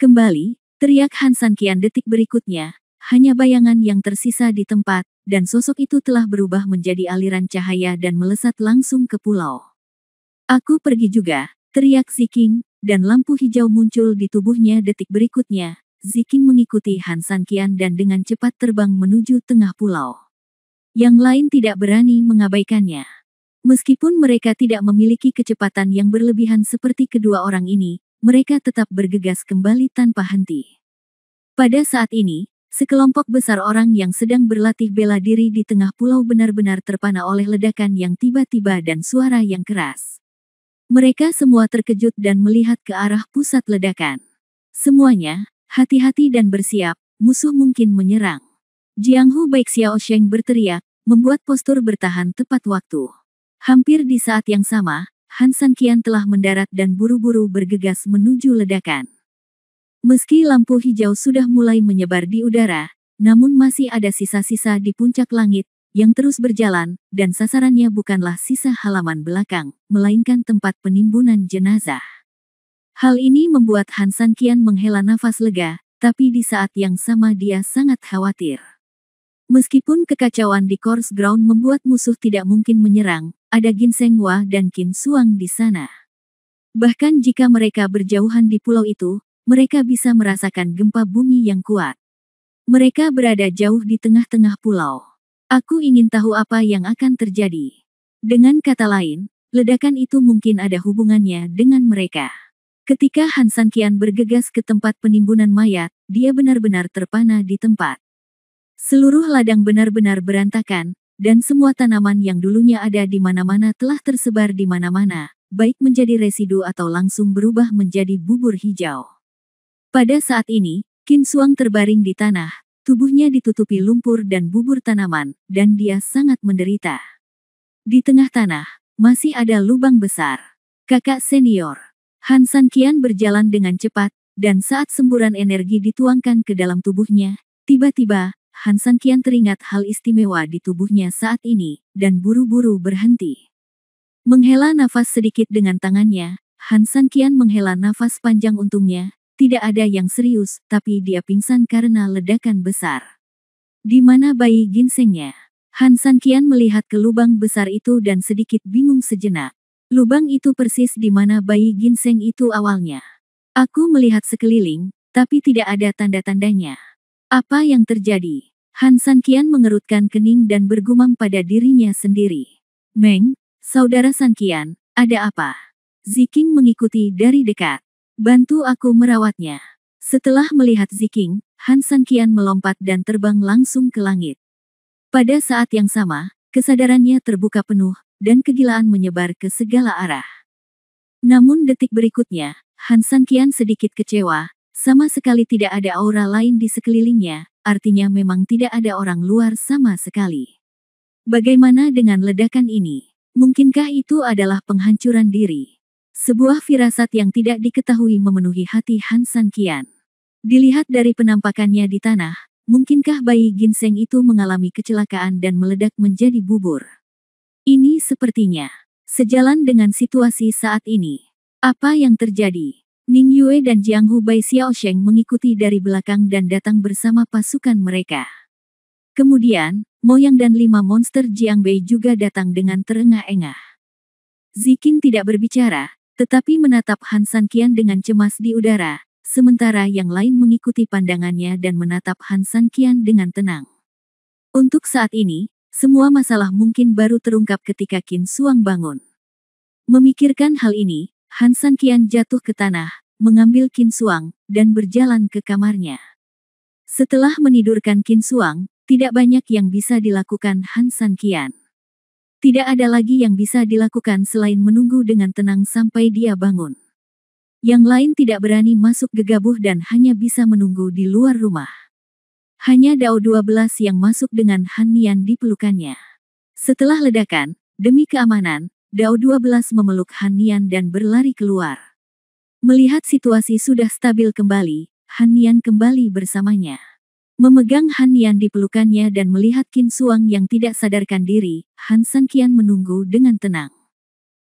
Kembali, teriak Han San Qian detik berikutnya, hanya bayangan yang tersisa di tempat, dan sosok itu telah berubah menjadi aliran cahaya dan melesat langsung ke pulau. Aku pergi juga, teriak Ziking, dan lampu hijau muncul di tubuhnya detik berikutnya. Ziking mengikuti Han San Qian dan dengan cepat terbang menuju tengah pulau. Yang lain tidak berani mengabaikannya. Meskipun mereka tidak memiliki kecepatan yang berlebihan seperti kedua orang ini, mereka tetap bergegas kembali tanpa henti. Pada saat ini, sekelompok besar orang yang sedang berlatih bela diri di tengah pulau benar-benar terpana oleh ledakan yang tiba-tiba dan suara yang keras. Mereka semua terkejut dan melihat ke arah pusat ledakan. Semuanya, hati-hati dan bersiap, musuh mungkin menyerang. Jianghu Baik Xiao Sheng berteriak, membuat postur bertahan tepat waktu. Hampir di saat yang sama, Han San Qian telah mendarat dan buru-buru bergegas menuju ledakan. Meski lampu hijau sudah mulai menyebar di udara, namun masih ada sisa-sisa di puncak langit, yang terus berjalan, dan sasarannya bukanlah sisa halaman belakang, melainkan tempat penimbunan jenazah. Hal ini membuat Han San Qian menghela nafas lega, tapi di saat yang sama dia sangat khawatir. Meskipun kekacauan di Course Ground membuat musuh tidak mungkin menyerang, ada Ginseng Hua dan Qin Suang di sana. Bahkan jika mereka berjauhan di pulau itu, mereka bisa merasakan gempa bumi yang kuat. Mereka berada jauh di tengah-tengah pulau. Aku ingin tahu apa yang akan terjadi. Dengan kata lain, ledakan itu mungkin ada hubungannya dengan mereka. Ketika Han Sanqian bergegas ke tempat penimbunan mayat, dia benar-benar terpana di tempat. Seluruh ladang benar-benar berantakan, dan semua tanaman yang dulunya ada di mana-mana telah tersebar di mana-mana, baik menjadi residu atau langsung berubah menjadi bubur hijau. Pada saat ini, Qin Xuang terbaring di tanah, tubuhnya ditutupi lumpur dan bubur tanaman, dan dia sangat menderita. Di tengah tanah, masih ada lubang besar. Kakak senior, Han Sanqian berjalan dengan cepat, dan saat semburan energi dituangkan ke dalam tubuhnya, tiba-tiba, Han Sanqian teringat hal istimewa di tubuhnya saat ini, dan buru-buru berhenti. Menghela nafas sedikit dengan tangannya, Han Sanqian menghela nafas panjang untungnya, tidak ada yang serius, tapi dia pingsan karena ledakan besar. Di mana bayi ginsengnya? Han Sanqian melihat ke lubang besar itu dan sedikit bingung sejenak. Lubang itu persis di mana bayi ginseng itu awalnya. Aku melihat sekeliling, tapi tidak ada tanda-tandanya. Apa yang terjadi? Han Sanqian mengerutkan kening dan bergumam pada dirinya sendiri. Meng, saudara Sanqian, ada apa? Ziking mengikuti dari dekat. Bantu aku merawatnya. Setelah melihat Ziking, Han Sanqian melompat dan terbang langsung ke langit. Pada saat yang sama, kesadarannya terbuka penuh, dan kegilaan menyebar ke segala arah. Namun detik berikutnya, Han Sanqian sedikit kecewa, sama sekali tidak ada aura lain di sekelilingnya, artinya memang tidak ada orang luar sama sekali. Bagaimana dengan ledakan ini? Mungkinkah itu adalah penghancuran diri? Sebuah firasat yang tidak diketahui memenuhi hati Han Sanqian. Dilihat dari penampakannya di tanah, mungkinkah bayi ginseng itu mengalami kecelakaan dan meledak menjadi bubur? Ini sepertinya sejalan dengan situasi saat ini. Apa yang terjadi? Ning Yue dan Jiang Hu Bai Xiaosheng mengikuti dari belakang dan datang bersama pasukan mereka. Kemudian, Mo Yang dan 5 monster Jiang Bei juga datang dengan terengah-engah. Ziking tidak berbicara, tetapi menatap Han Sanqian dengan cemas di udara, sementara yang lain mengikuti pandangannya dan menatap Han Sanqian dengan tenang. Untuk saat ini, semua masalah mungkin baru terungkap ketika Qin Xuang bangun. Memikirkan hal ini, Han Sanqian jatuh ke tanah, mengambil Qin Xuang, dan berjalan ke kamarnya. Setelah menidurkan Qin Xuang, tidak banyak yang bisa dilakukan Han Sanqian. Tidak ada lagi yang bisa dilakukan selain menunggu dengan tenang sampai dia bangun. Yang lain tidak berani masuk gegabah dan hanya bisa menunggu di luar rumah. Hanya Dao 12 yang masuk dengan Han Nian di pelukannya. Setelah ledakan, demi keamanan, Dao 12 memeluk Han Nian dan berlari keluar. Melihat situasi sudah stabil kembali, Han Nian kembali bersamanya. Memegang Han Nian di pelukannya dan melihat Qin Xuang yang tidak sadarkan diri, Han Sanqian menunggu dengan tenang.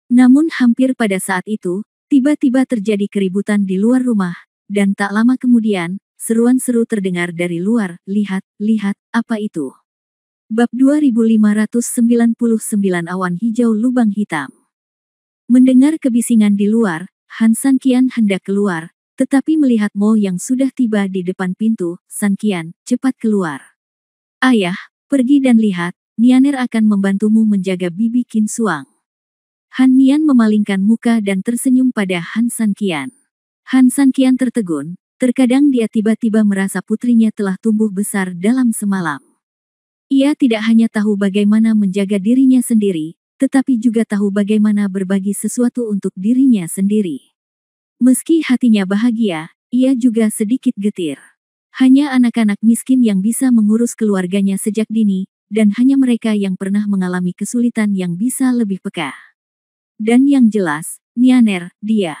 Namun hampir pada saat itu, tiba-tiba terjadi keributan di luar rumah, dan tak lama kemudian, seruan seru terdengar dari luar, lihat, apa itu? Bab 2599 Awan Hijau Lubang Hitam. Mendengar kebisingan di luar, Han Sanqian hendak keluar, tetapi melihat Mo yang sudah tiba di depan pintu, Sanqian, cepat keluar. Ayah, pergi dan lihat, Nianer akan membantumu menjaga bibi Qin Xuang. Han Nian memalingkan muka dan tersenyum pada Han Sanqian. Han Sanqian tertegun, terkadang dia tiba-tiba merasa putrinya telah tumbuh besar dalam semalam. Ia tidak hanya tahu bagaimana menjaga dirinya sendiri, tetapi juga tahu bagaimana berbagi sesuatu untuk dirinya sendiri. Meski hatinya bahagia, ia juga sedikit getir. Hanya anak-anak miskin yang bisa mengurus keluarganya sejak dini, dan hanya mereka yang pernah mengalami kesulitan yang bisa lebih peka. Dan yang jelas, Nianer, dia.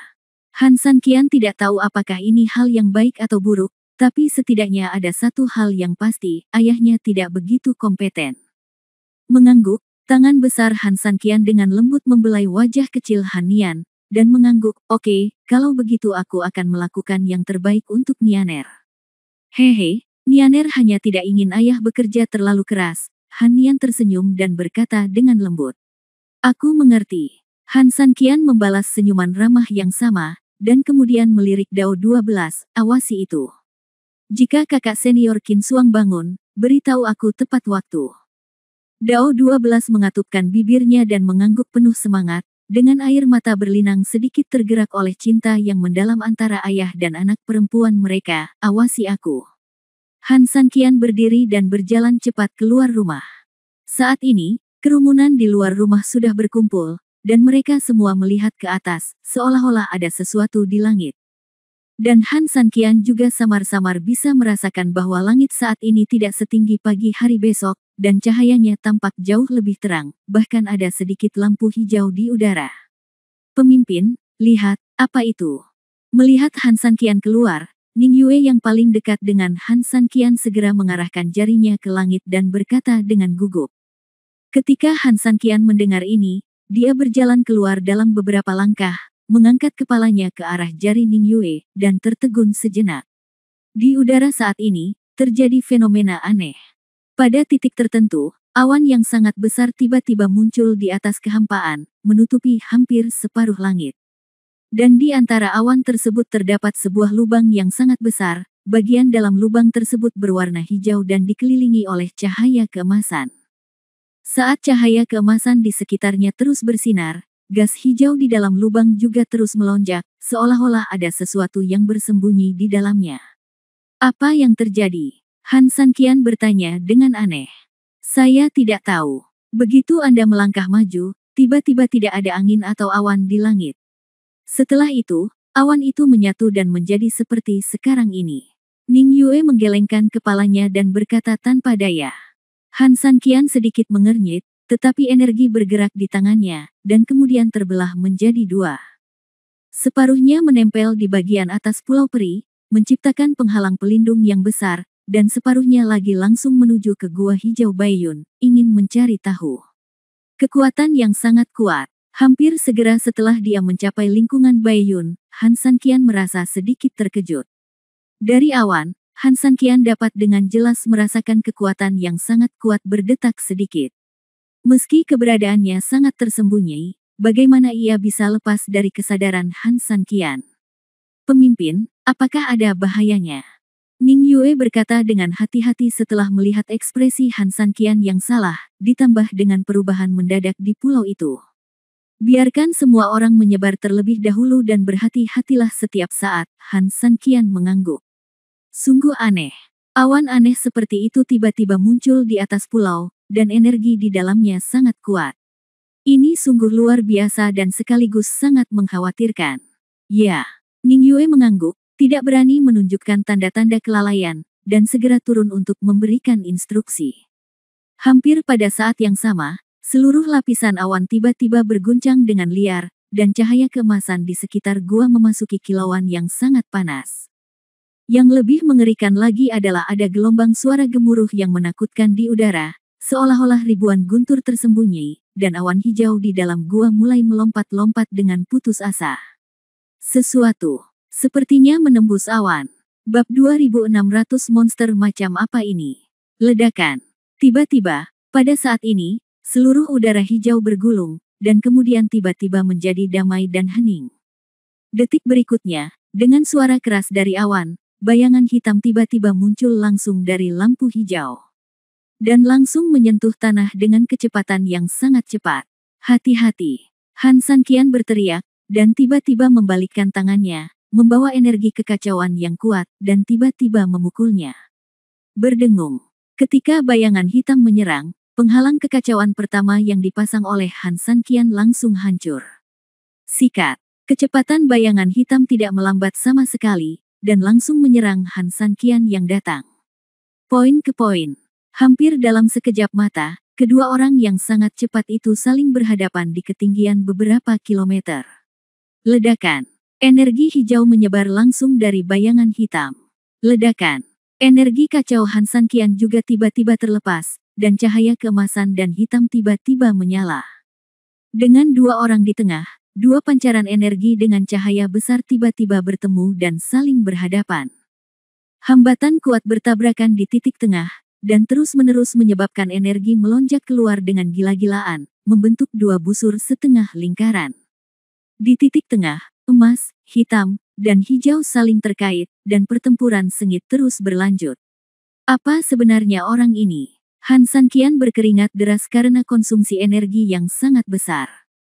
Han Sanqian tidak tahu apakah ini hal yang baik atau buruk, tapi setidaknya ada satu hal yang pasti, ayahnya tidak begitu kompeten. Mengangguk, tangan besar Han Sanqian dengan lembut membelai wajah kecil Han Nian, dan mengangguk, oke, kalau begitu aku akan melakukan yang terbaik untuk Nianer. Hehe, Nianer hanya tidak ingin ayah bekerja terlalu keras. Han Nian tersenyum dan berkata dengan lembut. Aku mengerti. Han Sanqian membalas senyuman ramah yang sama, dan kemudian melirik Dao 12, awasi itu. Jika kakak senior Qin Suang bangun, beritahu aku tepat waktu. Dao 12 mengatupkan bibirnya dan mengangguk penuh semangat, dengan air mata berlinang sedikit tergerak oleh cinta yang mendalam antara ayah dan anak perempuan mereka, awasi aku. Han Sanqian berdiri dan berjalan cepat keluar rumah. Saat ini, kerumunan di luar rumah sudah berkumpul, dan mereka semua melihat ke atas, seolah-olah ada sesuatu di langit. Dan Han Sanqian juga samar-samar bisa merasakan bahwa langit saat ini tidak setinggi pagi hari besok, dan cahayanya tampak jauh lebih terang, bahkan ada sedikit lampu hijau di udara. Pemimpin, lihat, apa itu? Melihat Han Sanqian keluar, Ning Yue yang paling dekat dengan Han Sanqian segera mengarahkan jarinya ke langit dan berkata dengan gugup. Ketika Han Sanqian mendengar ini, dia berjalan keluar dalam beberapa langkah, mengangkat kepalanya ke arah jari Ning Yue, dan tertegun sejenak. Di udara saat ini, terjadi fenomena aneh. Pada titik tertentu, awan yang sangat besar tiba-tiba muncul di atas kehampaan, menutupi hampir separuh langit. Dan di antara awan tersebut terdapat sebuah lubang yang sangat besar, bagian dalam lubang tersebut berwarna hijau dan dikelilingi oleh cahaya keemasan. Saat cahaya keemasan di sekitarnya terus bersinar, gas hijau di dalam lubang juga terus melonjak, seolah-olah ada sesuatu yang bersembunyi di dalamnya. Apa yang terjadi? Han Sanqian bertanya dengan aneh. Saya tidak tahu. Begitu Anda melangkah maju, tiba-tiba tidak ada angin atau awan di langit. Setelah itu, awan itu menyatu dan menjadi seperti sekarang ini. Ning Yue menggelengkan kepalanya dan berkata tanpa daya. Han Sanqian sedikit mengernyit, tetapi energi bergerak di tangannya, dan kemudian terbelah menjadi dua. Separuhnya menempel di bagian atas Pulau Peri, menciptakan penghalang pelindung yang besar, dan separuhnya lagi langsung menuju ke Gua Hijau Baiyun, ingin mencari tahu. Kekuatan yang sangat kuat. Hampir segera setelah dia mencapai lingkungan Baiyun, Han Sanqian merasa sedikit terkejut. Dari awan, Han Sanqian dapat dengan jelas merasakan kekuatan yang sangat kuat berdetak sedikit. Meski keberadaannya sangat tersembunyi, bagaimana ia bisa lepas dari kesadaran Han Sanqian? Pemimpin, apakah ada bahayanya? Ning Yue berkata dengan hati-hati setelah melihat ekspresi Han Sanqian yang salah, ditambah dengan perubahan mendadak di pulau itu. Biarkan semua orang menyebar terlebih dahulu dan berhati-hatilah setiap saat, Han Sanqian mengangguk. Sungguh aneh. Awan aneh seperti itu tiba-tiba muncul di atas pulau, dan energi di dalamnya sangat kuat. Ini sungguh luar biasa dan sekaligus sangat mengkhawatirkan. Ya, Ning Yue mengangguk, tidak berani menunjukkan tanda-tanda kelalaian, dan segera turun untuk memberikan instruksi. Hampir pada saat yang sama, seluruh lapisan awan tiba-tiba berguncang dengan liar, dan cahaya keemasan di sekitar gua memasuki kilauan yang sangat panas. Yang lebih mengerikan lagi adalah ada gelombang suara gemuruh yang menakutkan di udara, seolah-olah ribuan guntur tersembunyi, dan awan hijau di dalam gua mulai melompat-lompat dengan putus asa. Sesuatu sepertinya menembus awan. Bab 2600 monster macam apa ini? Ledakan. Tiba-tiba, pada saat ini, seluruh udara hijau bergulung, dan kemudian tiba-tiba menjadi damai dan hening. Detik berikutnya, dengan suara keras dari awan, bayangan hitam tiba-tiba muncul langsung dari lampu hijau. Dan langsung menyentuh tanah dengan kecepatan yang sangat cepat. Hati-hati! Han Sanqian berteriak, dan tiba-tiba membalikkan tangannya, membawa energi kekacauan yang kuat, dan tiba-tiba memukulnya. Berdengung. Ketika bayangan hitam menyerang, penghalang kekacauan pertama yang dipasang oleh Han Sanqian langsung hancur. Sikat. Kecepatan bayangan hitam tidak melambat sama sekali, dan langsung menyerang Han Sanqian yang datang. Poin ke poin. Hampir dalam sekejap mata, kedua orang yang sangat cepat itu saling berhadapan di ketinggian beberapa kilometer. Ledakan. Energi hijau menyebar langsung dari bayangan hitam. Ledakan. Energi kacau Han Sanqian juga tiba-tiba terlepas, dan cahaya keemasan dan hitam tiba-tiba menyala. Dengan dua orang di tengah, dua pancaran energi dengan cahaya besar tiba-tiba bertemu dan saling berhadapan. Hambatan kuat bertabrakan di titik tengah, dan terus-menerus menyebabkan energi melonjak keluar dengan gila-gilaan, membentuk dua busur setengah lingkaran. Di titik tengah, emas, hitam, dan hijau saling terkait, dan pertempuran sengit terus berlanjut. Apa sebenarnya orang ini? Han Sanqian berkeringat deras karena konsumsi energi yang sangat besar.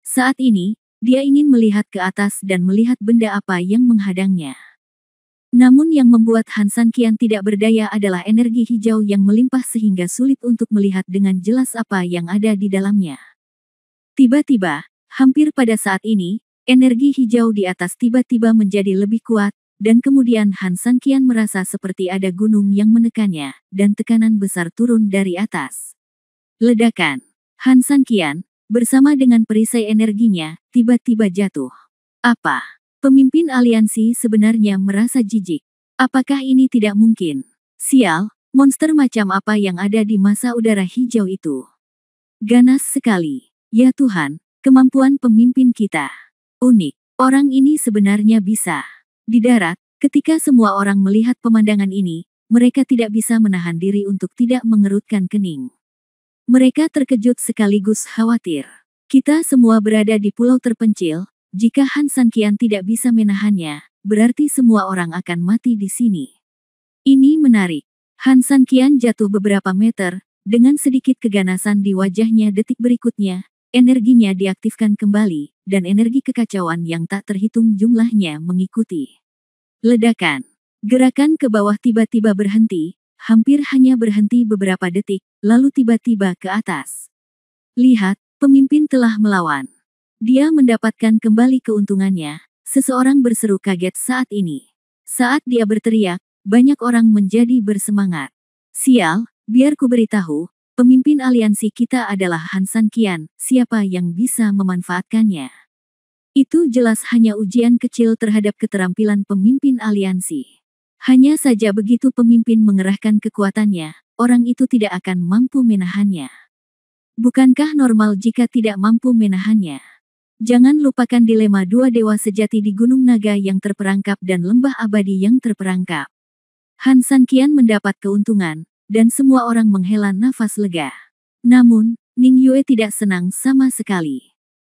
Saat ini, dia ingin melihat ke atas dan melihat benda apa yang menghadangnya. Namun yang membuat Han Sanqian tidak berdaya adalah energi hijau yang melimpah sehingga sulit untuk melihat dengan jelas apa yang ada di dalamnya. Tiba-tiba, hampir pada saat ini, energi hijau di atas tiba-tiba menjadi lebih kuat, dan kemudian Han Sanqian merasa seperti ada gunung yang menekannya, dan tekanan besar turun dari atas. Ledakan. Han Sanqian, bersama dengan perisai energinya, tiba-tiba jatuh. Apa? Pemimpin aliansi sebenarnya merasa jijik. Apakah ini tidak mungkin? Sial, monster macam apa yang ada di masa udara hijau itu? Ganas sekali. Ya Tuhan, kemampuan pemimpin kita. Unik. Orang ini sebenarnya bisa. Di darat, ketika semua orang melihat pemandangan ini, mereka tidak bisa menahan diri untuk tidak mengerutkan kening. Mereka terkejut sekaligus khawatir. Kita semua berada di pulau terpencil. Jika Han Sanqian tidak bisa menahannya, berarti semua orang akan mati di sini. Ini menarik. Han Sanqian jatuh beberapa meter, dengan sedikit keganasan di wajahnya detik berikutnya, energinya diaktifkan kembali, dan energi kekacauan yang tak terhitung jumlahnya mengikuti. Ledakan. Gerakan ke bawah tiba-tiba berhenti, hampir hanya berhenti beberapa detik, lalu tiba-tiba ke atas. Lihat, pemimpin telah melawan. Dia mendapatkan kembali keuntungannya. Seseorang berseru kaget saat ini. Saat dia berteriak, banyak orang menjadi bersemangat. Sial, biar ku beritahu, pemimpin aliansi kita adalah Han Sanqian, siapa yang bisa memanfaatkannya. Itu jelas hanya ujian kecil terhadap keterampilan pemimpin aliansi. Hanya saja begitu pemimpin mengerahkan kekuatannya, orang itu tidak akan mampu menahannya. Bukankah normal jika tidak mampu menahannya? Jangan lupakan dilema dua dewa sejati di Gunung Naga yang terperangkap dan lembah abadi yang terperangkap. Han Sanqian mendapat keuntungan, dan semua orang menghela nafas lega. Namun, Ning Yue tidak senang sama sekali.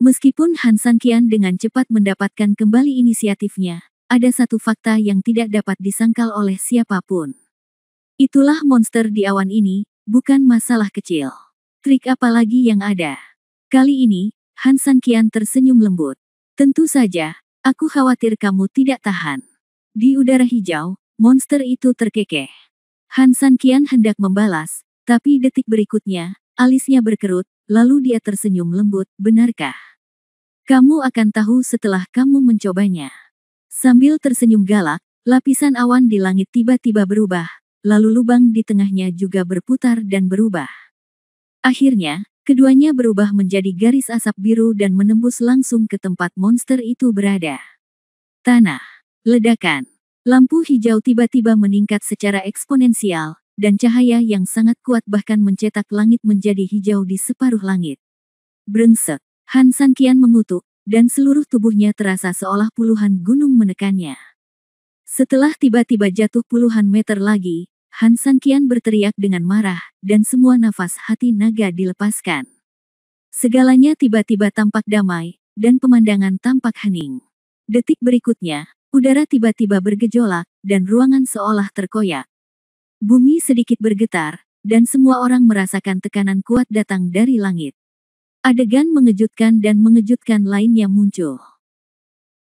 Meskipun Han Sanqian dengan cepat mendapatkan kembali inisiatifnya, ada satu fakta yang tidak dapat disangkal oleh siapapun. Itulah monster di awan ini, bukan masalah kecil. Trik apa lagi yang ada? Kali ini, Han Sanqian tersenyum lembut. Tentu saja, aku khawatir kamu tidak tahan. Di udara hijau, monster itu terkekeh. Han Sanqian hendak membalas, tapi detik berikutnya, alisnya berkerut, lalu dia tersenyum lembut, benarkah? Kamu akan tahu setelah kamu mencobanya. Sambil tersenyum galak, lapisan awan di langit tiba-tiba berubah, lalu lubang di tengahnya juga berputar dan berubah. Akhirnya, keduanya berubah menjadi garis asap biru dan menembus langsung ke tempat monster itu berada. Tanah. Ledakan. Lampu hijau tiba-tiba meningkat secara eksponensial, dan cahaya yang sangat kuat bahkan mencetak langit menjadi hijau di separuh langit. Brengsek. Han Sanqian mengutuk, dan seluruh tubuhnya terasa seolah puluhan gunung menekannya. Setelah tiba-tiba jatuh puluhan meter lagi, Han Sanqian berteriak dengan marah, dan semua nafas hati naga dilepaskan. Segalanya tiba-tiba tampak damai, dan pemandangan tampak hening. Detik berikutnya, udara tiba-tiba bergejolak, dan ruangan seolah terkoyak. Bumi sedikit bergetar, dan semua orang merasakan tekanan kuat datang dari langit. Adegan mengejutkan dan mengejutkan lainnya muncul.